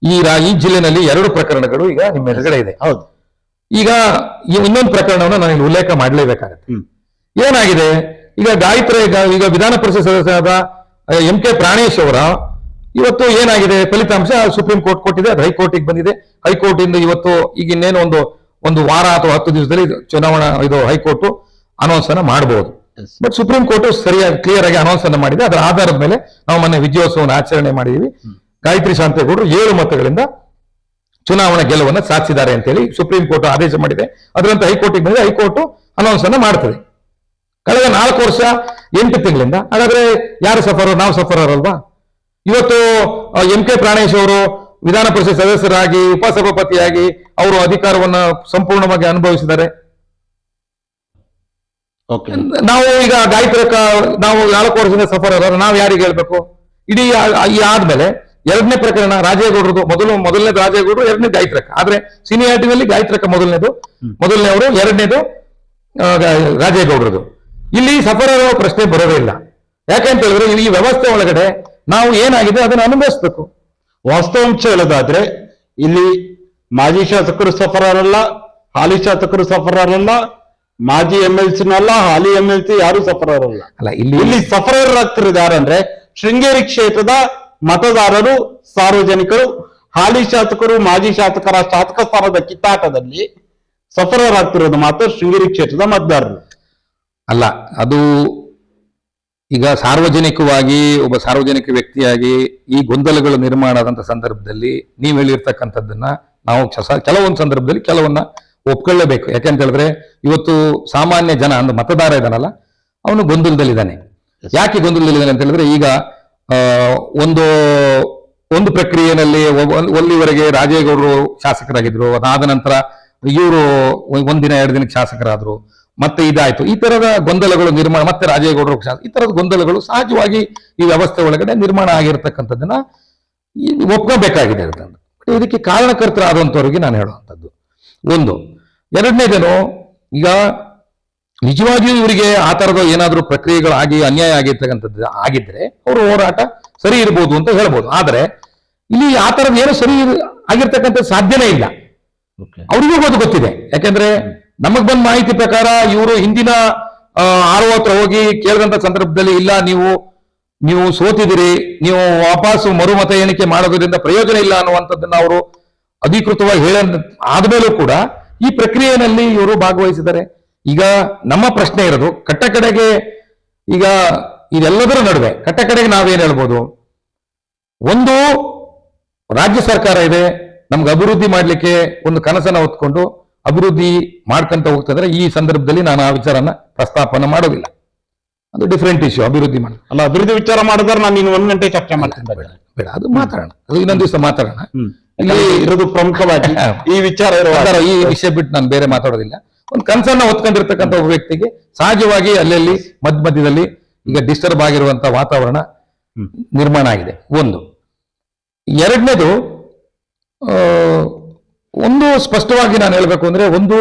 ಈ ಜಿಲ್ಲೆನಲ್ಲಿ 2 ಪ್ರಕರಣಗಳು ಈಗ ನಿಮ್ಮ ಎದುರುಗಡೆ ಇದೆ. ಹೌದು. ಈಗ ಇನ್ನೊಂದು ಪ್ರಕರಣವನ್ನು ನಾನು ಇಲ್ಲಿ ಉಲ್ಲೇಖ ಮಾಡಲೇಬೇಕಾಗತ್ತೆ. ಏನಾಗಿದೆ ಈಗ ಈಗ ವಿಧಾನ ಪರಿಷತ್ ಸದಸ್ಯರಾದ ಎಂ.ಕೆ. ಪ್ರಾಣೇಶ್ ಅವರ ಇವತ್ತು ಏನಾಗಿದೆ ಫಲಿತಾಂಶ ಸುಪ್ರೀಂ ಕೋರ್ಟ್ ಕೊಟ್ಟಿದೆ, ಅದು ಹೈಕೋರ್ಟಿಗೆ ಬಂದಿದೆ. ಹೈಕೋರ್ಟ್ ಇಂದ ಇವತ್ತು ಈಗ ಇನ್ನೇನು ಒಂದು ವಾರ ಅಥವಾ 10 ದಿವಸದಲ್ಲಿ ಚುನಾವಣಾ ಹೈಕೋರ್ಟ್ ಅನೌನ್ಸ್ ಅನ್ನ ಮಾಡಬಹುದು. ಬಟ್ ಸುಪ್ರೀಂ ಕೋರ್ಟ್ ಸರಿಯಾಗಿ ಕ್ಲಿಯರ್ ಆಗಿ ಅನೌನ್ಸ್ ಅನ್ನ ಮಾಡಿದೆ. ಅದರ ಆಧಾರದ ಮೇಲೆ ನಾವು ಮೊನ್ನೆ ವಿಜಯೋತ್ಸವವನ್ನು ಆಚರಣೆ ಮಾಡಿದೀವಿ. ಗಾಯತ್ರಿ ಶಾಂತೇಗೌಡರು 7 ಮತಗಳಿಂದ ಚುನಾವಣಾ ಗೆಲುವನ್ನು ಸಾಧಿಸಿದ್ದಾರೆ ಅಂತೇಳಿ ಸುಪ್ರೀಂ ಕೋರ್ಟ್ ಆದೇಶ ಮಾಡಿದೆ. ಅದರಂತೆ ಹೈಕೋರ್ಟಿಗೆ ಬಂದರೆ ಹೈಕೋರ್ಟ್ ಅನೌನ್ಸ್ ಅನ್ನ ಮಾಡ್ತದೆ. ಕಳೆದ 4 ವರ್ಷ 8 ತಿಂಗಳಿಂದ ಹಾಗಾದ್ರೆ ಯಾರು ಸಫರರ್? ನಾವು ಸಫರರ್ ಅಲ್ವಾ? ಇವತ್ತು ಎಂ.ಕೆ. ಪ್ರಾಣೇಶ್ ಅವರು ವಿಧಾನ ಪರಿಷತ್ ಸದಸ್ಯರಾಗಿ ಉಪಸಭಾಪತಿಯಾಗಿ ಅವರು ಅಧಿಕಾರವನ್ನ ಸಂಪೂರ್ಣವಾಗಿ ಅನುಭವಿಸಿದ್ದಾರೆ. ನಾವು ಈಗ ನಾವು 4 ವರ್ಷದಿಂದ ಸಫರರ್, ನಾವು ಯಾರಿಗೆ ಹೇಳ್ಬೇಕು? ಇಡೀ ಆದ್ಮೇಲೆ 2ನೇ ಪ್ರಕರಣ ರಾಜೇಗೌಡರದು. ಮೊದಲನೇದು ರಾಜೇಗೌಡರು, 2ನೇ ಗಾಯತ್ರಕ್ಕ. ಆದ್ರೆ ಸೀನಿಯಾರಿಟಿನಲ್ಲಿ ಗಾಯತ್ರಕ್ಕ ಮೊದಲನೇವರು, 2ನೇದು ರಾಜೇಗೌಡರದು. ಇಲ್ಲಿ ಸಫರರ ಪ್ರಶ್ನೆ ಬರೋದೇ ಇಲ್ಲ. ಯಾಕಂತ ಹೇಳಿದ್ರೆ ಈ ವ್ಯವಸ್ಥೆ ಒಳಗಡೆ ನಾವು ಏನಾಗಿದೆ ಅದನ್ನು ಅನುಭವಿಸ್ಬೇಕು. ವಾಸ್ತವಾಂಶ ಹೇಳೋದಾದ್ರೆ ಇಲ್ಲಿ ಮಾಜಿ ಶಾಸಕರು ಸಫರರಲ್ಲ, ಹಾಲಿ ಶಾಸಕರು ಸಫರರಲ್ಲ, ಮಾಜಿ MLC-ನಲ್ಲ, ಹಾಲಿ MLC ಯಾರು ಸಫರರಲ್ಲ. ಅಲ್ಲ, ಇಲ್ಲಿ ಸಫರರಾಗ್ತಿರೋದು ಯಾರಂದ್ರೆ ಶೃಂಗೇರಿ ಕ್ಷೇತ್ರದ ಮತದಾರರು, ಸಾರ್ವಜನಿಕರು. ಹಾಲಿ ಶಾಸಕರು, ಮಾಜಿ ಶಾಸಕರ ಶಾಸಕ ಸ್ಥಾನದ ಕಿತ್ತಾಟದಲ್ಲಿ ಸಫರರಾಗ್ತಿರೋದು ಮಾತ್ರ ಶೃಂಗೇರಿ ಕ್ಷೇತ್ರದ ಮತದಾರರು ಅಲ್ಲ. ಅದು ಈಗ ಸಾರ್ವಜನಿಕವಾಗಿ ಒಬ್ಬ ಸಾರ್ವಜನಿಕ ವ್ಯಕ್ತಿಯಾಗಿ ಈ ಗೊಂದಲಗಳು ನಿರ್ಮಾಣ ಆದಂತ ಸಂದರ್ಭದಲ್ಲಿ ನೀವು ಹೇಳಿರ್ತಕ್ಕಂಥದ್ದನ್ನ ನಾವು ಕೆಲವೊಂದು ಸಂದರ್ಭದಲ್ಲಿ ಕೆಲವನ್ನ ಒಪ್ಕೊಳ್ಳೇಬೇಕು. ಯಾಕೆಂತ ಹೇಳಿದ್ರೆ ಇವತ್ತು ಸಾಮಾನ್ಯ ಜನ ಅಂದ್ರೆ ಮತದಾರ ಇದಾನಲ್ಲ, ಅವನು ಗೊಂದಲದಲ್ಲಿದ್ದಾನೆ. ಯಾಕೆ ಗೊಂದಲದಲ್ಲಿದ್ದಾನೆ ಅಂತ ಹೇಳಿದ್ರೆ ಈಗ ಒಂದು ಪ್ರಕ್ರಿಯೆಯಲ್ಲಿ ಒಲ್ಲಿವರೆಗೆ ರಾಜೇಗೌಡರು ಶಾಸಕರಾಗಿದ್ರು, ಅದಾದ ನಂತರ ಇವರು 1 ದಿನ 2 ದಿನಕ್ಕೆ ಶಾಸಕರಾದ್ರು, ಮತ್ತೆ ಇದಾಯ್ತು. ಈ ತರದ ಗೊಂದಲಗಳು ನಿರ್ಮಾಣ, ಮತ್ತೆ ರಾಜೇಗೌಡರು ಈ ತರದ ಗೊಂದಲಗಳು ಸಹಜವಾಗಿ ಈ ವ್ಯವಸ್ಥೆ ಒಳಗಡೆ ನಿರ್ಮಾಣ ಆಗಿರ್ತಕ್ಕಂಥದ್ದನ್ನ ಒಪ್ಕೋಬೇಕಾಗಿದೆ. ಇದಕ್ಕೆ ಕಾರಣಕರ್ತರಾದಂಥವ್ರಿಗೆ ನಾನು ಹೇಳುವಂಥದ್ದು ಒಂದು. 2ನೇದೇನು, ಈಗ ನಿಜವಾಗಿಯೂ ಇವರಿಗೆ ಆ ತರದ ಏನಾದ್ರೂ ಪ್ರಕ್ರಿಯೆಗಳಾಗಿ ಅನ್ಯಾಯ ಆಗಿರ್ತಕ್ಕಂಥದ್ದು ಆಗಿದ್ರೆ ಅವರು ಹೋರಾಟ ಸರಿ ಇರ್ಬೋದು ಅಂತ ಹೇಳ್ಬೋದು. ಆದ್ರೆ ಇಲ್ಲಿ ಆ ತರದ ಏನು ಸರಿ ಆಗಿರ್ತಕ್ಕಂಥ ಸಾಧ್ಯನೇ ಇಲ್ಲ. ಅವ್ರಿಗೂ ಅದು ಗೊತ್ತಿದೆ. ಯಾಕಂದ್ರೆ ನಮಗ್ ಬಂದ ಮಾಹಿತಿ ಪ್ರಕಾರ ಇವರು ಹಿಂದಿನ RO ಹತ್ರ ಹೋಗಿ ಕೇಳಿದಂತ ಸಂದರ್ಭದಲ್ಲಿ ಇಲ್ಲ, ನೀವು ಸೋತಿದಿರಿ, ನೀವು ವಾಪಸ್ ಮರುಮತ ಎಣಿಕೆ ಮಾಡೋದ್ರಿಂದ ಪ್ರಯೋಜನ ಇಲ್ಲ ಅನ್ನುವಂಥದ್ದನ್ನ ಅವರು ಅಧಿಕೃತವಾಗಿ ಆದ್ಮೇಲೂ ಕೂಡ ಈ ಪ್ರಕ್ರಿಯೆಯಲ್ಲಿ ಇವರು ಭಾಗವಹಿಸಿದ್ದಾರೆ. ಈಗ ನಮ್ಮ ಪ್ರಶ್ನೆ ಇರೋದು ಕಟ್ಟಕಡೆಗೆ, ಈಗ ಇದೆಲ್ಲದರ ನಡುವೆ ಕಟ್ಟಕಡೆಗೆ ನಾವೇನ್ ಹೇಳ್ಬೋದು? ಒಂದು, ರಾಜ್ಯ ಸರ್ಕಾರ ಇದೆ, ನಮ್ಗೆ ಅಭಿವೃದ್ಧಿ ಮಾಡ್ಲಿಕ್ಕೆ ಒಂದು ಕನಸನ್ನ ಹೊತ್ಕೊಂಡು ಅಭಿವೃದ್ಧಿ ಮಾಡ್ಕೊಂತ ಹೋಗ್ತಂದ್ರೆ ಈ ಸಂದರ್ಭದಲ್ಲಿ ನಾನು ಆ ವಿಚಾರನ ಪ್ರಸ್ತಾಪನ ಮಾಡೋದಿಲ್ಲ. ಅದು ಡಿಫರೆಂಟ್ ಇಶ್ಯೂ. ಅಭಿವೃದ್ಧಿ ಮಾಡಿ ಅಲ್ಲ, ಅಭಿವೃದ್ಧಿ ವಿಚಾರ ಮಾಡಿದ್ರೆ ನಾನು ಇನ್ನು 1 ಗಂಟೆ ಚರ್ಚೆ ಮಾಡ್ತೀನಿ. ಬೇಡ, ಅದು ಮಾತಾಡೋಣ, ಅದು ಇನ್ನೊಂದು ದಿವಸ ಮಾತಾಡೋಣ. ಇರೋದು ಪ್ರಮುಖವಾಗಿ ಈ ವಿಚಾರ ಈ ವಿಷಯ ಬಿಟ್ಟು ನಾನು ಬೇರೆ ಮಾತಾಡೋದಿಲ್ಲ. ಒಂದು ಕನಸನ್ನ ಹೊತ್ಕೊಂಡಿರ್ತಕ್ಕಂಥ ಒಬ್ಬ ವ್ಯಕ್ತಿಗೆ ಸಹಜವಾಗಿ ಅಲ್ಲಲ್ಲಿ ಮಧ್ಯದಲ್ಲಿ ಈಗ ಡಿಸ್ಟರ್ಬ್ ಆಗಿರುವಂತಹ ವಾತಾವರಣ ನಿರ್ಮಾಣ ಆಗಿದೆ. ಒಂದು. 2ನೇದು, ಒಂದು ಸ್ಪಷ್ಟವಾಗಿ ನಾನು ಹೇಳ್ಬೇಕು ಅಂದ್ರೆ, ಒಂದು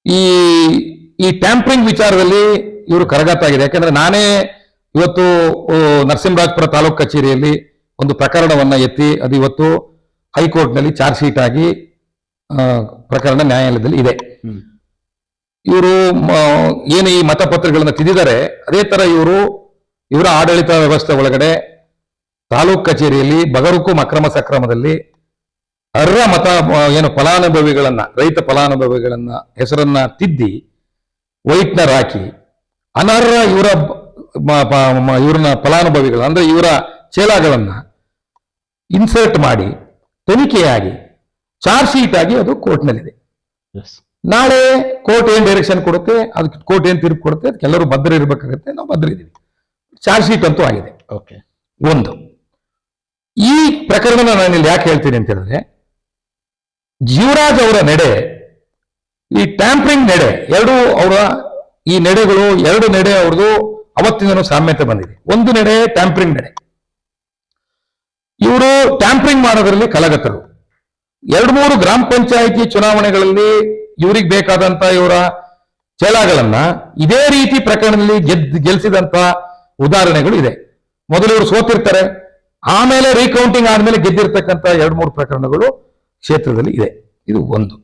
ಈ ಟ್ಯಾಂಪರಿಂಗ್ ವಿಚಾರದಲ್ಲಿ ಇವರು ಕರಗತ್ತಾಗಿದೆ. ಯಾಕಂದ್ರೆ ನಾನೇ ಇವತ್ತು ನರಸಿಂಹರಾಜಪುರ ತಾಲೂಕು ಕಚೇರಿಯಲ್ಲಿ ಒಂದು ಪ್ರಕರಣವನ್ನ ಎತ್ತಿ ಅದು ಇವತ್ತು ಹೈಕೋರ್ಟ್ನಲ್ಲಿ ಚಾರ್ಜ್ ಶೀಟ್ ಆಗಿ ಪ್ರಕರಣ ನ್ಯಾಯಾಲಯದಲ್ಲಿ ಇದೆ. ಇವರು ಏನು ಈ ಮತಪತ್ರಗಳನ್ನ ತಿದ್ದಿದ್ದಾರೆ, ಅದೇ ತರ ಇವರ ಆಡಳಿತ ವ್ಯವಸ್ಥೆ ಒಳಗಡೆ ತಾಲೂಕು ಕಚೇರಿಯಲ್ಲಿ ಬಗರುಕು ಅಕ್ರಮ ಸಕ್ರಮದಲ್ಲಿ ಅರ್ಹ ಫಲಾನುಭವಿಗಳನ್ನ, ರೈತ ಫಲಾನುಭವಿಗಳನ್ನ ಹೆಸರನ್ನ ತಿದ್ದಿ ವೈಟ್ನರ್ ಹಾಕಿ ಅನರ್ಹ ಇವ್ರನ್ನ ಫಲಾನುಭವಿಗಳ ಅಂದ್ರೆ ಇವರ ಚೇಲಾಗಳನ್ನ ಇನ್ಸರ್ಟ್ ಮಾಡಿ ತನಿಖೆಯಾಗಿ ಚಾರ್ಜ್ ಶೀಟ್ ಆಗಿ ಅದು ಕೋರ್ಟ್ನಲ್ಲಿದೆ. ನಾಳೆ ಕೋರ್ಟ್ ಏನ್ ಡೈರೆಕ್ಷನ್ ಕೊಡುತ್ತೆ, ಅದಕ್ಕೆ ಕೋರ್ಟ್ ಏನ್ ತೀರ್ಪು ಕೊಡುತ್ತೆ, ಅದಕ್ಕೆಲ್ಲರೂ ಬದ್ಧ ಇರಬೇಕಾಗುತ್ತೆ. ನಾವು ಬದ್ಧ ಇದ್ದೀವಿ. ಚಾರ್ಜ್ ಶೀಟ್ ಅಂತೂ ಆಗಿದೆ. ಓಕೆ. ಒಂದು, ಈ ಪ್ರಕರಣ ನಾನು ಇಲ್ಲಿ ಯಾಕೆ ಹೇಳ್ತೀನಿ ಅಂತ ಹೇಳಿದ್ರೆ, ಜೀವರಾಜ್ ಅವರ ನಡೆ, ಈ ಟ್ಯಾಂಪರಿಂಗ್ ನಡೆ, ಈ ನಡೆಗಳು ಎರಡು ನಡೆ ಅವ್ರದ್ದು ಅವತ್ತಿಂದನೂ ಸಾಮ್ಯತೆ ಬಂದಿದೆ. ಒಂದು ನಡೆ ಟ್ಯಾಂಪರಿಂಗ್ ನಡೆ. ಇವರು ಟ್ಯಾಂಪರಿಂಗ್ ಮಾಡೋದ್ರಲ್ಲಿ ಕಲಗತರು. 2-3 ಗ್ರಾಮ ಪಂಚಾಯಿತಿ ಚುನಾವಣೆಗಳಲ್ಲಿ ಇವ್ರಿಗೆ ಬೇಕಾದಂತ ಇವರ ಚೇಲಾಗಳನ್ನ ಇದೇ ರೀತಿ ಪ್ರಕರಣದಲ್ಲಿ ಗೆಲ್ಸಿದಂತ ಉದಾಹರಣೆಗಳು ಇದೆ. ಮೊದಲು ಇವರು ಸೋತಿರ್ತಾರೆ, ಆಮೇಲೆ ರೀಕೌಂಟಿಂಗ್ ಆದ್ಮೇಲೆ ಗೆದ್ದಿರ್ತಕ್ಕಂಥ 2-3 ಪ್ರಕರಣಗಳು ಕ್ಷೇತ್ರದಲ್ಲಿ ಇದೆ. ಇದು ಒಂದು.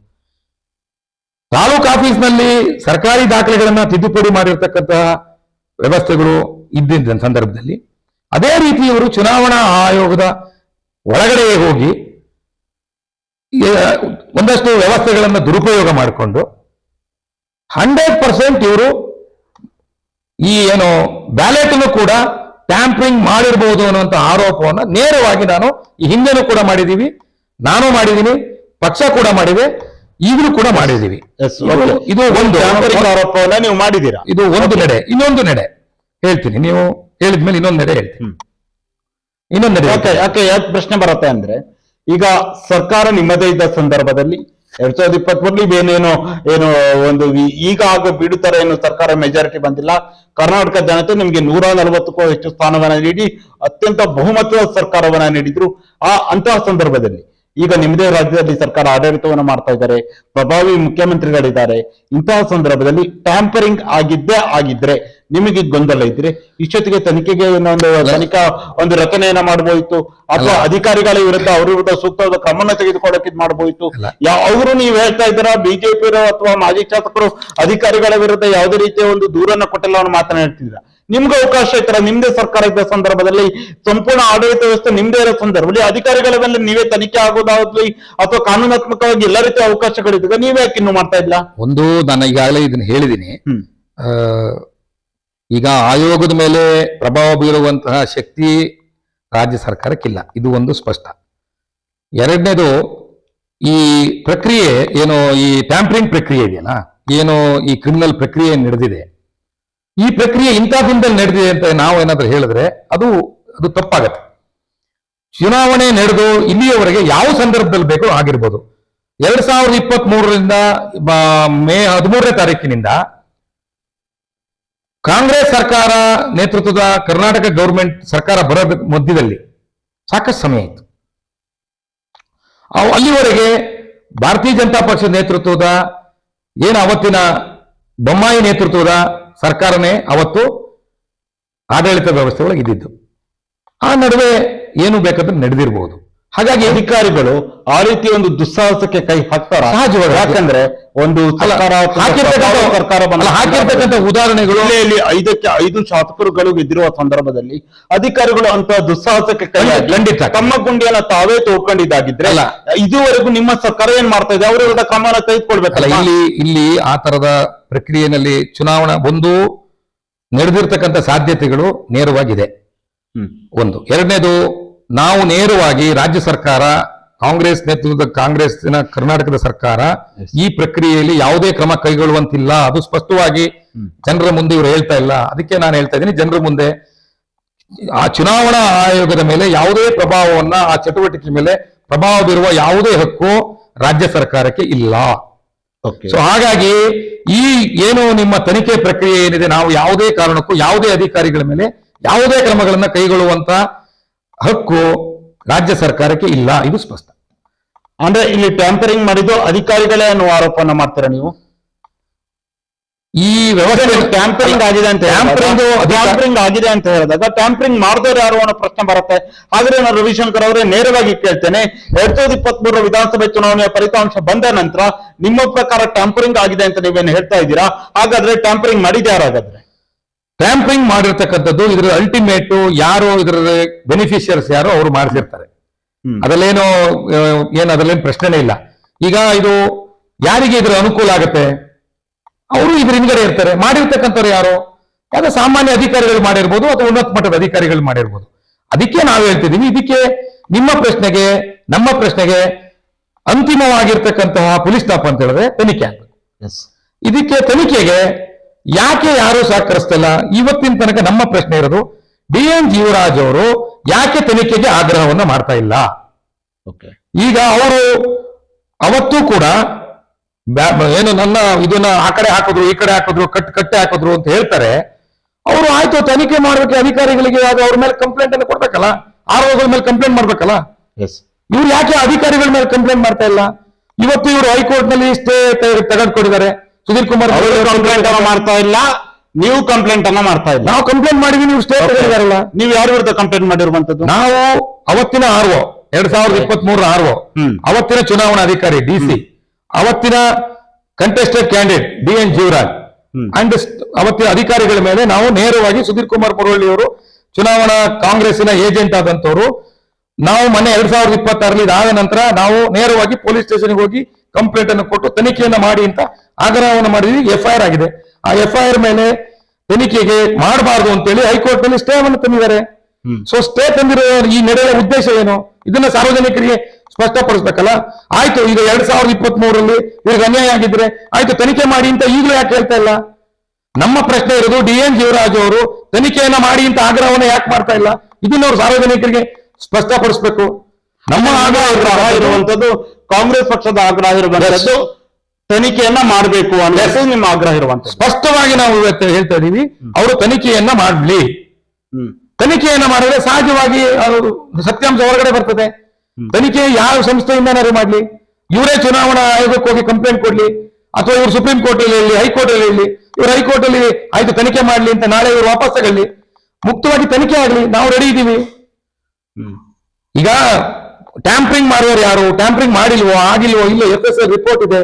ತಾಲೂಕು ಆಫೀಸ್ನಲ್ಲಿ ಸರ್ಕಾರಿ ದಾಖಲೆಗಳನ್ನ ತಿದ್ದುಪಡಿ ಮಾಡಿರ್ತಕ್ಕಂತಹ ವ್ಯವಸ್ಥೆಗಳು ಇದ್ದಿದ್ದ ಸಂದರ್ಭದಲ್ಲಿ ಅದೇ ರೀತಿ ಇವರು ಚುನಾವಣಾ ಆಯೋಗದ ಒಳಗಡೆ ಹೋಗಿ ಒಂದಷ್ಟು ವ್ಯವಸ್ಥೆಗಳನ್ನು ದುರುಪಯೋಗ ಮಾಡಿಕೊಂಡು 100% ಇವರು ಈ ಏನು ಬ್ಯಾಲೆಟ್ ಕೂಡ ಟ್ಯಾಂಪರಿಂಗ್ ಮಾಡಿರಬಹುದು ಅನ್ನುವಂತ ಆರೋಪವನ್ನ ನೇರವಾಗಿ ನಾನು ಈ ಹಿಂದೆನೂ ಕೂಡ ಮಾಡಿದೀವಿ, ನಾನು ಮಾಡಿದ್ದೀನಿ, ಪಕ್ಷ ಕೂಡ ಮಾಡಿದೆ, ಈಗಲೂ ಕೂಡ ಮಾಡಿದೀವಿ. ಇದು ಒಂದು ಆರೋಪವನ್ನ ನೀವು ಮಾಡಿದ್ದೀರಾ. ಇದು ಒಂದು ನಡೆ. ಇನ್ನೊಂದು ನಡೆ ಹೇಳ್ತೀನಿ, ನೀವು ಹೇಳಿದ್ಮೇಲೆ ಇನ್ನೊಂದು ನಡೆ ಹೇಳ್ತೀನಿ. ಇನ್ನೊಂದು ನಡೆ ಯಾಕೆ ಪ್ರಶ್ನೆ ಬರುತ್ತೆ ಅಂದ್ರೆ, ಈಗ ಸರ್ಕಾರ ನಿಮ್ಮದೇ ಇದ್ದ ಸಂದರ್ಭದಲ್ಲಿ 2023 ಏನು ಒಂದು ಈಗ ಆಗ ಬಿಡುತ್ತಾರೆ, ಏನು ಸರ್ಕಾರ ಮೆಜಾರಿಟಿ ಬಂದಿಲ್ಲ, ಕರ್ನಾಟಕ ಜನತೆ ನಿಮ್ಗೆ 140ಕ್ಕೂ ಹೆಚ್ಚು ಸ್ಥಾನವನ್ನ ನೀಡಿ ಅತ್ಯಂತ ಬಹುಮತದ ಸರ್ಕಾರವನ್ನ ನೀಡಿದ್ರು. ಅಂತಹ ಸಂದರ್ಭದಲ್ಲಿ ಈಗ ನಿಮ್ಮದೇ ರಾಜ್ಯದಲ್ಲಿ ಸರ್ಕಾರ ಆಡಳಿತವನ್ನು ಮಾಡ್ತಾ ಇದ್ದಾರೆ, ಪ್ರಭಾವಿ ಮುಖ್ಯಮಂತ್ರಿಗಳಿದ್ದಾರೆ. ಇಂತಹ ಸಂದರ್ಭದಲ್ಲಿ ಟ್ಯಾಂಪರಿಂಗ್ ಆಗಿದ್ರೆ ನಿಮಗೆ ಗೊಂದಲ ಇದ್ರೆ ಇಷ್ಟೊತ್ತಿಗೆ ತನಿಖೆಗೆ ಒಂದು ರಚನೆಯನ್ನ ಮಾಡಬಹುದಿತ್ತು, ಅಥವಾ ಅಧಿಕಾರಿಗಳ ವಿರುದ್ಧ ಅವ್ರ ವಿರುದ್ಧ ಸೂಕ್ತವಾದ ಕ್ರಮನ ತೆಗೆದುಕೊಳ್ಳಕ್ಕೆ ಮಾಡಬಹುದಿತ್ತು. ಅವರು ನೀವು ಹೇಳ್ತಾ ಇದ್ದೀರಾ ಬಿಜೆಪಿಯವರು ಅಥವಾ ಮಾಜಿ ಶಾಸಕರು ಅಧಿಕಾರಿಗಳ ವಿರುದ್ಧ ಯಾವುದೇ ರೀತಿಯ ಒಂದು ದೂರನ್ನ ಕೊಟ್ಟಿಲ್ಲ ಅನ್ನೋ ಮಾತನಾಡ್ತಿದ್ದೀರಾ. ನಿಮ್ಗೆ ಅವಕಾಶ ಇತ್ತರ, ನಿಮ್ದೇ ಸರ್ಕಾರ ಇದ್ದ ಸಂದರ್ಭದಲ್ಲಿ, ಸಂಪೂರ್ಣ ಆಡಳಿತ ವ್ಯವಸ್ಥೆ ನಿಮ್ದೇ ಇರೋ ಸಂದರ್ಭದಲ್ಲಿ ಅಧಿಕಾರಿಗಳ ಮೇಲೆ ನೀವೇ ತನಿಖೆ ಆಗೋದಾಗ್ಲಿ ಅಥವಾ ಕಾನೂನಾತ್ಮಕವಾಗಿ ಎಲ್ಲ ರೀತಿಯ ಅವಕಾಶಗಳಿದ್ದಾಗ ನೀವೇ ಯಾಕೆ ಇನ್ನು ಮಾಡ್ತಾ ಇಲ್ಲ? ಒಂದು, ನಾನು ಈಗಾಗಲೇ ಇದನ್ನ ಹೇಳಿದ್ದೀನಿ. ಈಗ ಆಯೋಗದ ಮೇಲೆ ಪ್ರಭಾವ ಬೀರುವಂತಹ ಶಕ್ತಿ ರಾಜ್ಯ ಸರ್ಕಾರಕ್ಕಿಲ್ಲ, ಇದು ಒಂದು ಸ್ಪಷ್ಟ. ಎರಡನೇದು, ಈ ಪ್ರಕ್ರಿಯೆ ಏನು ಈ ಟ್ಯಾಂಪರಿಂಗ್ ಪ್ರಕ್ರಿಯೆ ಇದೆಯಲ್ಲ, ಏನು ಈ ಕ್ರಿಮಿನಲ್ ಪ್ರಕ್ರಿಯೆ ನಡೆದಿದೆ, ಈ ಪ್ರಕ್ರಿಯೆ ಇಂಥ ದಿನದಲ್ಲಿ ನಡೆದಿದೆ ಅಂತ ನಾವು ಏನಾದ್ರೂ ಹೇಳಿದ್ರೆ ಅದು ತಪ್ಪಾಗತ್ತೆ. ಚುನಾವಣೆ ನಡೆದು ಇಲ್ಲಿಯವರೆಗೆ ಯಾವ ಸಂದರ್ಭದಲ್ಲಿ ಬೇಕೋ ಆಗಿರ್ಬೋದು. 2023ರಿಂದ ಮೇ 13ನೇ ತಾರೀಕಿನಿಂದ ಕಾಂಗ್ರೆಸ್ ಸರ್ಕಾರ ನೇತೃತ್ವದ ಕರ್ನಾಟಕ ಗೌರ್ಮೆಂಟ್ ಸರ್ಕಾರ ಬರೋದ ಮಧ್ಯದಲ್ಲಿ ಸಾಕಷ್ಟು ಸಮಯ ಇತ್ತು. ಅಲ್ಲಿವರೆಗೆ ಭಾರತೀಯ ಜನತಾ ಪಕ್ಷದ ನೇತೃತ್ವದ ಏನು ಅವತ್ತಿನ ಬೊಮ್ಮಾಯಿ ನೇತೃತ್ವದ ಸರ್ಕಾರನೇ ಅವತ್ತು ಆಡಳಿತ ವ್ಯವಸ್ಥೆ ಒಳಗೆ ಇದ್ದಿದ್ದು. ಆ ನಡುವೆ ಏನು ಬೇಕಾದ್ರೆ ನಡೆದಿರಬಹುದು. ಹಾಗಾಗಿ ಅಧಿಕಾರಿಗಳು ಆ ರೀತಿ ಒಂದು ದುಸ್ಸಾಹಸಕ್ಕೆ ಕೈ ಹಾಕ್ತಾರ ಸಹಜವಾಗಿ. ಯಾಕಂದ್ರೆ ಒಂದು ಹಾಕಿರ್ತಕ್ಕಂಥ ಉದಾಹರಣೆಗಳು 5 ಶಾಸಕರುಗಳು ಗೆದ್ದಿರುವ ಸಂದರ್ಭದಲ್ಲಿ ಅಧಿಕಾರಿಗಳು ಅಂತ ದುಸ್ಸಾಹಸಕ್ಕೆ ಕೈ ಖಂಡಿತ ತಮ್ಮ ಗುಂಡಿಯನ್ನ ತಾವೇ ತೋಡ್ಕೊಂಡಿದ್ದಾಗಿದ್ರೆ ಇದುವರೆಗೂ ನಿಮ್ಮ ಸರ್ಕಾರ ಏನ್ ಮಾಡ್ತಾ ಇದೆ, ಅವರ ಕ್ರಮನ ತೆಗೆದುಕೊಳ್ಬೇಕಲ್ಲ. ಇಲ್ಲಿ ಆ ತರದ ಪ್ರಕ್ರಿಯೆಯಲ್ಲಿ ಚುನಾವಣಾ ಒಂದು ನಡೆದಿರ್ತಕ್ಕಂಥ ಸಾಧ್ಯತೆಗಳು ನೇರವಾಗಿದೆ. ಒಂದು. ಎರಡನೇದು, ನಾವು ನೇರವಾಗಿ ರಾಜ್ಯ ಸರ್ಕಾರ, ಕಾಂಗ್ರೆಸ್ ನೇತೃತ್ವದ ಕಾಂಗ್ರೆಸ್ನ ಕರ್ನಾಟಕದ ಸರ್ಕಾರ ಈ ಪ್ರಕ್ರಿಯೆಯಲ್ಲಿ ಯಾವುದೇ ಕ್ರಮ ಕೈಗೊಳ್ಳುವಂತಿಲ್ಲ. ಅದು ಸ್ಪಷ್ಟವಾಗಿ ಜನರ ಮುಂದೆ ಇವರು ಹೇಳ್ತಾ ಇಲ್ಲ. ಅದಕ್ಕೆ ನಾನು ಹೇಳ್ತಾ ಇದ್ದೀನಿ, ಜನರ ಮುಂದೆ ಆ ಚುನಾವಣಾ ಆಯೋಗದ ಮೇಲೆ ಯಾವುದೇ ಪ್ರಭಾವವನ್ನ, ಆ ಚಟುವಟಿಕೆ ಮೇಲೆ ಪ್ರಭಾವ ಬೀರುವ ಯಾವುದೇ ಹಕ್ಕು ರಾಜ್ಯ ಸರ್ಕಾರಕ್ಕೆ ಇಲ್ಲ. ಸೊ ಹಾಗಾಗಿ ಈ ಏನು ನಿಮ್ಮ ತನಿಖೆ ಪ್ರಕ್ರಿಯೆ ಏನಿದೆ, ನಾವು ಯಾವುದೇ ಕಾರಣಕ್ಕೂ ಯಾವುದೇ ಅಧಿಕಾರಿಗಳ ಮೇಲೆ ಯಾವುದೇ ಕ್ರಮಗಳನ್ನ ಕೈಗೊಳ್ಳುವಂತ ಹಕ್ಕು ರಾಜ್ಯ ಸರ್ಕಾರಕ್ಕೆ ಇಲ್ಲ. ಇದು ಸ್ಪಷ್ಟ. ಅಂದ್ರೆ ಇಲ್ಲಿ ಟ್ಯಾಂಪರಿಂಗ್ ಮಾಡಿದ್ದು ಅಧಿಕಾರಿಗಳೇ ಅನ್ನುವ ಆರೋಪನ ಮಾಡ್ತೀರಾ ನೀವು? ಈ ವ್ಯವಸ್ಥೆ ಟ್ಯಾಂಪರಿಂಗ್ ಆಗಿದೆ ಅಂತ ಹೇಳಿದಾಗ ಟ್ಯಾಂಪರಿಂಗ್ ಮಾಡಿದವರು ಯಾರು ಅನ್ನೋ ಪ್ರಶ್ನೆ ಬರುತ್ತೆ. ಆದ್ರೆ ನಾನು ರವಿಶಂಕರ್ ಅವರೇ ನೇರವಾಗಿ ಕೇಳ್ತೇನೆ, 2023 ವಿಧಾನಸಭೆ ಚುನಾವಣೆಯ ಫಲಿತಾಂಶ ಬಂದ ನಂತರ ನಿಮ್ಮ ಪ್ರಕಾರ ಟ್ಯಾಂಪರಿಂಗ್ ಆಗಿದೆ ಅಂತ ನೀವೇನು ಹೇಳ್ತಾ ಇದ್ದೀರಾ? ಹಾಗಾದ್ರೆ ಟ್ಯಾಂಪರಿಂಗ್ ಮಾಡಿದ್ಯಾರು? ಹಾಗಾದ್ರೆ ಟ್ಯಾಂಪರಿಂಗ್ ಮಾಡಿರ್ತಕ್ಕಂಥದ್ದು ಇದರ ಅಲ್ಟಿಮೇಟ್ ಯಾರು, ಇದರ ಬೆನಿಫಿಷಿಯರ್ಸ್ ಯಾರು ಅವರು ಮಾಡಿಸಿರ್ತಾರೆ. ಅದರಲ್ಲೇನು ಅದರಲ್ಲೇನು ಪ್ರಶ್ನೆನೇ ಇಲ್ಲ. ಈಗ ಇದು ಯಾರಿಗೆ ಇದರ ಅನುಕೂಲ ಆಗುತ್ತೆ, ಅವರು ಇದ್ರ ಹಿಂಗಡೆ ಇರ್ತಾರೆ. ಮಾಡಿರ್ತಕ್ಕಂಥವ್ರು ಯಾರು? ಯಾವ್ದೋ ಸಾಮಾನ್ಯ ಅಧಿಕಾರಿಗಳು ಮಾಡಿರ್ಬೋದು ಅಥವಾ ಉನ್ನತ ಮಟ್ಟದ ಅಧಿಕಾರಿಗಳು ಮಾಡಿರ್ಬೋದು. ಅದಕ್ಕೆ ನಾವು ಹೇಳ್ತಿದೀವಿ, ಇದಕ್ಕೆ ನಿಮ್ಮ ಪ್ರಶ್ನೆಗೆ ನಮ್ಮ ಪ್ರಶ್ನೆಗೆ ಅಂತಿಮವಾಗಿರ್ತಕ್ಕಂತಹ ಪೊಲೀಸ್ ಸ್ಟಾಪ್ ಅಂತ ಹೇಳಿದ್ರೆ ತನಿಖೆ ಆಗ್ಬೇಕು. ಇದಕ್ಕೆ ತನಿಖೆಗೆ ಯಾಕೆ ಯಾರು ಸಹಕರಿಸ್ತಿಲ್ಲ? ಇವತ್ತಿನ ತನಕ ನಮ್ಮ ಪ್ರಶ್ನೆ ಇರೋದು DN ಜೀವರಾಜ್ ಅವರು ಯಾಕೆ ತನಿಖೆಗೆ ಆಗ್ರಹವನ್ನ ಮಾಡ್ತಾ ಇಲ್ಲ? ಈಗ ಅವರು ಅವತ್ತೂ ಕೂಡ ಏನು ನನ್ನ ಇದನ್ನ ಆ ಕಡೆ ಹಾಕಿದ್ರು ಈ ಕಡೆ ಹಾಕಿದ್ರು ಕಟ್ಟೆ ಹಾಕಿದ್ರು ಅಂತ ಹೇಳ್ತಾರೆ. ಅವರು ಆಯ್ತು ತನಿಖೆ ಮಾಡ್ಬೇಕು, ಅಧಿಕಾರಿಗಳಿಗೆ ಅವ್ರ ಮೇಲೆ ಕಂಪ್ಲೇಂಟ್ ಅನ್ನು ಕೊಡ್ಬೇಕಲ್ಲ, ಆರೋಪಗಳ ಮೇಲೆ ಕಂಪ್ಲೇಂಟ್ ಮಾಡ್ಬೇಕಲ್ಲ. ಇವ್ರು ಯಾಕೆ ಅಧಿಕಾರಿಗಳ ಮೇಲೆ ಕಂಪ್ಲೇಂಟ್ ಮಾಡ್ತಾ ಇಲ್ಲ? ಇವತ್ತು ಇವರು ಹೈಕೋರ್ಟ್ ನಲ್ಲಿ ಸ್ಟೇ ತೆಗೆದುಕೊಂಡಿದ್ದಾರೆ. ಸುಧೀರ್ ಕುಮಾರ್ ಕಂಪ್ಲೇಂಟ್ ಮಾಡ್ತಾ ಇಲ್ಲ, ನೀವು ಕಂಪ್ಲೇಂಟ್ ಅನ್ನ ಮಾಡ್ತಾ ಇಲ್ಲ. ನಾವು ಕಂಪ್ಲೇಂಟ್ ಮಾಡಿದ್ವಿ, ನೀವು ಸ್ಟೇ ತೆಗೆದಿದ್ದಾರಲ್ಲ. ನೀವು ಯಾರ ವಿರುದ್ಧ ಕಂಪ್ಲೇಂಟ್ ಮಾಡಿರುವಂತದ್ದು? ನಾವು ಅವತ್ತಿನ RO 2023 RO, ಅವತ್ತಿನ ಚುನಾವಣಾಧಿಕಾರಿ DC, ಅವತ್ತಿನ contested candidate DN Jeevaraj and ಅವತ್ತಿನ ಅಧಿಕಾರಿಗಳ ಮೇಲೆ ನಾವು ನೇರವಾಗಿ ಸುಧೀರ್ ಕುಮಾರ್ ಮುರಳಿ ಅವರು ಚುನಾವಣಾ ಕಾಂಗ್ರೆಸ್ಸಿನ ಏಜೆಂಟ್ ಆದಂತವರು, ನಾವು ಮೊನ್ನೆ 2026 ಇದಾದ ನಂತರ ನಾವು ನೇರವಾಗಿ ಪೊಲೀಸ್ ಸ್ಟೇಷನ್ಗೆ ಹೋಗಿ ಕಂಪ್ಲೇಂಟ್ ಅನ್ನು ಕೊಟ್ಟು ತನಿಖೆಯನ್ನ ಮಾಡಿ ಅಂತ ಆಗ್ರಹವನ್ನು ಮಾಡಿದ್ವಿ. FIR ಆಗಿದೆ. ಆ FIR ಮೇಲೆ ತನಿಖೆಗೆ ಮಾಡಬಾರದು ಅಂತೇಳಿ ಹೈಕೋರ್ಟ್ ನಲ್ಲಿ ಸ್ಟೇ ಅನ್ನು ತಂದಿದ್ದಾರೆ. ಸೊ ಸ್ಟೇ ತಂದಿರೋ ಈ ನಡೆಯುವ ಉದ್ದೇಶ ಏನು? ಇದನ್ನ ಸಾರ್ವಜನಿಕರಿಗೆ ಸ್ಪಷ್ಟಪಡಿಸ್ಬೇಕಲ್ಲ. ಆಯ್ತು, ಈಗ 2023 ಇವ್ರಿಗೆ ಅನ್ಯಾಯ ಆಗಿದ್ರೆ ಆಯ್ತು ತನಿಖೆ ಮಾಡಿ ಅಂತ ಈಗಲೂ ಯಾಕೆ ಹೇಳ್ತಾ ಇಲ್ಲ? ನಮ್ಮ ಪ್ರಶ್ನೆ ಇರೋದು DN ಜೀವರಾಜ್ ಅವರು ತನಿಖೆಯನ್ನ ಮಾಡಿ ಅಂತ ಆಗ್ರಹವನ್ನ ಯಾಕೆ ಮಾಡ್ತಾ ಇಲ್ಲ? ಇದನ್ನ ಅವ್ರು ಸಾರ್ವಜನಿಕರಿಗೆ ಸ್ಪಷ್ಟಪಡಿಸ್ಬೇಕು. ನಮ್ಮ ಆಗ್ರಹ ಇರುವಂತದ್ದು, ಕಾಂಗ್ರೆಸ್ ಪಕ್ಷದ ಆಗ್ರಹ ಇರುವಂತದ್ದು ತನಿಖೆಯನ್ನ ಮಾಡಬೇಕು ಅನ್ನೋದು ನಿಮ್ಮ ಆಗ್ರಹ ಇರುವಂತ. ಸ್ಪಷ್ಟವಾಗಿ ನಾವು ಇವತ್ತು ಹೇಳ್ತಾ ಇದೀವಿ, ಅವರು ತನಿಖೆಯನ್ನ ಮಾಡ್ಲಿ. ತನಿಖೆಯನ್ನ ಮಾಡಿದ್ರೆ ಸಹಜವಾಗಿ ಸತ್ಯಾಂಶ ಹೊರಗಡೆ ಬರ್ತದೆ. ತನಿಖೆ ಯಾವ ಸಂಸ್ಥೆಯಿಂದನಾದ್ರು ಮಾಡ್ಲಿ, ಇವರೇ ಚುನಾವಣಾ ಆಯೋಗಕ್ಕೆ ಹೋಗಿ ಕಂಪ್ಲೇಂಟ್ ಕೊಡ್ಲಿ, ಅಥವಾ ಇವರು ಸುಪ್ರೀಂ ಕೋರ್ಟ್ ಅಲ್ಲಿ ಹೇಳಿ, ಹೈಕೋರ್ಟ್ ಅಲ್ಲಿ ಹೇಳಿ, ಇವರು ಹೈಕೋರ್ಟ್ ಅಲ್ಲಿ ಆಯ್ತು ತನಿಖೆ ಮಾಡ್ಲಿ ಅಂತ ನಾಳೆ ಇವರು ವಾಪಸ್ ತಗೊಳ್ಳಿ, ಮುಕ್ತವಾಗಿ ತನಿಖೆ ಆಗ್ಲಿ, ನಾವು ರೆಡಿ ಇದ್ದೀವಿ. ಈಗ ಟ್ಯಾಂಪರಿಂಗ್ ಮಾಡುವವರು ಯಾರು, ಟ್ಯಾಂಪರಿಂಗ್ ಮಾಡಿಲ್ವೋ ಆಗಿಲ್ವೋ ಇಲ್ಲ FSL ರಿಪೋರ್ಟ್ ಇದೆ.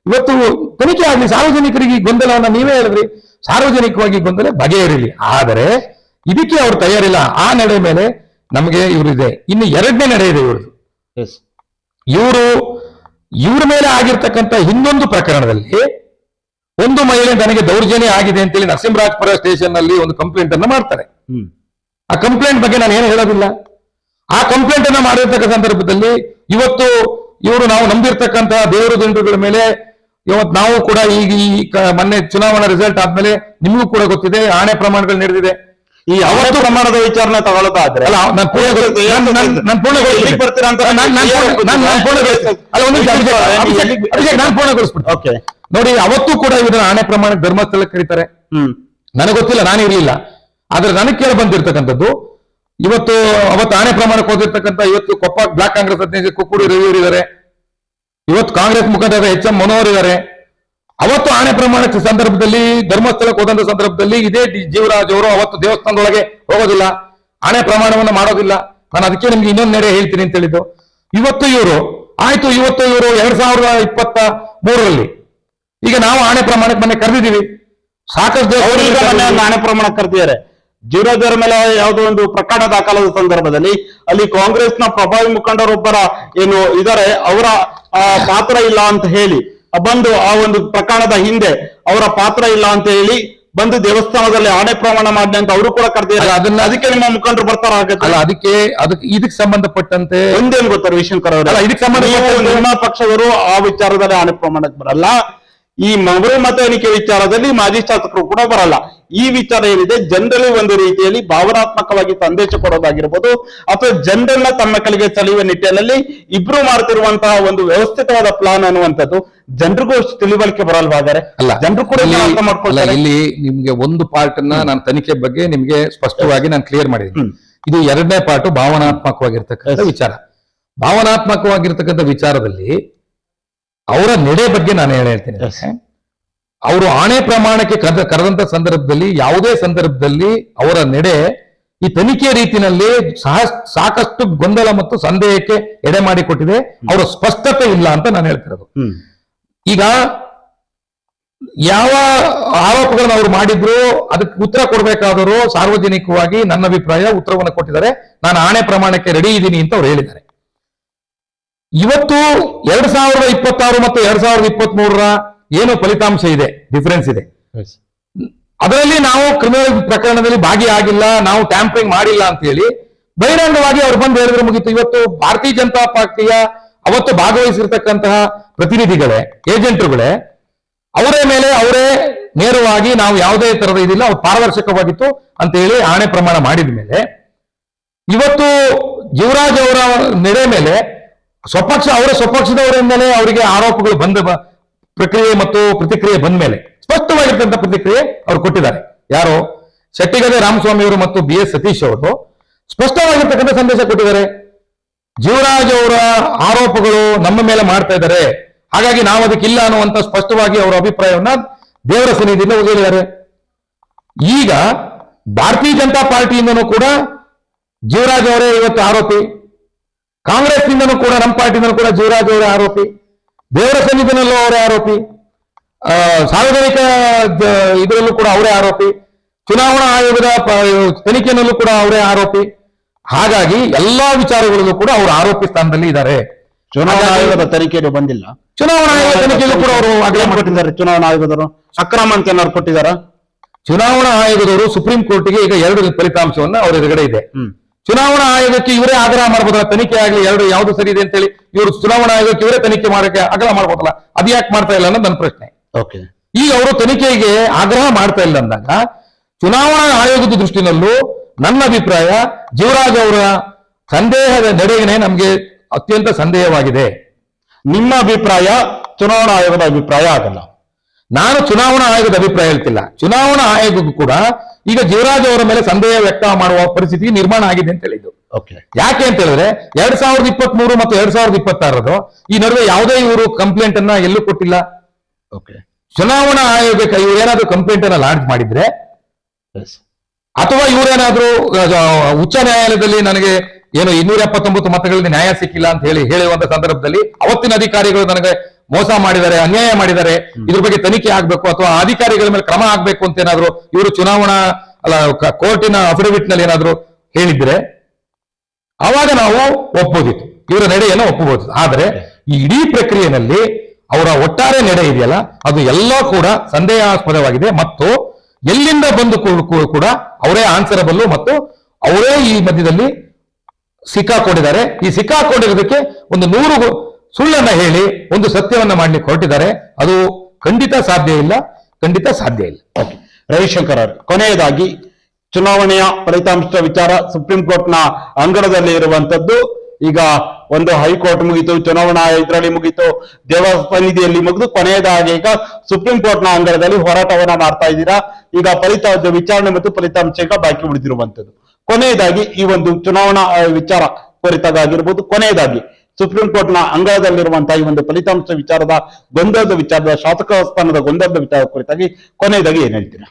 ಇವತ್ತು ತನಿಖೆ ಆಗ್ಲಿ, ಸಾರ್ವಜನಿಕರಿಗೆ ಗೊಂದಲವನ್ನ ನೀವೇ ಹೇಳಿದ್ರಿ, ಸಾರ್ವಜನಿಕವಾಗಿ ಗೊಂದಲ ಬಗೆಹರಿಲಿ. ಆದರೆ ಇದಕ್ಕೆ ಅವ್ರು ತಯಾರಿಲ್ಲ. ಆ ನಡೆ ಮೇಲೆ ನಮಗೆ ಇವರಿದೆ. ಇನ್ನು ಎರಡನೇ ನಡೆ ಇದೆ ಇವ್ರದ್ದು. ಇವ್ರ ಮೇಲೆ ಆಗಿರ್ತಕ್ಕಂಥ ಇನ್ನೊಂದು ಪ್ರಕರಣದಲ್ಲಿ ಒಂದು ಮಹಿಳೆ ನನಗೆ ದೌರ್ಜನ್ಯ ಆಗಿದೆ ಅಂತೇಳಿ ನರಸಿಂಹರಾಜಪುರ ಸ್ಟೇಷನ್ ನಲ್ಲಿ ಒಂದು ಕಂಪ್ಲೇಂಟ್ ಅನ್ನ ಮಾಡ್ತಾರೆ. ಆ ಕಂಪ್ಲೇಂಟ್ ಬಗ್ಗೆ ನಾನು ಏನು ಹೇಳೋದಿಲ್ಲ. ಆ ಕಂಪ್ಲೇಂಟ್ ಅನ್ನ ಮಾಡಿರ್ತಕ್ಕಂಥ ಸಂದರ್ಭದಲ್ಲಿ ಇವತ್ತು ಇವರು ನಾವು ನಂಬಿರ್ತಕ್ಕಂಥ ದೇವರು ದಿಂಡುಗಳ ಮೇಲೆ ಇವತ್ತು ನಾವು ಕೂಡ ಈಗ ಮೊನ್ನೆ ಚುನಾವಣಾ ರಿಸಲ್ಟ್ ಆದ್ಮೇಲೆ ನಿಮಗೂ ಕೂಡ ಗೊತ್ತಿದೆ, ಆಣೆ ಪ್ರಮಾಣಗಳು ನಡೆದಿದೆ. ಈ ಅವತ್ತು ಪ್ರಮಾಣದ ವಿಚಾರಣೆ ತಗೊಳ್ಳೋದಾದ್ರೆ ನೋಡಿ, ಅವತ್ತು ಕೂಡ ಇದನ್ನ ಆಣೆ ಪ್ರಮಾಣ ಧರ್ಮಸ್ಥಳಕ್ಕೆ ಕರೀತಾರೆ. ನನಗೆ ಗೊತ್ತಿಲ್ಲ, ನಾನು ಇರ್ಲಿಲ್ಲ. ಆದ್ರೆ ನನಗೆ ಕೇಳಿ ಬಂದಿರ್ತಕ್ಕಂಥದ್ದು, ಇವತ್ತು ಅವತ್ತು ಆಣೆ ಪ್ರಮಾಣಕ್ಕೆ ಹೋಗಿರ್ತಕ್ಕಂಥ ಇವತ್ತು ಕೊಪ್ಪ ಬ್ಲಾಕ್ ಕಾಂಗ್ರೆಸ್ ಅಧ್ಯಕ್ಷ ಕುಕ್ಕುಡಿ ರವಿ ಇದ್ದಾರೆ, ಇವತ್ತು ಕಾಂಗ್ರೆಸ್ ಮುಖಂಡರ HM ಮನೋಹರ್ ಇದ್ದಾರೆ. ಅವತ್ತು ಆಣೆ ಪ್ರಮಾಣಕ್ಕೆ ಸಂದರ್ಭದಲ್ಲಿ ಧರ್ಮಸ್ಥಳಕ್ಕೆ ಹೋದಂತ ಸಂದರ್ಭದಲ್ಲಿ ಇದೇ ಜೀವರಾಜ್ ಅವರು ಅವತ್ತು ದೇವಸ್ಥಾನದೊಳಗೆ ಹೋಗೋದಿಲ್ಲ, ಆಣೆ ಪ್ರಮಾಣವನ್ನು ಮಾಡೋದಿಲ್ಲ. ನಾನು ಅದಕ್ಕೆ ನಿಮ್ಗೆ ಇನ್ನೊಂದು ನೆರೆ ಹೇಳ್ತೀನಿ ಅಂತ ಹೇಳಿದ್ದು. ಇವತ್ತು ಇವರು 2023 ಈಗ ನಾವು ಆಣೆ ಪ್ರಮಾಣಕ್ಕೆ ಮೊನ್ನೆ ಕರೆದಿದ್ದೀವಿ. ಸಾಕಷ್ಟು ಆಣೆ ಪ್ರಮಾಣಕ್ಕೆ ಕರೆದಿದ್ದಾರೆ. ಜೀವರಾಜ್ ಅವರ ಮೇಲೆ ಯಾವುದೋ ಒಂದು ಪ್ರಕರಣ ದಾಖಲಾದ ಸಂದರ್ಭದಲ್ಲಿ ಅಲ್ಲಿ ಕಾಂಗ್ರೆಸ್ನ ಪ್ರಭಾವಿ ಮುಖಂಡರೊಬ್ಬರ ಏನು ಇದ್ದಾರೆ, ಅವರ ಪಾತ್ರ ಇಲ್ಲ ಅಂತ ಹೇಳಿ ಬಂದು ಆ ಒಂದು ಪ್ರಕರಣದ ಹಿಂದೆ ಅವರ ಪಾತ್ರ ಇಲ್ಲ ಅಂತ ಹೇಳಿ ಬಂದು ದೇವಸ್ಥಾನದಲ್ಲಿ ಆಣೆ ಪ್ರಮಾಣ ಮಾಡಿ ಅಂತ ಅವರು ಕೂಡ ಕರೆದಿದ್ದಾರೆ. ಅದಕ್ಕೆ ನಿಮ್ಮ ಮುಖಂಡರು ಬರ್ತಾರ? ಅದಕ್ಕೆ ಇದಕ್ಕೆ ಸಂಬಂಧಪಟ್ಟಂತೆ ಒಂದೇನು ಗೊತ್ತಾ ರವಿಶಂಕರ್ ಅವರ, ಇದಕ್ಕೆ ಸಂಬಂಧಪಟ್ಟ ನಿಮ್ಮ ಪಕ್ಷದವರು ಆ ವಿಚಾರದಲ್ಲಿ ಆಣೆ ಪ್ರಮಾಣಕ್ಕೆ ಬರಲ್ಲ. ಈ ಮರು ಮತ ಎಣಿಕೆ ವಿಚಾರದಲ್ಲಿ ಮಾಜಿ ಶಾಸಕರು ಕೂಡ ಬರಲ್ಲ. ಈ ವಿಚಾರ ಏನಿದೆ ಜನರಲ್ಲಿ ಒಂದು ರೀತಿಯಲ್ಲಿ ಭಾವನಾತ್ಮಕವಾಗಿ ಸಂದೇಶ ಕೊಡೋದಾಗಿರ್ಬೋದು, ಅಥವಾ ಜನರನ್ನ ತಮ್ಮ ಕಡೆಗೆ ಸೆಳೆಯುವ ನಿಟ್ಟಿನಲ್ಲಿ ಇಬ್ರು ಮಾಡ್ತಿರುವಂತಹ ಒಂದು ವ್ಯವಸ್ಥಿತವಾದ ಪ್ಲಾನ್ ಅನ್ನುವಂಥದ್ದು ಜನರಿಗೂ ಅಷ್ಟು ತಿಳಿವಳಿಕೆ ಬರಲ್ವಾದರೆ ಜನರು ಕೂಡ ಅರ್ಥ ಮಾಡ್ಕೊಳ್ತಾರೆ. ಇಲ್ಲಿ ನಿಮ್ಗೆ ಒಂದು ಪಾರ್ಟ್ ಅನ್ನ ನಾನು ತನಿಖೆ ಬಗ್ಗೆ ನಿಮ್ಗೆ ಸ್ಪಷ್ಟವಾಗಿ ನಾನು ಕ್ಲಿಯರ್ ಮಾಡಿದ್ದೀನಿ. ಇದು ಎರಡನೇ ಪಾರ್ಟ್ ಭಾವನಾತ್ಮಕವಾಗಿರ್ತಕ್ಕಂಥ ವಿಚಾರ. ಭಾವನಾತ್ಮಕವಾಗಿರ್ತಕ್ಕಂಥ ವಿಚಾರದಲ್ಲಿ ಅವರ ನಡೆ ಬಗ್ಗೆ ನಾನು ಹೇಳ್ತೀನಿ. ಅವರು ಆಣೆ ಪ್ರಮಾಣಕ್ಕೆ ಕರೆದಂತ ಸಂದರ್ಭದಲ್ಲಿ ಯಾವುದೇ ಸಂದರ್ಭದಲ್ಲಿ ಅವರ ನಡೆ ಈ ತನಿಖೆ ರೀತಿಯಲ್ಲಿ ಸಾಕಷ್ಟು ಗೊಂದಲ ಮತ್ತು ಸಂದೇಹಕ್ಕೆ ಎಡೆ ಮಾಡಿಕೊಟ್ಟಿದೆ. ಅವರ ಸ್ಪಷ್ಟತೆ ಇಲ್ಲ ಅಂತ ನಾನು ಹೇಳ್ತಿರೋದು. ಈಗ ಯಾವ ಆರೋಪಗಳನ್ನು ಅವರು ಮಾಡಿದ್ರು ಅದಕ್ಕೆ ಉತ್ತರ ಕೊಡಬೇಕಾದರೂ ಸಾರ್ವಜನಿಕವಾಗಿ ನನ್ನ ಅಭಿಪ್ರಾಯ ಉತ್ತರವನ್ನು ಕೊಟ್ಟಿದ್ದಾರೆ. ನಾನು ಆಣೆ ಪ್ರಮಾಣಕ್ಕೆ ರೆಡಿ ಇದ್ದೀನಿ ಅಂತ ಅವ್ರು ಹೇಳಿದ್ದಾರೆ. ಇವತ್ತು 2026 ಮತ್ತು 2023 ಏನು ಫಲಿತಾಂಶ ಇದೆ, ಡಿಫರೆನ್ಸ್ ಇದೆ. ಅದರಲ್ಲಿ ನಾವು ಕ್ರಿಮಿನಲ್ ಪ್ರಕರಣದಲ್ಲಿ ಭಾಗಿಯಾಗಿಲ್ಲ, ನಾವು ಟ್ಯಾಂಪರಿಂಗ್ ಮಾಡಿಲ್ಲ ಅಂತ ಹೇಳಿ ಬಹಿರಂಗವಾಗಿ ಅವ್ರು ಬಂದು ಹೇಳಿದ್ರೆ ಮುಗೀತು. ಇವತ್ತು ಭಾರತೀಯ ಜನತಾ ಪಾರ್ಟಿಯ ಅವತ್ತು ಭಾಗವಹಿಸಿರ್ತಕ್ಕಂತಹ ಪ್ರತಿನಿಧಿಗಳೇ, ಏಜೆಂಟ್ರುಗಳೇ, ಅವರೇ ಮೇಲೆ ಅವರೇ ನೇರವಾಗಿ ನಾವು ಯಾವುದೇ ತರದ ಇದಿಲ್ಲ, ಅವ್ರು ಪಾರದರ್ಶಕವಾಗಿತ್ತು ಅಂತ ಹೇಳಿ ಆಣೆ ಪ್ರಮಾಣ ಮಾಡಿದ ಮೇಲೆ ಇವತ್ತು ಜೀವರಾಜ್ ಅವರ ನೆರೆ ಮೇಲೆ ಅವರ ಸ್ವಪಕ್ಷದವರಿಂದಲೇ ಅವರಿಗೆ ಆರೋಪಗಳು ಬಂದ ಪ್ರಕ್ರಿಯೆ ಮತ್ತು ಪ್ರತಿಕ್ರಿಯೆ ಬಂದ ಮೇಲೆ ಸ್ಪಷ್ಟವಾಗಿರ್ತಕ್ಕಂಥ ಪ್ರತಿಕ್ರಿಯೆ ಅವರು ಕೊಟ್ಟಿದ್ದಾರೆ. ಯಾರು? ಶೆಟ್ಟಿಗದೆ ರಾಮಸ್ವಾಮಿ ಅವರು ಮತ್ತು ಬಿ ಎಸ್ ಸತೀಶ್ ಅವರು ಸ್ಪಷ್ಟವಾಗಿರ್ತಕ್ಕಂಥ ಸಂದೇಶ ಕೊಟ್ಟಿದ್ದಾರೆ. ಜೀವರಾಜ್ ಅವರ ಆರೋಪಗಳು ನಮ್ಮ ಮೇಲೆ ಮಾಡ್ತಾ ಇದ್ದಾರೆ, ಹಾಗಾಗಿ ನಾವು ಅದಕ್ಕಿಲ್ಲ ಅನ್ನುವಂತ ಸ್ಪಷ್ಟವಾಗಿ ಅವರ ಅಭಿಪ್ರಾಯವನ್ನ ದೇವರ ಸನ್ನಿಧಿಯಿಂದ ಹೇಳಿದ್ದಾರೆ. ಈಗ ಭಾರತೀಯ ಜನತಾ ಪಾರ್ಟಿಯಿಂದನೂ ಕೂಡ ಜೀವರಾಜ್ ಅವರೇ ಇವತ್ತು ಆರೋಪಿ, ಕಾಂಗ್ರೆಸ್ನಿಂದನೂ ಕೂಡ ನಮ್ಮ ಪಾರ್ಟಿಯಿಂದನೂ ಕೂಡ ಜೀವರಾಜ್ ಅವರೇ ಆರೋಪಿ, ದೇವರ ಸನ್ನಿಧಿನಲ್ಲೂ ಅವರೇ ಆರೋಪಿ, ಸಾರ್ವಜನಿಕ ಇದರಲ್ಲೂ ಕೂಡ ಅವರೇ ಆರೋಪಿ, ಚುನಾವಣಾ ಆಯೋಗದ ತನಿಖೆಯಲ್ಲೂ ಕೂಡ ಅವರೇ ಆರೋಪಿ. ಹಾಗಾಗಿ ಎಲ್ಲಾ ವಿಚಾರಗಳಲ್ಲೂ ಕೂಡ ಅವರು ಆರೋಪಿ ಸ್ಥಾನದಲ್ಲಿ ಇದ್ದಾರೆ. ಚುನಾವಣಾ ಆಯೋಗದ ತನಿಖೆಗೆ ಬಂದಿಲ್ಲ. ಚುನಾವಣಾ ಆಯೋಗ ತನಿಖೆಗೂ ಕೂಡ ಅವರು ಕೊಟ್ಟಿದ್ದಾರೆ. ಚುನಾವಣಾ ಆಯೋಗದವರು ಅಕ್ರಮ ಅಂತ ಏನಾದ್ರು ಕೊಟ್ಟಿದ್ದಾರಾ? ಚುನಾವಣಾ ಆಯೋಗದವರು ಸುಪ್ರೀಂ ಕೋರ್ಟ್ಗೆ ಈಗ 2 ಫಲಿತಾಂಶವನ್ನ ಅವರ ಎದುರುಗಡೆ ಇದೆ. ಚುನಾವಣಾ ಆಯೋಗಕ್ಕೆ ಇವರೇ ಆಗ್ರಹ ಮಾಡಬಹುದಲ್ಲ, ತನಿಖೆ ಆಗಲಿ, ಯಾವ್ದು ಸರಿ ಇದೆ ಅಂತೇಳಿ ಇವರು ಚುನಾವಣಾ ಆಯೋಗಕ್ಕೆ ಇವರೇ ತನಿಖೆ ಮಾಡಕ್ಕೆ ಆಗ್ರಹ ಮಾಡ್ಬೋದಲ್ಲ, ಅದು ಯಾಕೆ ಮಾಡ್ತಾ ಇಲ್ಲ ಅನ್ನೋದು ನನ್ನ ಪ್ರಶ್ನೆ. ಈಗ ಅವರು ತನಿಖೆಗೆ ಆಗ್ರಹ ಮಾಡ್ತಾ ಇಲ್ಲ ಅಂದಾಗ ಚುನಾವಣಾ ಆಯೋಗದ ದೃಷ್ಟಿನಲ್ಲೂ ನನ್ನ ಅಭಿಪ್ರಾಯ ಜೀವರಾಜ್ ಅವರ ಸಂದೇಹದ ನಡೆಗನೆ ನಮ್ಗೆ ಅತ್ಯಂತ ಸಂದೇಹವಾಗಿದೆ. ನಿಮ್ಮ ಅಭಿಪ್ರಾಯ ಚುನಾವಣಾ ಆಯೋಗದ ಅಭಿಪ್ರಾಯ ಆಗಲ್ಲ. ನಾನು ಚುನಾವಣಾ ಆಯೋಗದ ಅಭಿಪ್ರಾಯ ಹೇಳ್ತಿಲ್ಲ. ಚುನಾವಣಾ ಆಯೋಗಕ್ಕೂ ಕೂಡ ಈಗ ಜೀವರಾಜ್ ಅವರ ಮೇಲೆ ಸಂದೇಹ ವ್ಯಕ್ತ ಮಾಡುವ ಪರಿಸ್ಥಿತಿ ನಿರ್ಮಾಣ ಆಗಿದೆ ಅಂತ ಹೇಳಿದ್ದು. ಯಾಕೆ ಅಂತ ಹೇಳಿದ್ರೆ 2023 ಮತ್ತು 2026 ಈ ನಡುವೆ ಯಾವುದೇ ಇವರು ಕಂಪ್ಲೇಂಟ್ ಅನ್ನ ಎಲ್ಲೂ ಕೊಟ್ಟಿಲ್ಲ. ಚುನಾವಣಾ ಆಯೋಗಕ್ಕೆ ಇವರು ಏನಾದ್ರೂ ಕಂಪ್ಲೇಂಟ್ ಅನ್ನ ಲಾಂಚ್ ಮಾಡಿದ್ರೆ ಅಥವಾ ಇವರೇನಾದ್ರೂ ಉಚ್ಚ ನ್ಯಾಯಾಲಯದಲ್ಲಿ ನನಗೆ ಏನು 279 ಮತಗಳಲ್ಲಿ ನ್ಯಾಯ ಸಿಕ್ಕಿಲ್ಲ ಅಂತ ಹೇಳುವಂತ ಸಂದರ್ಭದಲ್ಲಿ ಅವತ್ತಿನ ಅಧಿಕಾರಿಗಳು ನನಗೆ ಮೋಸ ಮಾಡಿದ್ದಾರೆ, ಅನ್ಯಾಯ ಮಾಡಿದ್ದಾರೆ, ಇದ್ರ ಬಗ್ಗೆ ತನಿಖೆ ಆಗ್ಬೇಕು ಅಥವಾ ಅಧಿಕಾರಿಗಳ ಮೇಲೆ ಕ್ರಮ ಆಗ್ಬೇಕು ಅಂತ ಏನಾದ್ರು ಇವರು ಚುನಾವಣಾ ಕೋರ್ಟಿನ ಅಫಿಡವಿಟ್ ನಲ್ಲಿ ಏನಾದ್ರು ಹೇಳಿದ್ರೆ ಅವಾಗ ನಾವು ಒಪ್ಪೋದಿತ್ತು, ಇವರ ನಡೆಯನ್ನು ಒಪ್ಪಬಹುದು. ಆದ್ರೆ ಈ ಇಡೀ ಪ್ರಕ್ರಿಯೆಯಲ್ಲಿ ಅವರ ಒಟ್ಟಾರೆ ನಡೆ ಇದೆಯಲ್ಲ ಅದು ಎಲ್ಲ ಕೂಡ ಸಂದೇಹಾಸ್ಪದವಾಗಿದೆ ಮತ್ತು ಎಲ್ಲಿಂದ ಬಂದು ಕೂಡ ಅವರೇ ಆನ್ಸರಬಲ್ ಮತ್ತು ಅವರೇ ಈ ಮಧ್ಯದಲ್ಲಿ ಸಿಕ್ಕಾಕೊಂಡಿದ್ದಾರೆ. ಈ ಸಿಕ್ಕಾಕೊಂಡಿರೋದಕ್ಕೆ ಒಂದು 100 ಸುಳ್ಳನ್ನ ಹೇಳಿ ಒಂದು ಸತ್ಯವನ್ನ ಮಾಡ್ಲಿಕ್ಕೆ ಹೊರಟಿದ್ದಾರೆ. ಅದು ಖಂಡಿತ ಸಾಧ್ಯ ಇಲ್ಲ. ರವಿಶಂಕರ್ ಅವರು, ಕೊನೆಯದಾಗಿ ಚುನಾವಣೆಯ ಫಲಿತಾಂಶದ ವಿಚಾರ ಸುಪ್ರೀಂ ಕೋರ್ಟ್ನ ಅಂಗಳದಲ್ಲಿ ಇರುವಂತದ್ದು. ಈಗ ಒಂದು ಹೈಕೋರ್ಟ್ ಮುಗಿತು, ಚುನಾವಣಾ ಇದರಲ್ಲಿ ಮುಗಿತು, ದೇವಸನ್ನಿಧಿಯಲ್ಲಿ ಮುಗಿದು ಕೊನೆಯದಾಗಿ ಈಗ ಸುಪ್ರೀಂ ಕೋರ್ಟ್ನ ಅಂಗಳದಲ್ಲಿ ಹೋರಾಟವನ್ನ ಮಾಡ್ತಾ ಇದ್ದೀರಾ. ಈಗ ವಿಚಾರಣೆ ಮತ್ತು ಫಲಿತಾಂಶ ಈಗ ಬಾಕಿ ಉಳಿದಿರುವಂತದ್ದು. ಕೊನೆಯದಾಗಿ ಈ ಒಂದು ಚುನಾವಣಾ ವಿಚಾರ ಕುರಿತಾಗಿರ್ಬೋದು, ಕೊನೆಯದಾಗಿ ಸುಪ್ರೀಂ ಕೋರ್ಟ್ನ ಅಂಗಳದಲ್ಲಿರುವಂತಹ ಈ ಒಂದು ಫಲಿತಾಂಶ ವಿಚಾರದ ಶಾಸಕ ಸ್ಥಾನದ ಗೊಂದಲದ ವಿಚಾರ ಕುರಿತಾಗಿ ಕೊನೆಯದಾಗಿ ಏನ್ ಹೇಳ್ತೀರಾ?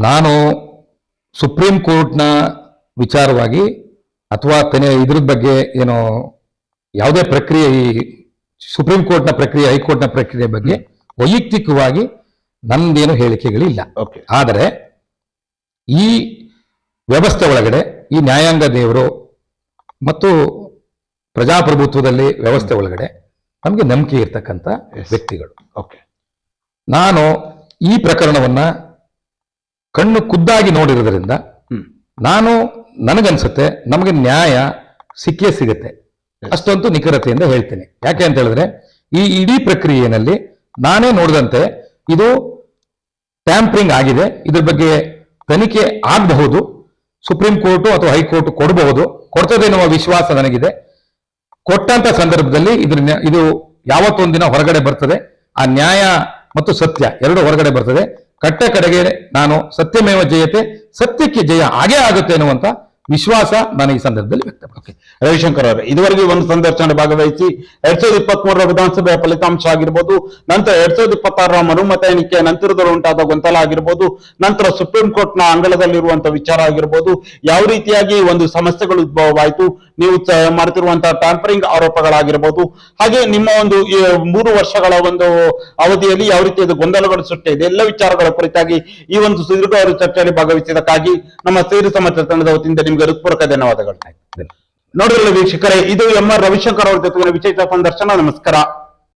ನಾನು ಸುಪ್ರೀಂ ಕೋರ್ಟ್ನ ವಿಚಾರವಾಗಿ ಅಥವಾ ಇದ್ರ ಬಗ್ಗೆ ಏನೋ ಯಾವುದೇ ಪ್ರಕ್ರಿಯೆ, ಈ ಸುಪ್ರೀಂ ಕೋರ್ಟ್ನ ಪ್ರಕ್ರಿಯೆ, ಹೈಕೋರ್ಟ್ನ ಪ್ರಕ್ರಿಯೆ ಬಗ್ಗೆ ವೈಯಕ್ತಿಕವಾಗಿ ನಂದೇನು ಹೇಳಿಕೆಗಳಿಲ್ಲ. ಆದರೆ ಈ ವ್ಯವಸ್ಥೆ ಒಳಗಡೆ ಈ ನ್ಯಾಯಾಂಗ ದೇವರು ಮತ್ತು ಪ್ರಜಾಪ್ರಭುತ್ವದಲ್ಲಿ ವ್ಯವಸ್ಥೆ ಒಳಗಡೆ ನಮ್ಗೆ ನಂಬಿಕೆ ಇರ್ತಕ್ಕಂಥ ವ್ಯಕ್ತಿಗಳು. ನಾನು ಈ ಪ್ರಕರಣವನ್ನ ಕಣ್ಣು ಖುದ್ದಾಗಿ ನೋಡಿರೋದ್ರಿಂದ ನನಗನ್ಸುತ್ತೆ ನಮಗೆ ನ್ಯಾಯ ಸಿಕ್ಕೇ ಸಿಗುತ್ತೆ, ಅಷ್ಟೊಂದು ನಿಖರತೆಯಿಂದ ಹೇಳ್ತೇನೆ. ಯಾಕೆ ಅಂತ ಹೇಳಿದ್ರೆ ಈ ಇಡೀ ಪ್ರಕ್ರಿಯೆಯಲ್ಲಿ ನಾನೇ ನೋಡಿದಂತೆ ಇದು ಟ್ಯಾಂಪರಿಂಗ್ ಆಗಿದೆ. ಇದ್ರ ಬಗ್ಗೆ ತನಿಖೆ ಆಗಬಹುದು, ಸುಪ್ರೀಂ ಕೋರ್ಟ್ ಅಥವಾ ಹೈಕೋರ್ಟ್ ಕೊಡಬಹುದು, ಕೊಡ್ತದೆ ಎನ್ನುವ ವಿಶ್ವಾಸ ನನಗಿದೆ. ಕೊಟ್ಟಂತ ಸಂದರ್ಭದಲ್ಲಿ ಇದು ಯಾವತ್ತೊಂದಿನ ಹೊರಗಡೆ ಬರ್ತದೆ. ಆ ನ್ಯಾಯ ಮತ್ತು ಸತ್ಯ ಎರಡು ಹೊರಗಡೆ ಬರ್ತದೆ. ಕಡೆಗೆ ನಾನು ಸತ್ಯಮೇವ ಜಯತೆ, ಸತ್ಯಕ್ಕೆ ಜಯ ಆಗೇ ಆಗುತ್ತೆ ಎನ್ನುವಂತ ವಿಶ್ವಾಸ ನಾನು ಈ ಸಂದರ್ಭದಲ್ಲಿ ವ್ಯಕ್ತಪಡಿಸ್ತೇನೆ. ರವಿಶಂಕರ್ ಅವರು, ಇದುವರೆಗೆ ಒಂದು ಸಂದರ್ಶನ ಭಾಗವಹಿಸಿ 2023 ವಿಧಾನಸಭೆಯ ಫಲಿತಾಂಶ ಆಗಿರ್ಬೋದು, ನಂತರ 2026 ಮರುಮತ ಎಣಿಕೆ ನಂತರದಲ್ಲಿ ಉಂಟಾದ ಗೊಂದಲ ಆಗಿರ್ಬೋದು, ನಂತರ ಸುಪ್ರೀಂ ಕೋರ್ಟ್ನ ಅಂಗಳದಲ್ಲಿರುವಂತಹ ವಿಚಾರ ಆಗಿರ್ಬೋದು, ಯಾವ ರೀತಿಯಾಗಿ ಒಂದು ಸಮಸ್ಯೆಗಳು ಉದ್ಭವವಾಯಿತು, ನೀವು ಮಾಡ್ತಿರುವಂತಹ ಟ್ಯಾಂಪರಿಂಗ್ ಆರೋಪಗಳಾಗಿರ್ಬೋದು, ಹಾಗೆ ನಿಮ್ಮ ಒಂದು 3 ವರ್ಷಗಳ ಒಂದು ಅವಧಿಯಲ್ಲಿ ಯಾವ ರೀತಿಯಾದ ಗೊಂದಲಗಳು ಸೃಷ್ಟಿಸಿದೆ, ಎಲ್ಲ ವಿಚಾರಗಳ ಕುರಿತಾಗಿ ಈ ಒಂದು ಸುದೀರ್ಘ ಚರ್ಚೆಯಲ್ಲಿ ಭಾಗವಹಿಸಿದ್ದಕ್ಕಾಗಿ ನಮ್ಮ ಸೇರಿ ಸಮಾಚಾರ ತಂಡದ ವತಿಯಿಂದ ನಿಮಗೆ ಹೃತ್ಪೂರ್ವಕ ಧನ್ಯವಾದಗಳು. ನೋಡಿರಲಿ ವೀಕ್ಷಕರೇ, ಇದು ಎಂ ಆರ್ ರವಿಶಂಕರ್ ಅವರ ಜೊತೆಗಿನ ವಿಶೇಷ ಸಂದರ್ಶನ. ನಮಸ್ಕಾರ.